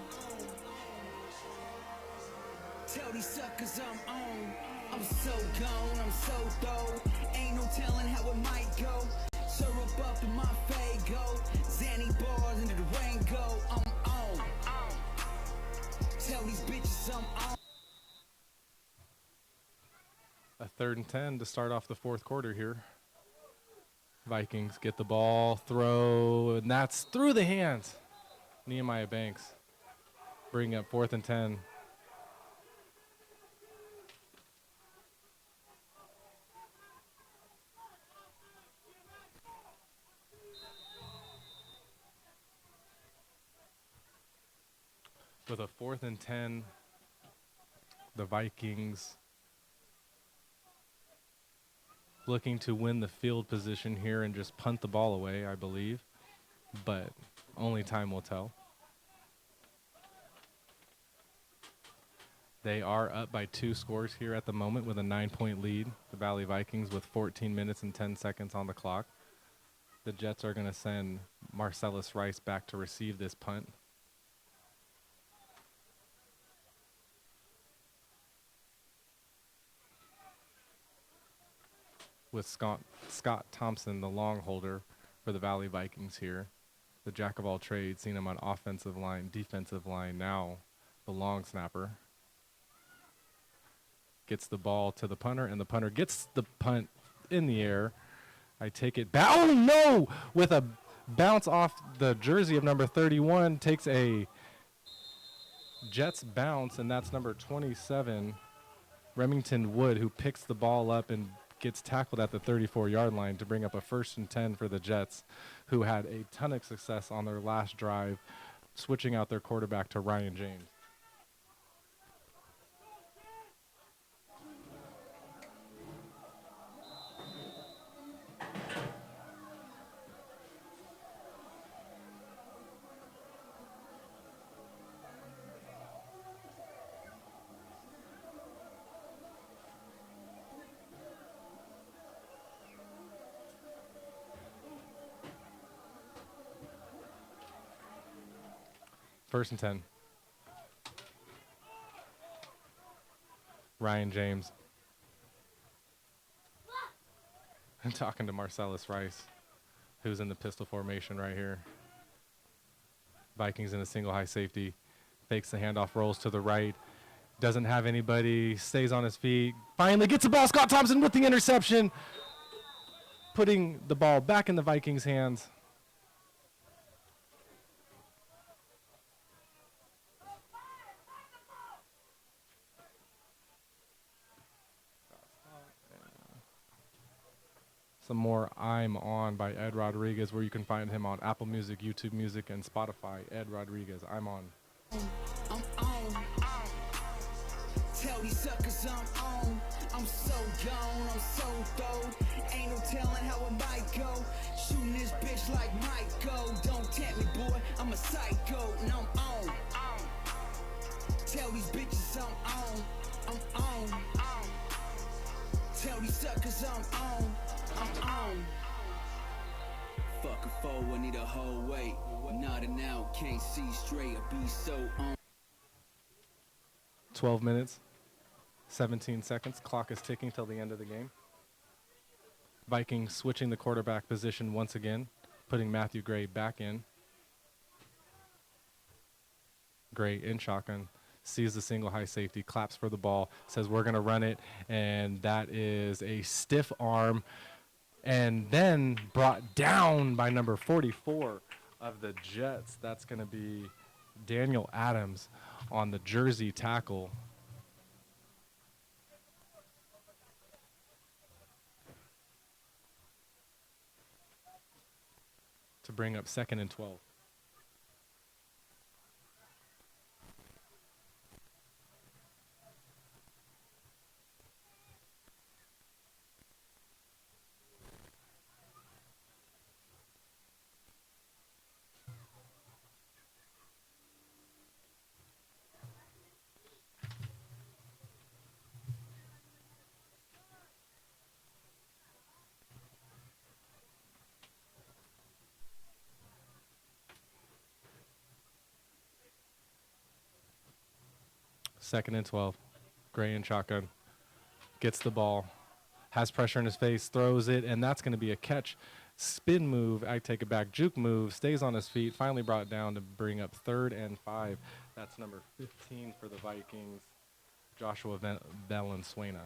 Tell these suckers I'm on. I'm so gone, I'm so throw. Ain't no telling how it might go. Syrup up in my Fago. Zanny bars into the rain go. I'm on. Tell these bitches I'm on. A 3rd and 10 to start off the 4th quarter here. Vikings get the ball, throw, and that's through the hands. Nehemiah Banks bring up 4th and 10. With a 4th and 10, the Vikings looking to win the field position here and just punt the ball away, I believe. But only time will tell. They are up by 2 scores here at the moment with a 9-point lead. The Valley Vikings with 14 minutes and 10 seconds on the clock. The Jets are going to send Marcellus Rice back to receive this punt. With Scott Thompson, the long holder, for the Valley Vikings here. The jack of all trades, seen him on offensive line, defensive line, now the long snapper. Gets the ball to the punter, and the punter gets the punt in the air. I take it back. Oh, no! With a bounce off the jersey of number 31, takes a Jets bounce, and that's number 27, Remington Wood, who picks the ball up and gets tackled at the 34-yard line to bring up a 1st and 10 for the Jets, who had a ton of success on their last drive, switching out their quarterback to Ryan James. First and 10. Ryan James. I'm talking to Marcellus Rice, who's in the pistol formation right here. Vikings in a single high safety. Fakes the handoff, rolls to the right. Doesn't have anybody, stays on his feet. Finally gets the ball. Scott Thompson with the interception, putting the ball back in the Vikings' hands. Some more I'm On by Ed Rodriguez, where you can find him on Apple Music, YouTube Music, and Spotify. Ed Rodriguez, I'm On. I'm on. Tell these suckers I'm on. I'm so gone, I'm so throwed. Ain't no telling how it might go. Shooting this bitch like Michael. Don't tempt me, boy, I'm a psycho, and I'm on. Tell these bitches I'm on. Tell these suckers I'm on. Fuck a foe, I need a whole weight. Nodding out, can't see straight. I be so on. 12 minutes, 17 seconds. Clock is ticking till the end of the game. Vikings switching the quarterback position once again, putting Matthew Gray back in. Gray in shotgun, sees the single high safety, claps for the ball, says we're going to run it, and that is a stiff arm, and then brought down by number 44 of the Jets. That's going to be Daniel Adams on the jersey tackle. To bring up 2nd and 12. Second and 12. Gray in shotgun. Gets the ball. Has pressure in his face. Throws it. And that's going to be a catch. Spin move. I take it back. Juke move. Stays on his feet. Finally brought down to bring up 3rd and 5. That's number 15 for the Vikings. Joshua Valenzuela.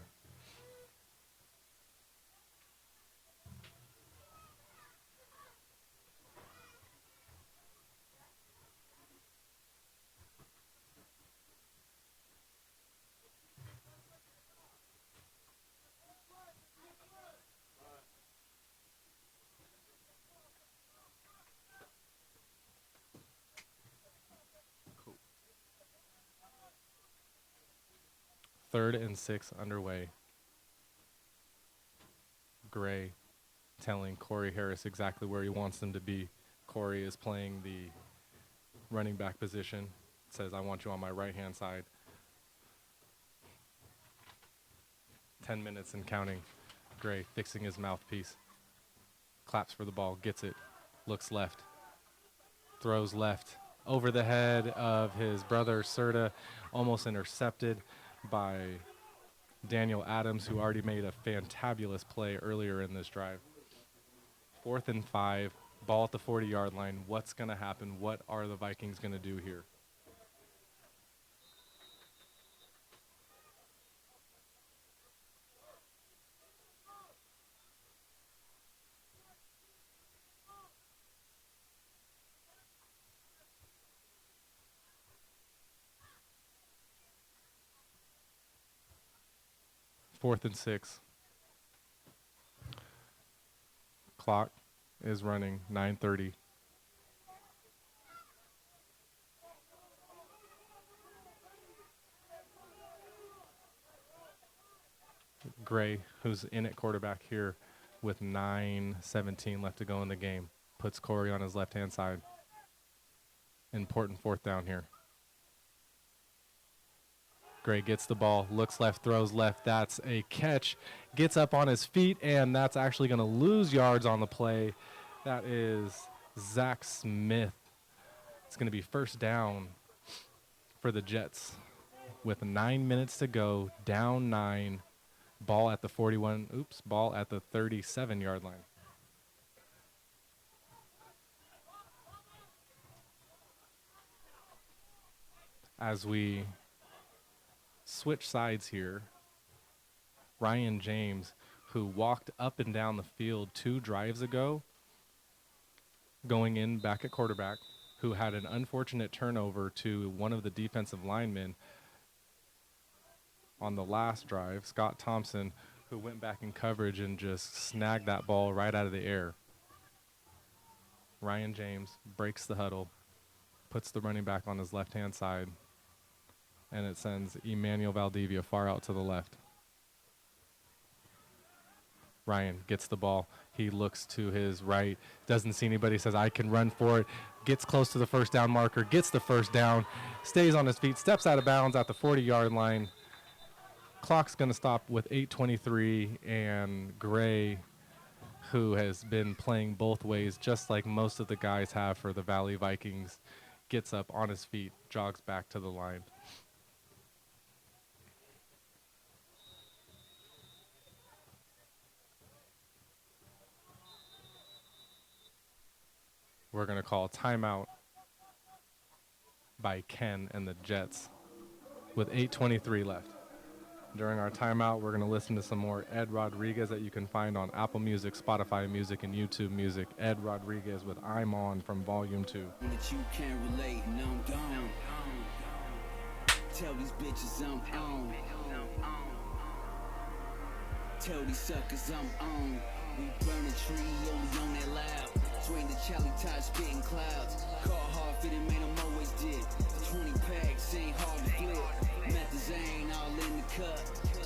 Third and 6 underway. Gray telling Corey Harris exactly where he wants them to be. Corey is playing the running back position. Says, I want you on my right-hand side. 10 minutes and counting. Gray fixing his mouthpiece. Claps for the ball, gets it, looks left. Throws left. Over the head of his brother, Serta, almost intercepted by Daniel Adams, who already made a fantabulous play earlier in this drive. 4th and 5, Ball at the 40-yard line. What's going to happen? What are the Vikings going to do here? Fourth and 6. Clock is running 9:30. Gray, who's in at quarterback here with 9:17 left to go in the game, puts Corey on his left-hand side. Important fourth down here. Gray gets the ball, looks left, throws left. That's a catch. Gets up on his feet, and that's actually going to lose yards on the play. That is Zach Smith. It's going to be first down for the Jets with 9 minutes to go, down 9. Ball at the 41. Oops, ball at the 37-yard line. As we switch sides here, Ryan James, who walked up and down the field 2 drives ago, going in back at quarterback, who had an unfortunate turnover to one of the defensive linemen on the last drive, Scott Thompson, who went back in coverage and just snagged that ball right out of the air. Ryan James breaks the huddle, puts the running back on his left-hand side, and it sends Emmanuel Valdivia far out to the left. Ryan gets the ball. He looks to his right, doesn't see anybody, says, I can run for it, gets close to the first down marker, gets the first down, stays on his feet, steps out of bounds at the 40-yard line. Clock's going to stop with 8:23, and Gray, who has been playing both ways, just like most of the guys have for the Valley Vikings, gets up on his feet, jogs back to the line. We're going to call timeout by Ken and the Jets with 8:23 left. During our timeout, we're going to listen to some more Ed Rodriguez that you can find on Apple Music, Spotify Music, and YouTube Music. Ed Rodriguez with I'm On from Volume 2. That you can't relate, and I'm gone. Tell these bitches I'm on. Tell these suckers I'm on. We burn a tree, only on that loud. Swing the Charlie Todd spitting clouds. Call hard fit and made them always did. 20 packs ain't hard to flip. Methazane all in the cup.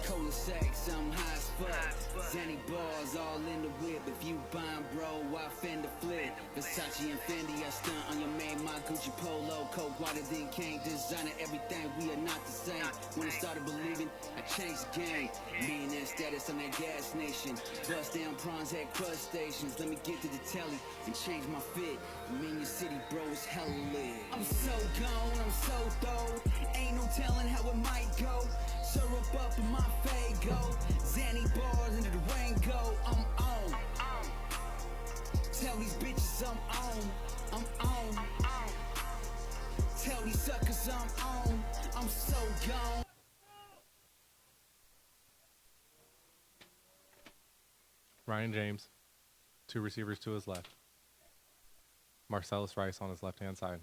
Cola sacks, I'm high as fuck. Zanny bars all in the whip. If you buying, bro, I fend to flip. Versace and Fendi, I stunt on your main. My Gucci polo, coke water, then came. Designer everything, we are not the same. When I started believing, I changed the game. Me and that status on that gas nation. Bust down prawns at crust stations. Let me get to the telly and change my fit. I'm in your city, bro, it's hella lit. I'm so gone, I'm so throw. Ain't no telling how it might go. Syrup up in my Fago. Zanny bars into the rain go. I'm on. Tell these bitches I'm on. I'm on. Tell these suckers I'm on. I'm so gone. Ryan James, 2 receivers to his left. Marcellus Rice on his left-hand side,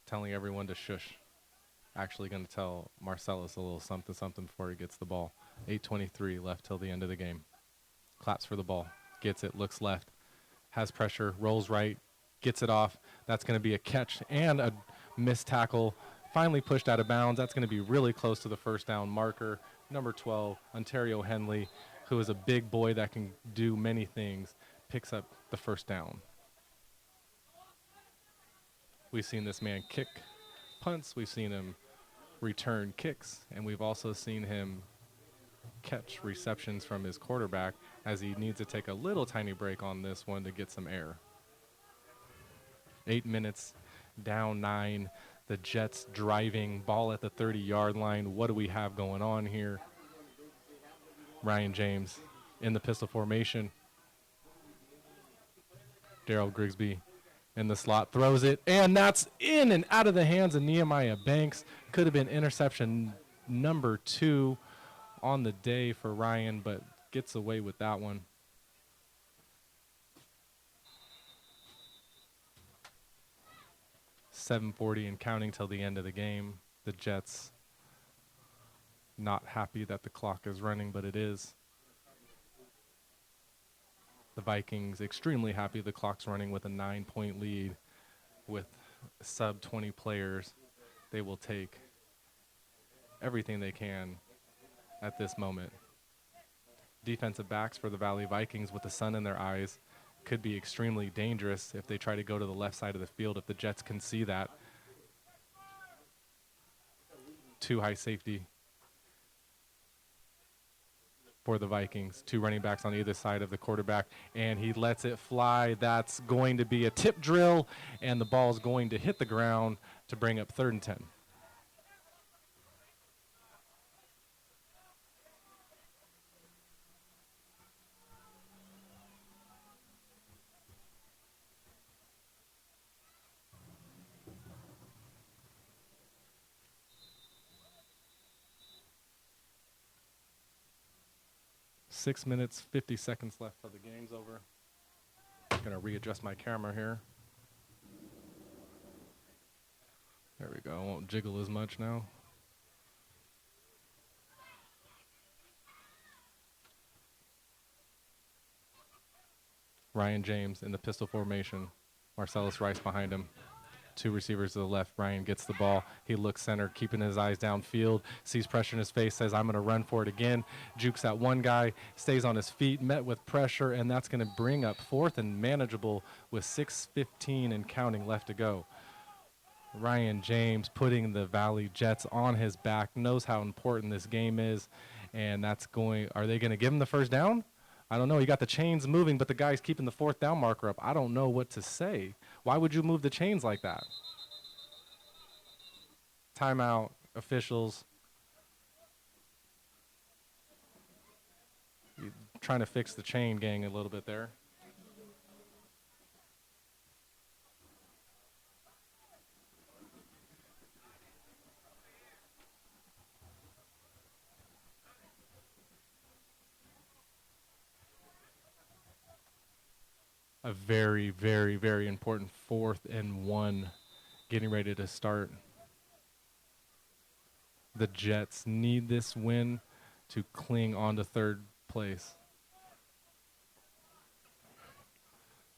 telling everyone to shush. Actually going to tell Marcellus a little something before he gets the ball. 8:23 left till the end of the game. Claps for the ball, gets it, looks left, has pressure, rolls right, gets it off. That's going to be a catch and a missed tackle. Finally pushed out of bounds. That's going to be really close to the first down marker. Number 12, Ontario Henley, who is a big boy that can do many things, picks up the first down. We've seen this man kick punts. We've seen him return kicks. And we've also seen him catch receptions from his quarterback as he needs to take a little tiny break on this one to get some air. 8 minutes, down 9. The Jets driving, ball at the 30-yard line. What do we have going on here? Ryan James in the pistol formation. Daryl Grigsby in the slot, throws it, and that's in and out of the hands of Nehemiah Banks. Could have been interception number 2 on the day for Ryan, but gets away with that one. .740 and counting till the end of the game. The Jets not happy that the clock is running, but it is. The Vikings extremely happy the clock's running with a 9-point lead with sub 20 players. They will take everything they can at this moment. Defensive backs for the Valley Vikings with the sun in their eyes could be extremely dangerous if they try to go to the left side of the field, if the Jets can see that. Too high safety for the Vikings. 2 running backs on either side of the quarterback, and he lets it fly. That's going to be a tip drill, and the ball is going to hit the ground to bring up 3rd and 10. Six minutes, 50 seconds left till the game's over. Gonna readjust my camera here. There we go. I won't jiggle as much now. Ryan James in the pistol formation. Marcellus Rice behind him. 2 receivers to the left. Ryan gets the ball. He looks center, keeping his eyes downfield. Sees pressure in his face, says, I'm going to run for it again. Jukes that one guy, stays on his feet, met with pressure, and that's going to bring up 4th and manageable with 6:15 and counting left to go. Ryan James putting the Valley Jets on his back, knows how important this game is, and that's going, are they going to give him the first down? I don't know. You got the chains moving, but the guy's keeping the 4th down marker up. I don't know what to say. Why would you move the chains like that? Timeout, officials. You're trying to fix the chain gang a little bit there. A very, very, very important 4th and 1 getting ready to start. The Jets need this win to cling on to 3rd place.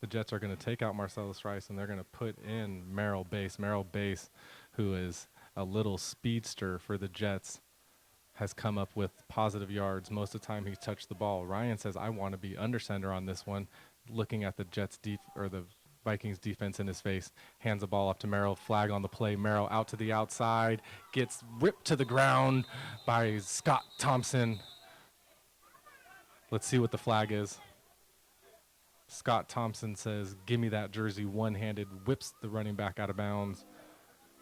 The Jets are going to take out Marcellus Rice, and they're going to put in Merrill Bass. Merrill Bass, who is a little speedster for the Jets, has come up with positive yards. Most of the time he's touched the ball. Ryan says, I want to be under center on this one. Looking at the Jets or the Vikings defense in his face, hands the ball up to Merrill, flag on the play. Merrill out to the outside, gets ripped to the ground by Scott Thompson. Let's see what the flag is. Scott Thompson says, give me that jersey, one-handed, whips the running back out of bounds.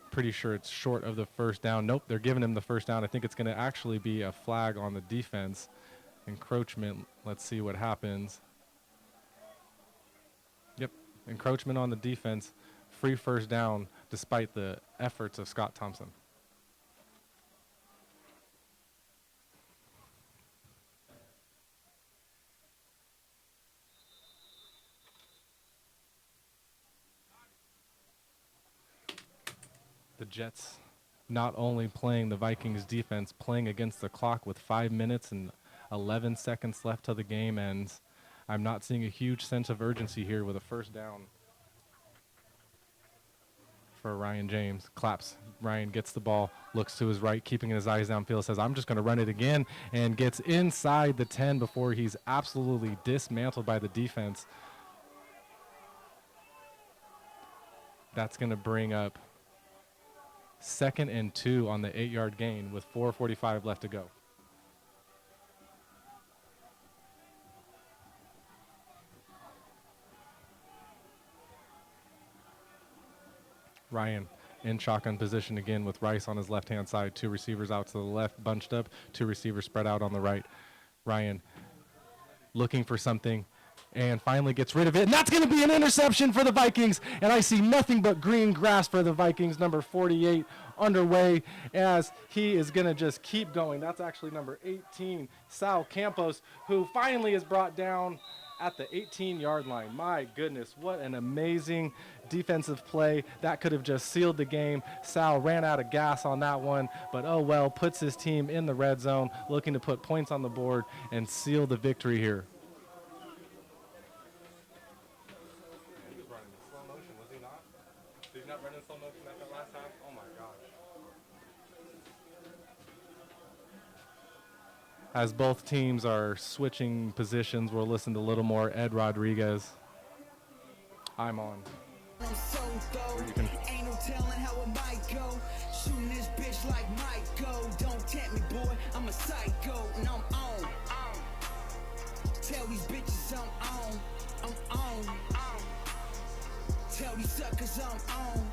Pretty sure it's short of the first down. Nope, they're giving him the first down. I think it's going to actually be a flag on the defense. Encroachment, let's see what happens. Yep, encroachment on the defense. Free first down despite the efforts of Scott Thompson. The Jets not only playing the Vikings defense, playing against the clock with 5 minutes and 11 seconds left till the game ends. I'm not seeing a huge sense of urgency here with a first down for Ryan James. Claps. Ryan gets the ball, looks to his right, keeping his eyes downfield, says, I'm just going to run it again, and gets inside the 10 before he's absolutely dismantled by the defense. That's going to bring up 2nd and 2 on the 8-yard gain with 4:45 left to go. Ryan in shotgun position again with Rice on his left-hand side. 2 receivers out to the left, bunched up. 2 receivers spread out on the right. Ryan looking for something, and finally gets rid of it. And that's going to be an interception for the Vikings. And I see nothing but green grass for the Vikings. Number 48 underway as he is going to just keep going. That's actually number 18, Sal Campos, who finally is brought down at the 18-yard line. My goodness, what an amazing defensive play. That could have just sealed the game. Sal ran out of gas on that one, but oh well, puts his team in the red zone, looking to put points on the board and seal the victory here. He was running in slow motion, was he not? Did he not run in slow motion at that last half? Oh my gosh. As both teams are switching positions, we'll listen to a little more Ed Rodriguez. I'm on. I'm so Or you though, can ain't no telling how it might go. Shooting this bitch like Michael. Don't tempt me, boy, I'm a psycho and I'm on. Tell these bitches I'm on. Tell these suckers I'm on.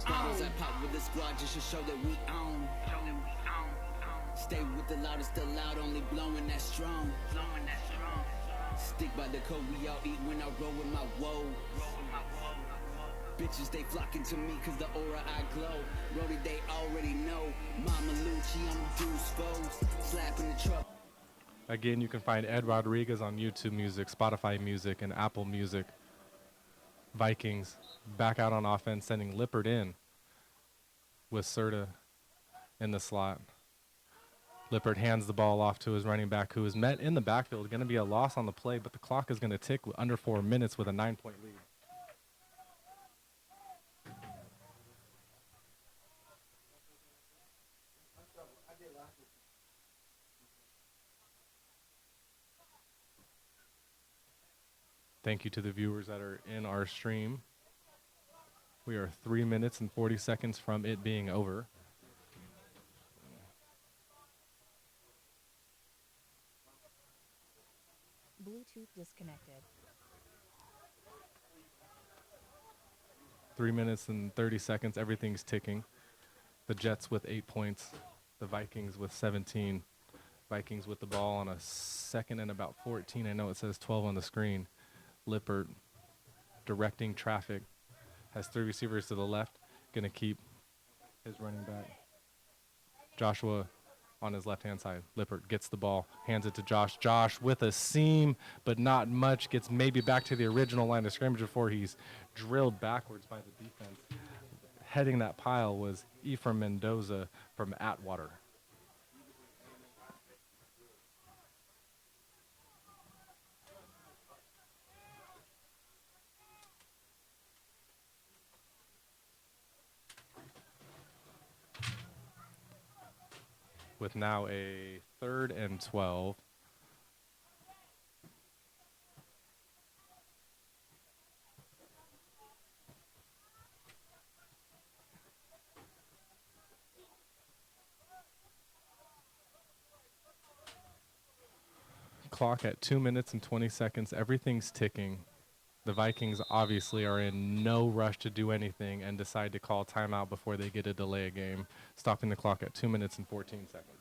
Bottles I pop with the squad just to show that we own. Stay with the loudest, the loud, only blowing that strong. Stick by the code, we all eat when I roll with my woe. Bitches, they flocking to me cause the aura I glow. Brody, they already know. Mama Lucci, I'm the dude's foes. Slapping the truck. Again, you can find Ed Rodriguez on YouTube Music, Spotify Music, and Apple Music. Vikings back out on offense, sending Lippert in with Serta in the slot. Lippert hands the ball off to his running back, who is met in the backfield. Going to be a loss on the play, but the clock is going to tick under 4 minutes with a 9-point lead. Thank you to the viewers that are in our stream. We are 3 minutes and 40 seconds from it being over. Bluetooth disconnected. 3 minutes and 30 seconds. Everything's ticking. The Jets with 8 points. The Vikings with 17. Vikings with the ball on a second and about 14. I know it says 12 on the screen. Lippert directing traffic. Has 3 receivers to the left. Going to keep his running back. Joshua on his left-hand side. Lippert gets the ball, hands it to Josh. Josh with a seam, but not much. Gets maybe back to the original line of scrimmage before he's drilled backwards by the defense. Heading that pile was Ephraim Mendoza from Atwater. With now a 3rd and 12. Clock at 2 minutes and 20 seconds. Everything's ticking. The Vikings obviously are in no rush to do anything and decide to call timeout before they get a delay a game, stopping the clock at 2 minutes and 14 seconds.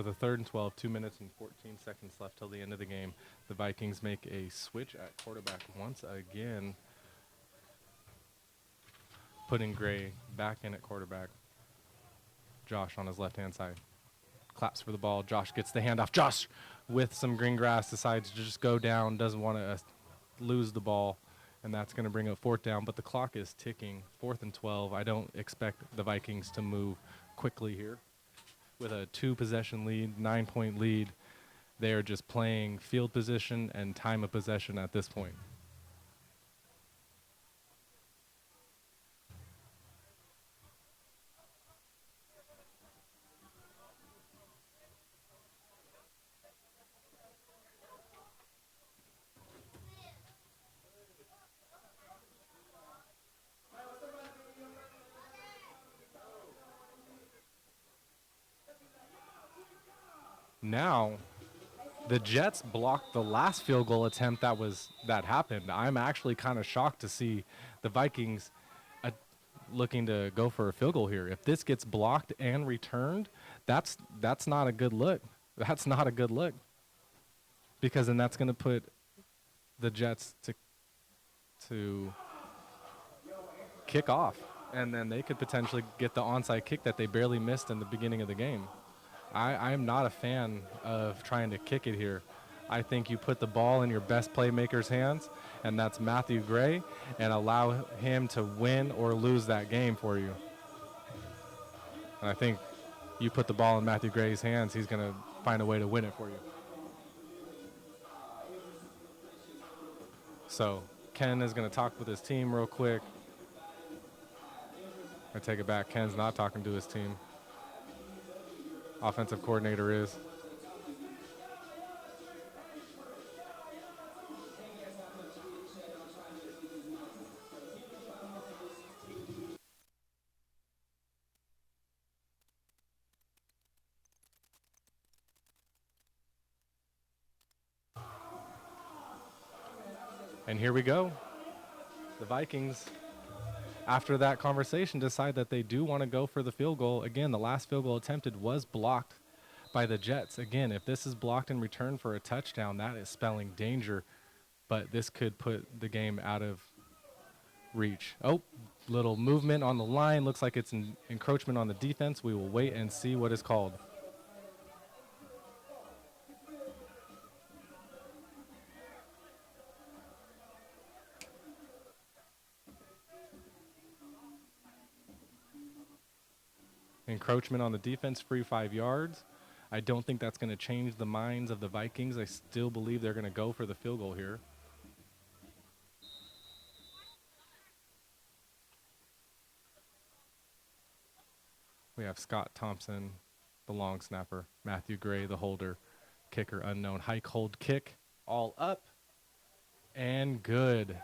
With a 3rd and 12, 2 minutes and 14 seconds left till the end of the game, the Vikings make a switch at quarterback once again, putting Gray back in at quarterback. Josh on his left-hand side. Claps for the ball. Josh gets the handoff. Josh, with some green grass, decides to just go down, doesn't want to lose the ball, and that's going to bring up 4th down. But the clock is ticking. 4th and 12. I don't expect the Vikings to move quickly here. With a 2-possession lead, 9-point lead, they are just playing field position and time of possession at this point. Now, the Jets blocked the last field goal attempt that happened. I'm actually kind of shocked to see the Vikings looking to go for a field goal here. If this gets blocked and returned, that's not a good look. That's not a good look. Because then that's going to put the Jets to kick off, and then they could potentially get the onside kick that they barely missed in the beginning of the game. I am not a fan of trying to kick it here. I think you put the ball in your best playmaker's hands, and that's Matthew Gray, and allow him to win or lose that game for you. And I think you put the ball in Matthew Gray's hands, he's going to find a way to win it for you. So Ken is going to talk with his team real quick. I take it back. Ken's not talking to his team. Offensive coordinator is. And here we go. The Vikings, after that conversation, decide that they do want to go for the field goal. Again, the last field goal attempted was blocked by the Jets. Again, if this is blocked in return for a touchdown, that is spelling danger. But this could put the game out of reach. Oh, little movement on the line. Looks like it's an encroachment on the defense. We will wait and see what is called. Encroachment on the defense, free 5 yards. I don't think that's going to change the minds of the Vikings. I still believe they're going to go for the field goal here. We have Scott Thompson, the long snapper, Matthew Gray, the holder, kicker unknown, hike, hold, kick, all up, and good.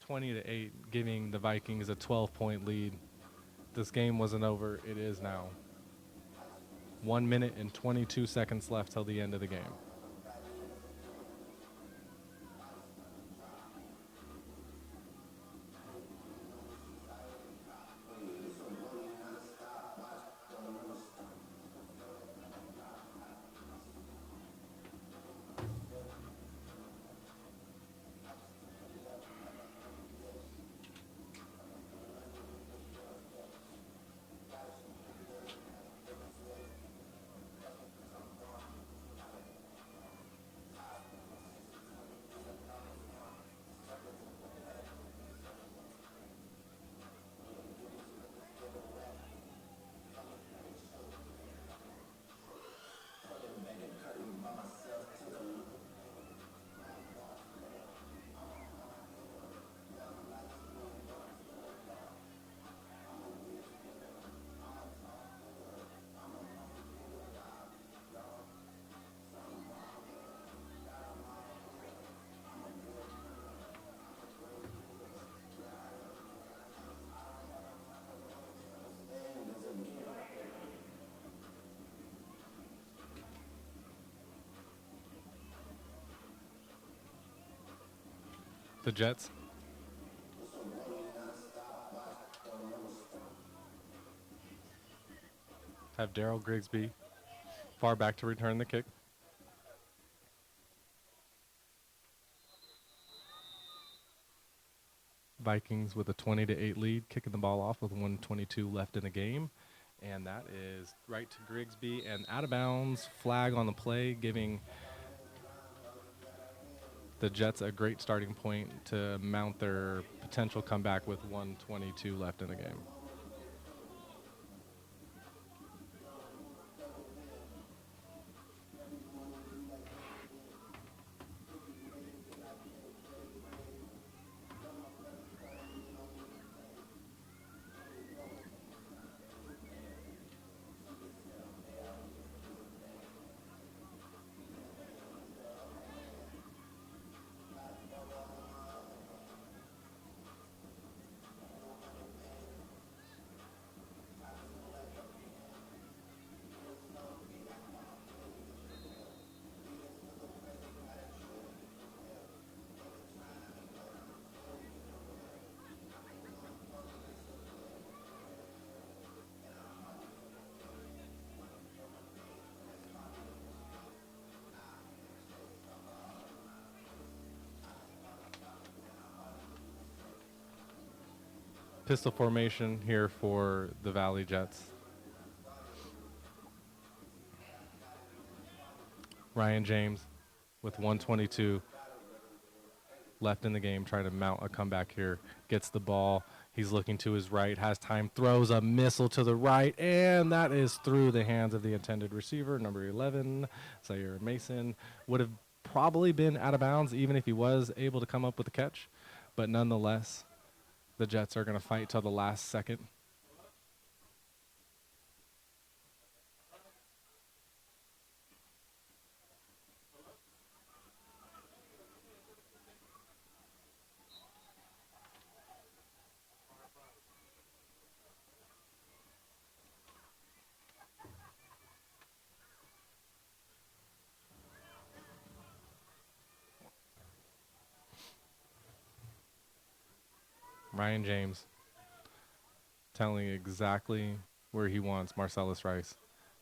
(20-8), giving the Vikings a 12-point lead. This game wasn't over. It is now. 1 minute and 22 seconds left till the end of the game. The Jets. have Daryl Grigsby far back to return the kick. Vikings with a 20-8 lead, kicking the ball off with 1:22 left in the game. And that is right to Grigsby and out of bounds. Flag on the play, giving the Jets a great starting point to mount their potential comeback with 1:22 left in the game. Pistol formation here for the Valley Jets. Ryan James with 1:22 left in the game, trying to mount a comeback here. Gets the ball. He's looking to his right, has time, throws a missile to the right, and that is through the hands of the intended receiver, number 11, Zaire Mason. Would have probably been out of bounds even if he was able to come up with a catch, but nonetheless, the Jets are going to fight till the last second. Ryan James telling exactly where he wants Marcellus Rice.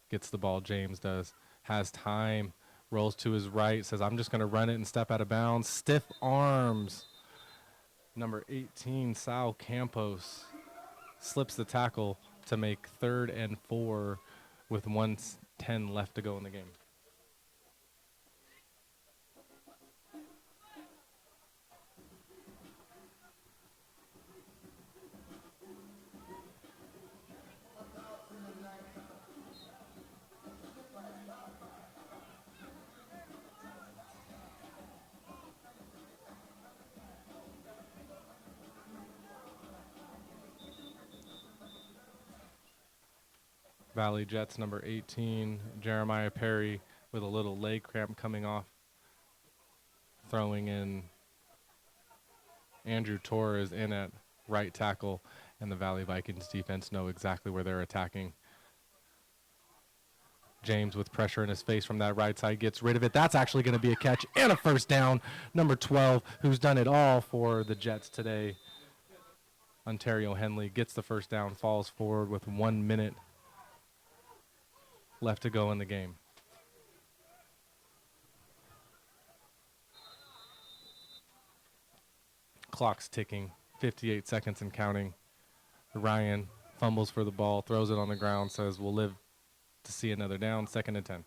Gets the ball, James does. Has time, rolls to his right, says, I'm just going to run it and step out of bounds. Stiff arms. Number 18, Sal Campos, slips the tackle to make 3rd and 4 with 1:10 left to go in the game. Valley Jets number 18, Jeremiah Perry with a little leg cramp coming off. Throwing in Andrew Torres in at right tackle, and the Valley Vikings defense know exactly where they're attacking. James with pressure in his face from that right side gets rid of it. That's actually going to be a catch and a first down. Number 12, who's done it all for the Jets today, Ontario Henley, gets the first down, falls forward with 1 minute left to go in the game. Clock's ticking, 58 seconds and counting. Ryan fumbles for the ball, throws it on the ground, says we'll live to see another down, 2nd and 10.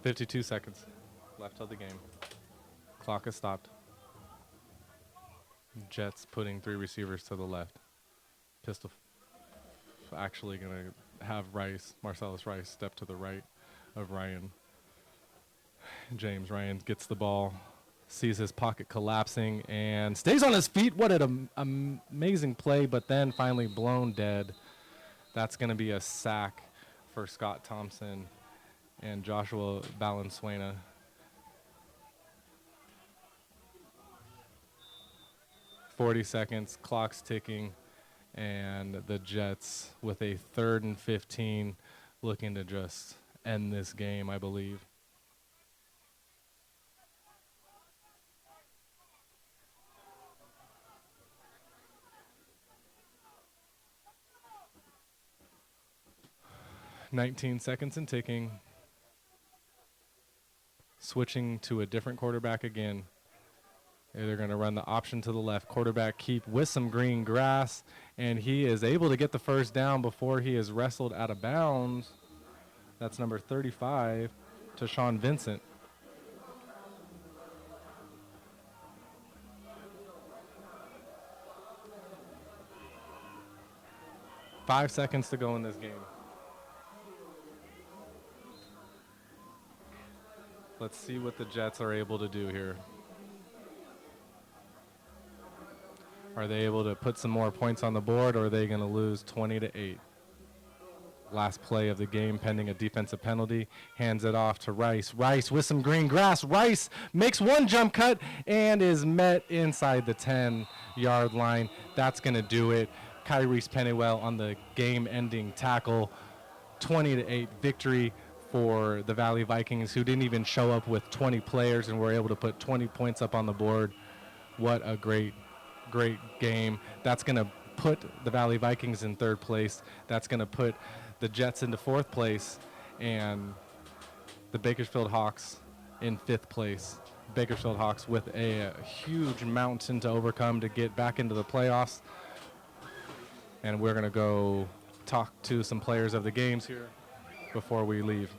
"52 seconds left of the game. Clock has stopped. Jets putting 3 receivers to the left. Pistol actually going to have Rice, Marcellus Rice, step to the right of Ryan. James Ryan gets the ball, sees his pocket collapsing, and stays on his feet. What an amazing play, but then finally blown dead. That's going to be a sack for Scott Thompson and Joshua Valenzuela. 40 seconds, clock's ticking, and the Jets with a 3rd and 15 looking to just end this game, I believe. "19 seconds and ticking." Switching to a different quarterback again. They're going to run the option to the left. Quarterback keep with some green grass, and he is able to get the first down before he is wrestled out of bounds. That's number 35 to Sean Vincent. Five seconds to go in this game. Let's see what the Jets are able to do here. Are they able to put some more points on the board, or are they going to lose 20-8? Last play of the game pending a defensive penalty. Hands it off to Rice. Rice with some green grass. Rice makes one jump cut and is met inside the 10-yard line. That's going to do it. Kyrese Pennywell on the game-ending tackle. 20-8 victory for the Valley Vikings, who didn't even show up with 20 players and were able to put 20 points up on the board. What a great game. That's going to put the Valley Vikings in 3rd place. That's going to put the Jets into 4th place and the Bakersfield Hawks in 5th place. Bakersfield Hawks with a huge mountain to overcome to get back into the playoffs. And we're going to go talk to some players of the games here before we leave.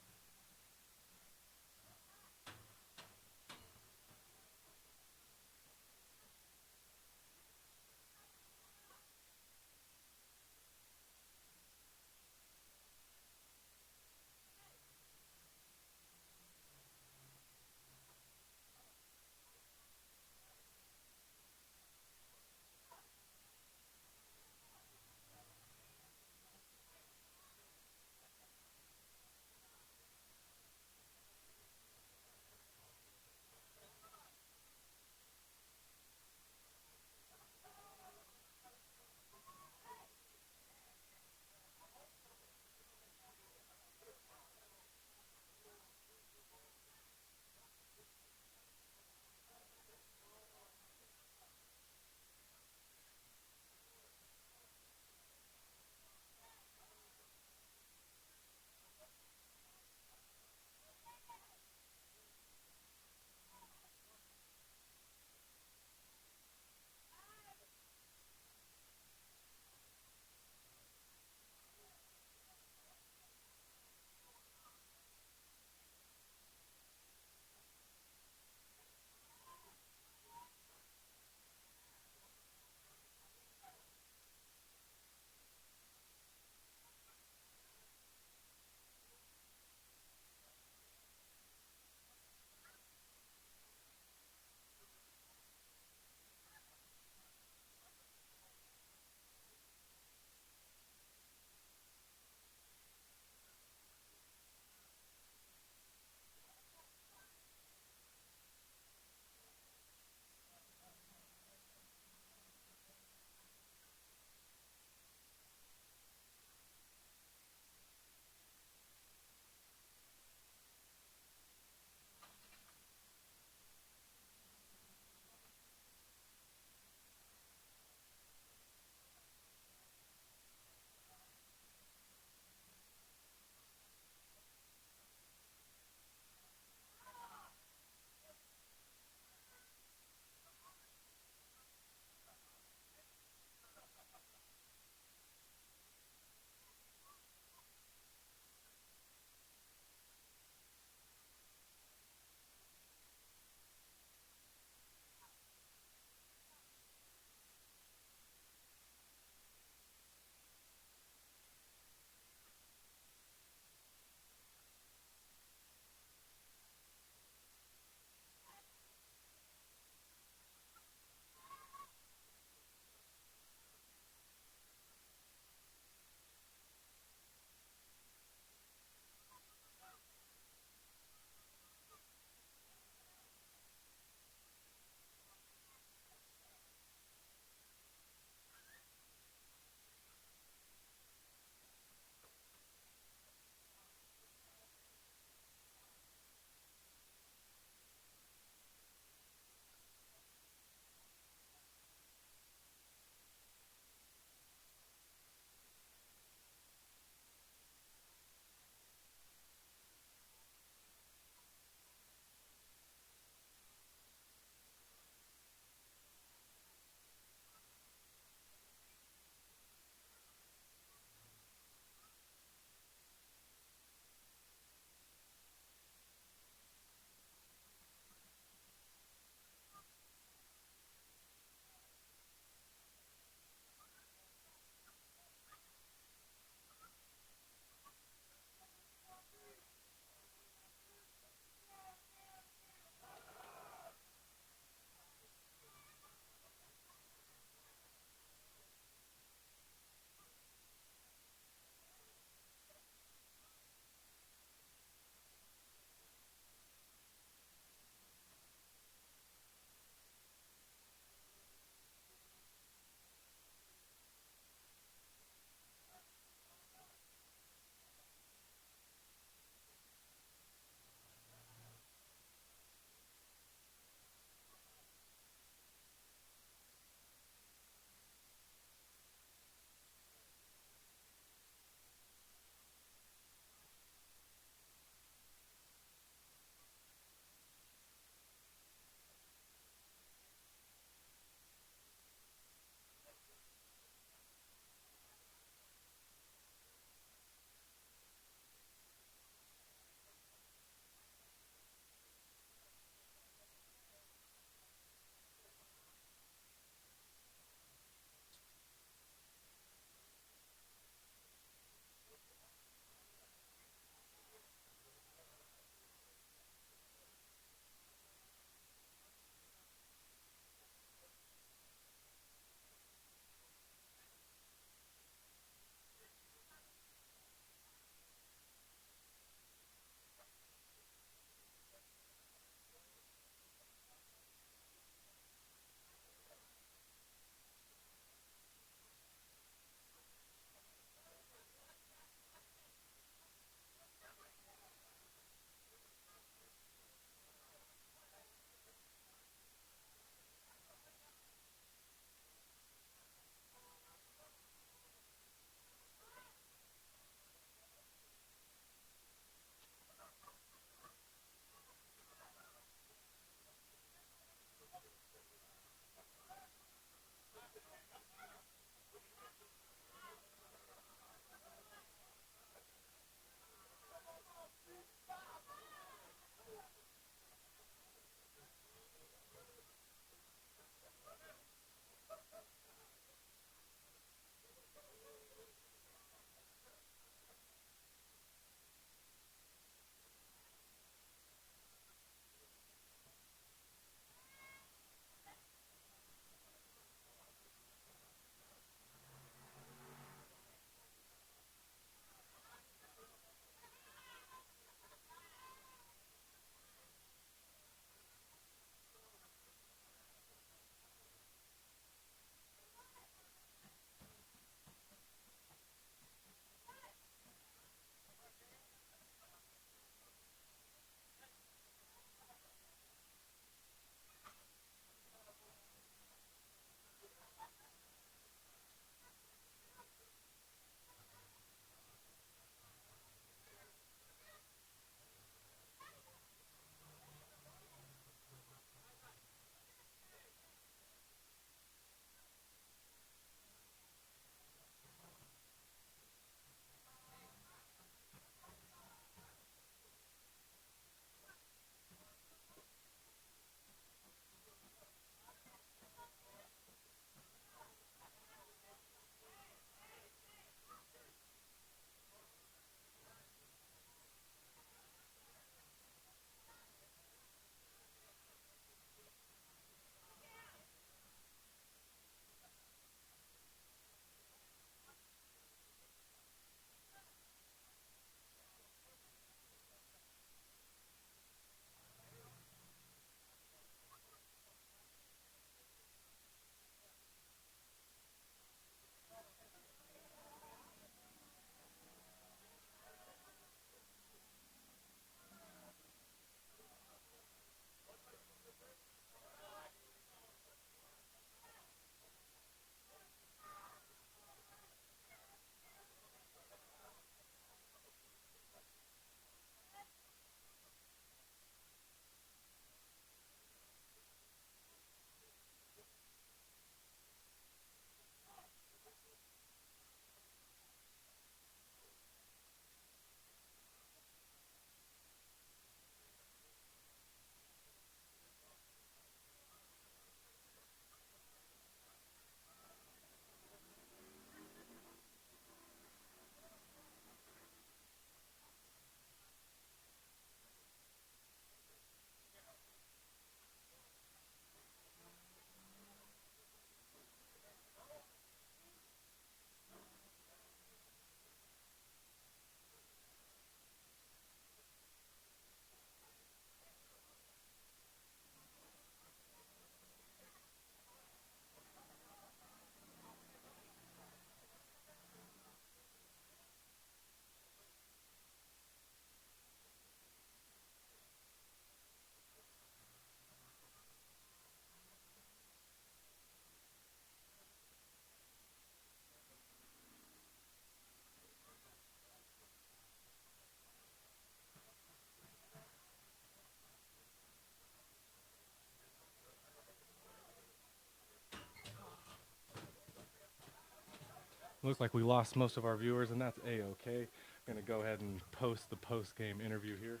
Looks like we lost most of our viewers, and that's A-okay. I'm going to go ahead and post the post-game interview here.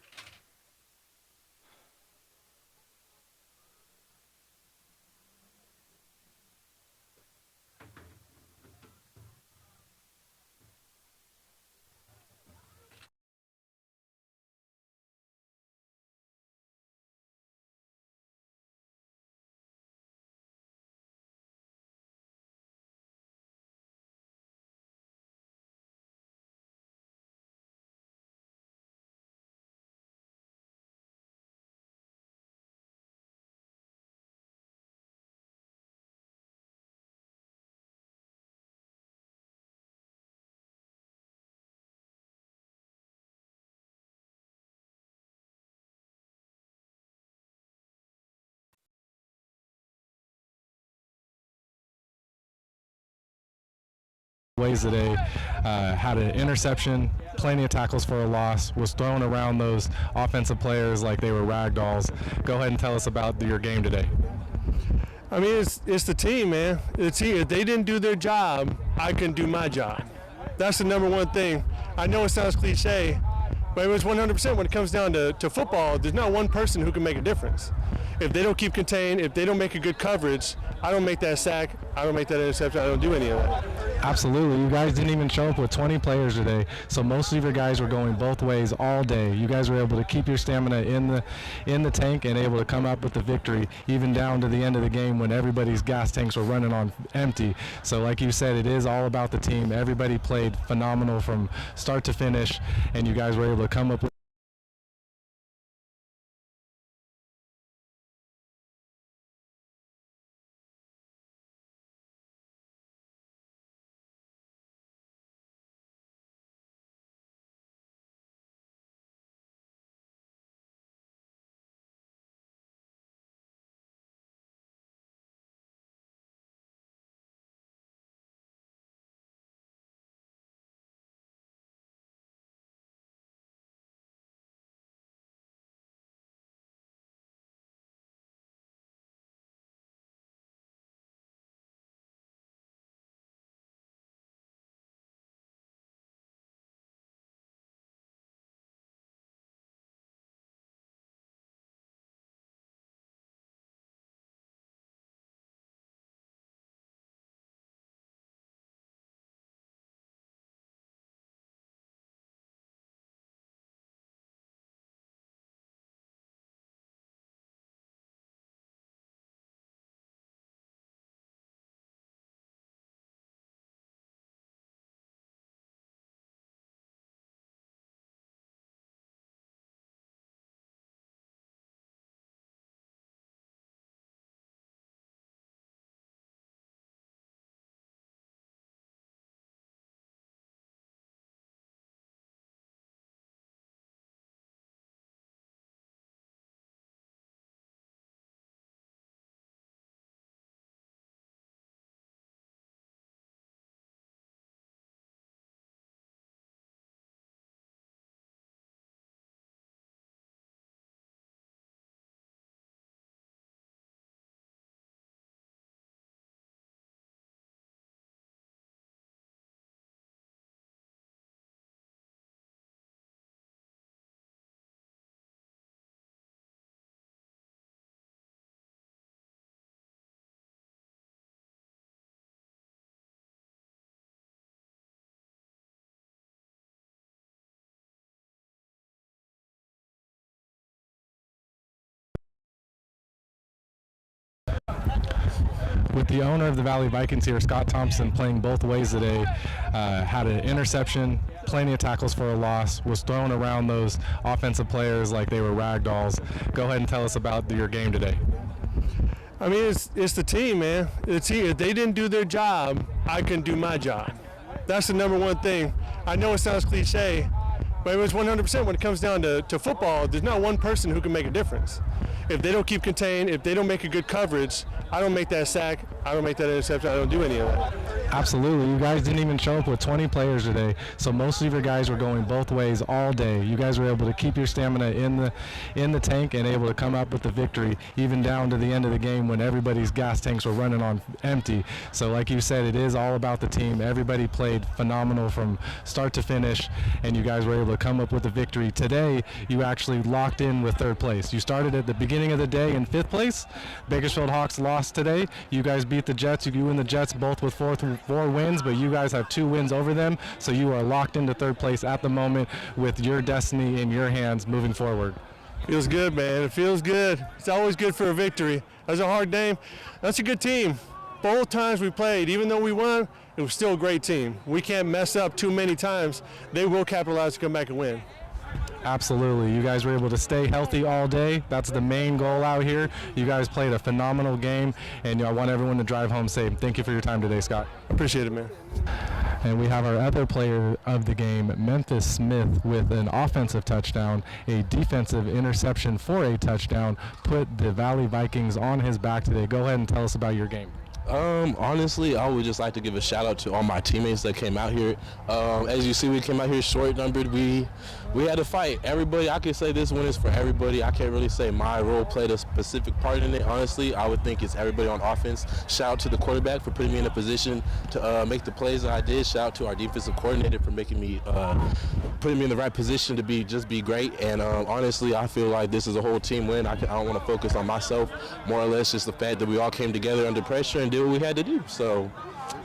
Ways today, had an interception, plenty of tackles for a loss, was throwing around those offensive players like they were rag dolls. Go ahead and tell us about your game today. I mean, it's the team, man. It's here. If they didn't do their job, I can do my job. That's the number one thing. I know it sounds cliche, but it was 100% when it comes down to football. There's not one person who can make a difference. If they don't keep contained, if they don't make a good coverage, I don't make that sack, I don't make that interception, I don't do any of that. Absolutely. You guys didn't even show up with 20 players today, so most of your guys were going both ways all day. You guys were able to keep your stamina in the tank and able to come up with the victory, even down to the end of the game when everybody's gas tanks were running on empty. So like you said, it is all about the team. Everybody played phenomenal from start to finish, and you guys were able to come up with with the owner of the Valley Vikings here, Scott Thompson, playing both ways today. Had an interception, plenty of tackles for a loss, was throwing around those offensive players like they were rag dolls. Go ahead and tell us about your game today. I mean, it's the team, man. It's here. If they didn't do their job, I can do my job. That's the number one thing. I know it sounds cliche, but it was 100% when it comes down to football. There's not one person who can make a difference. if they don't keep contained, if they don't make a good coverage, I don't make that sack, I don't make that interception, I don't do any of that. Absolutely. You guys didn't even show up with 20 players today, so most of your guys were going both ways all day. You guys were able to keep your stamina in the tank and able to come up with the victory, even down to the end of the game when everybody's gas tanks were running on empty. So like you said, it is all about the team. Everybody played phenomenal from start to finish, and you guys were able to come up with the victory. Today, you actually locked in with third place. You started at the beginning of the day in 5th place. Bakersfield Hawks lost today. You guys beat the Jets. You and the Jets both with four wins, but you guys have 2 wins over them, so you are locked into third place at the moment with your destiny in your hands moving forward. Feels good, man. It feels good. It's always good for a victory. That was a hard game. That's a good team. Both times we played, even though we won, it was still a great team. We can't mess up too many times. They will capitalize to come back and win. Absolutely. You guys were able to stay healthy all day. That's the main goal out here. You guys played a phenomenal game, and I want everyone to drive home safe. Thank you for your time today, Scott. Appreciate it, man. And we have our other player of the game, Memphis Smith, with an offensive touchdown, a defensive interception for a touchdown, put the Valley Vikings on his back today. Go ahead and tell us about your game. Honestly, I would just like to give a shout out to all my teammates that came out here. As you see, we came out here short numbered. We had to fight. Everybody, I can say this one is for everybody. I can't really say my role played a specific part in it. Honestly, I would think it's everybody on offense. Shout out to the quarterback for putting me in a position to make the plays that I did. Shout out to our defensive coordinator for making me, putting me in the right position to be great. And honestly, I feel like this is a whole team win. I don't want to focus on myself. More or less, just the fact that we all came together under pressure and did what we had to do. So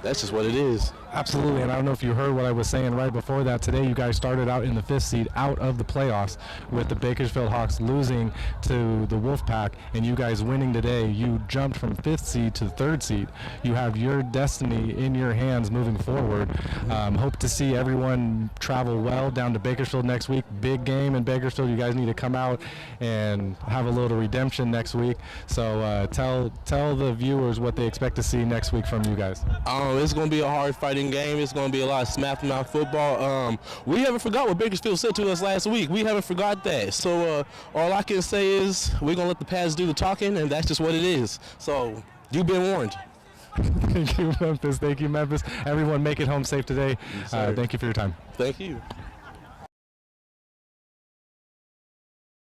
that's just what it is. Absolutely, and I don't know if you heard what I was saying right before that. Today you guys started out in the 5th seed out of the playoffs with the Bakersfield Hawks losing to the Wolfpack, and you guys winning today. You jumped from 5th seed to 3rd seed. You have your destiny in your hands moving forward. Hope to see everyone travel well down to Bakersfield next week. Big game in Bakersfield. You guys need to come out and have a little redemption next week. So tell the viewers what they expect to see next week from you guys. It's going to be a hard fighting game. It's going to be a lot of smack mouth football. We haven't forgot what Bakersfield said to us last week. We haven't forgot that. So all I can say is we're going to let the pads do the talking, and that's just what it is. So you've been warned. Thank you, Memphis. Thank you, Memphis. Everyone, make it home safe today. Yes, thank you for your time. Thank you.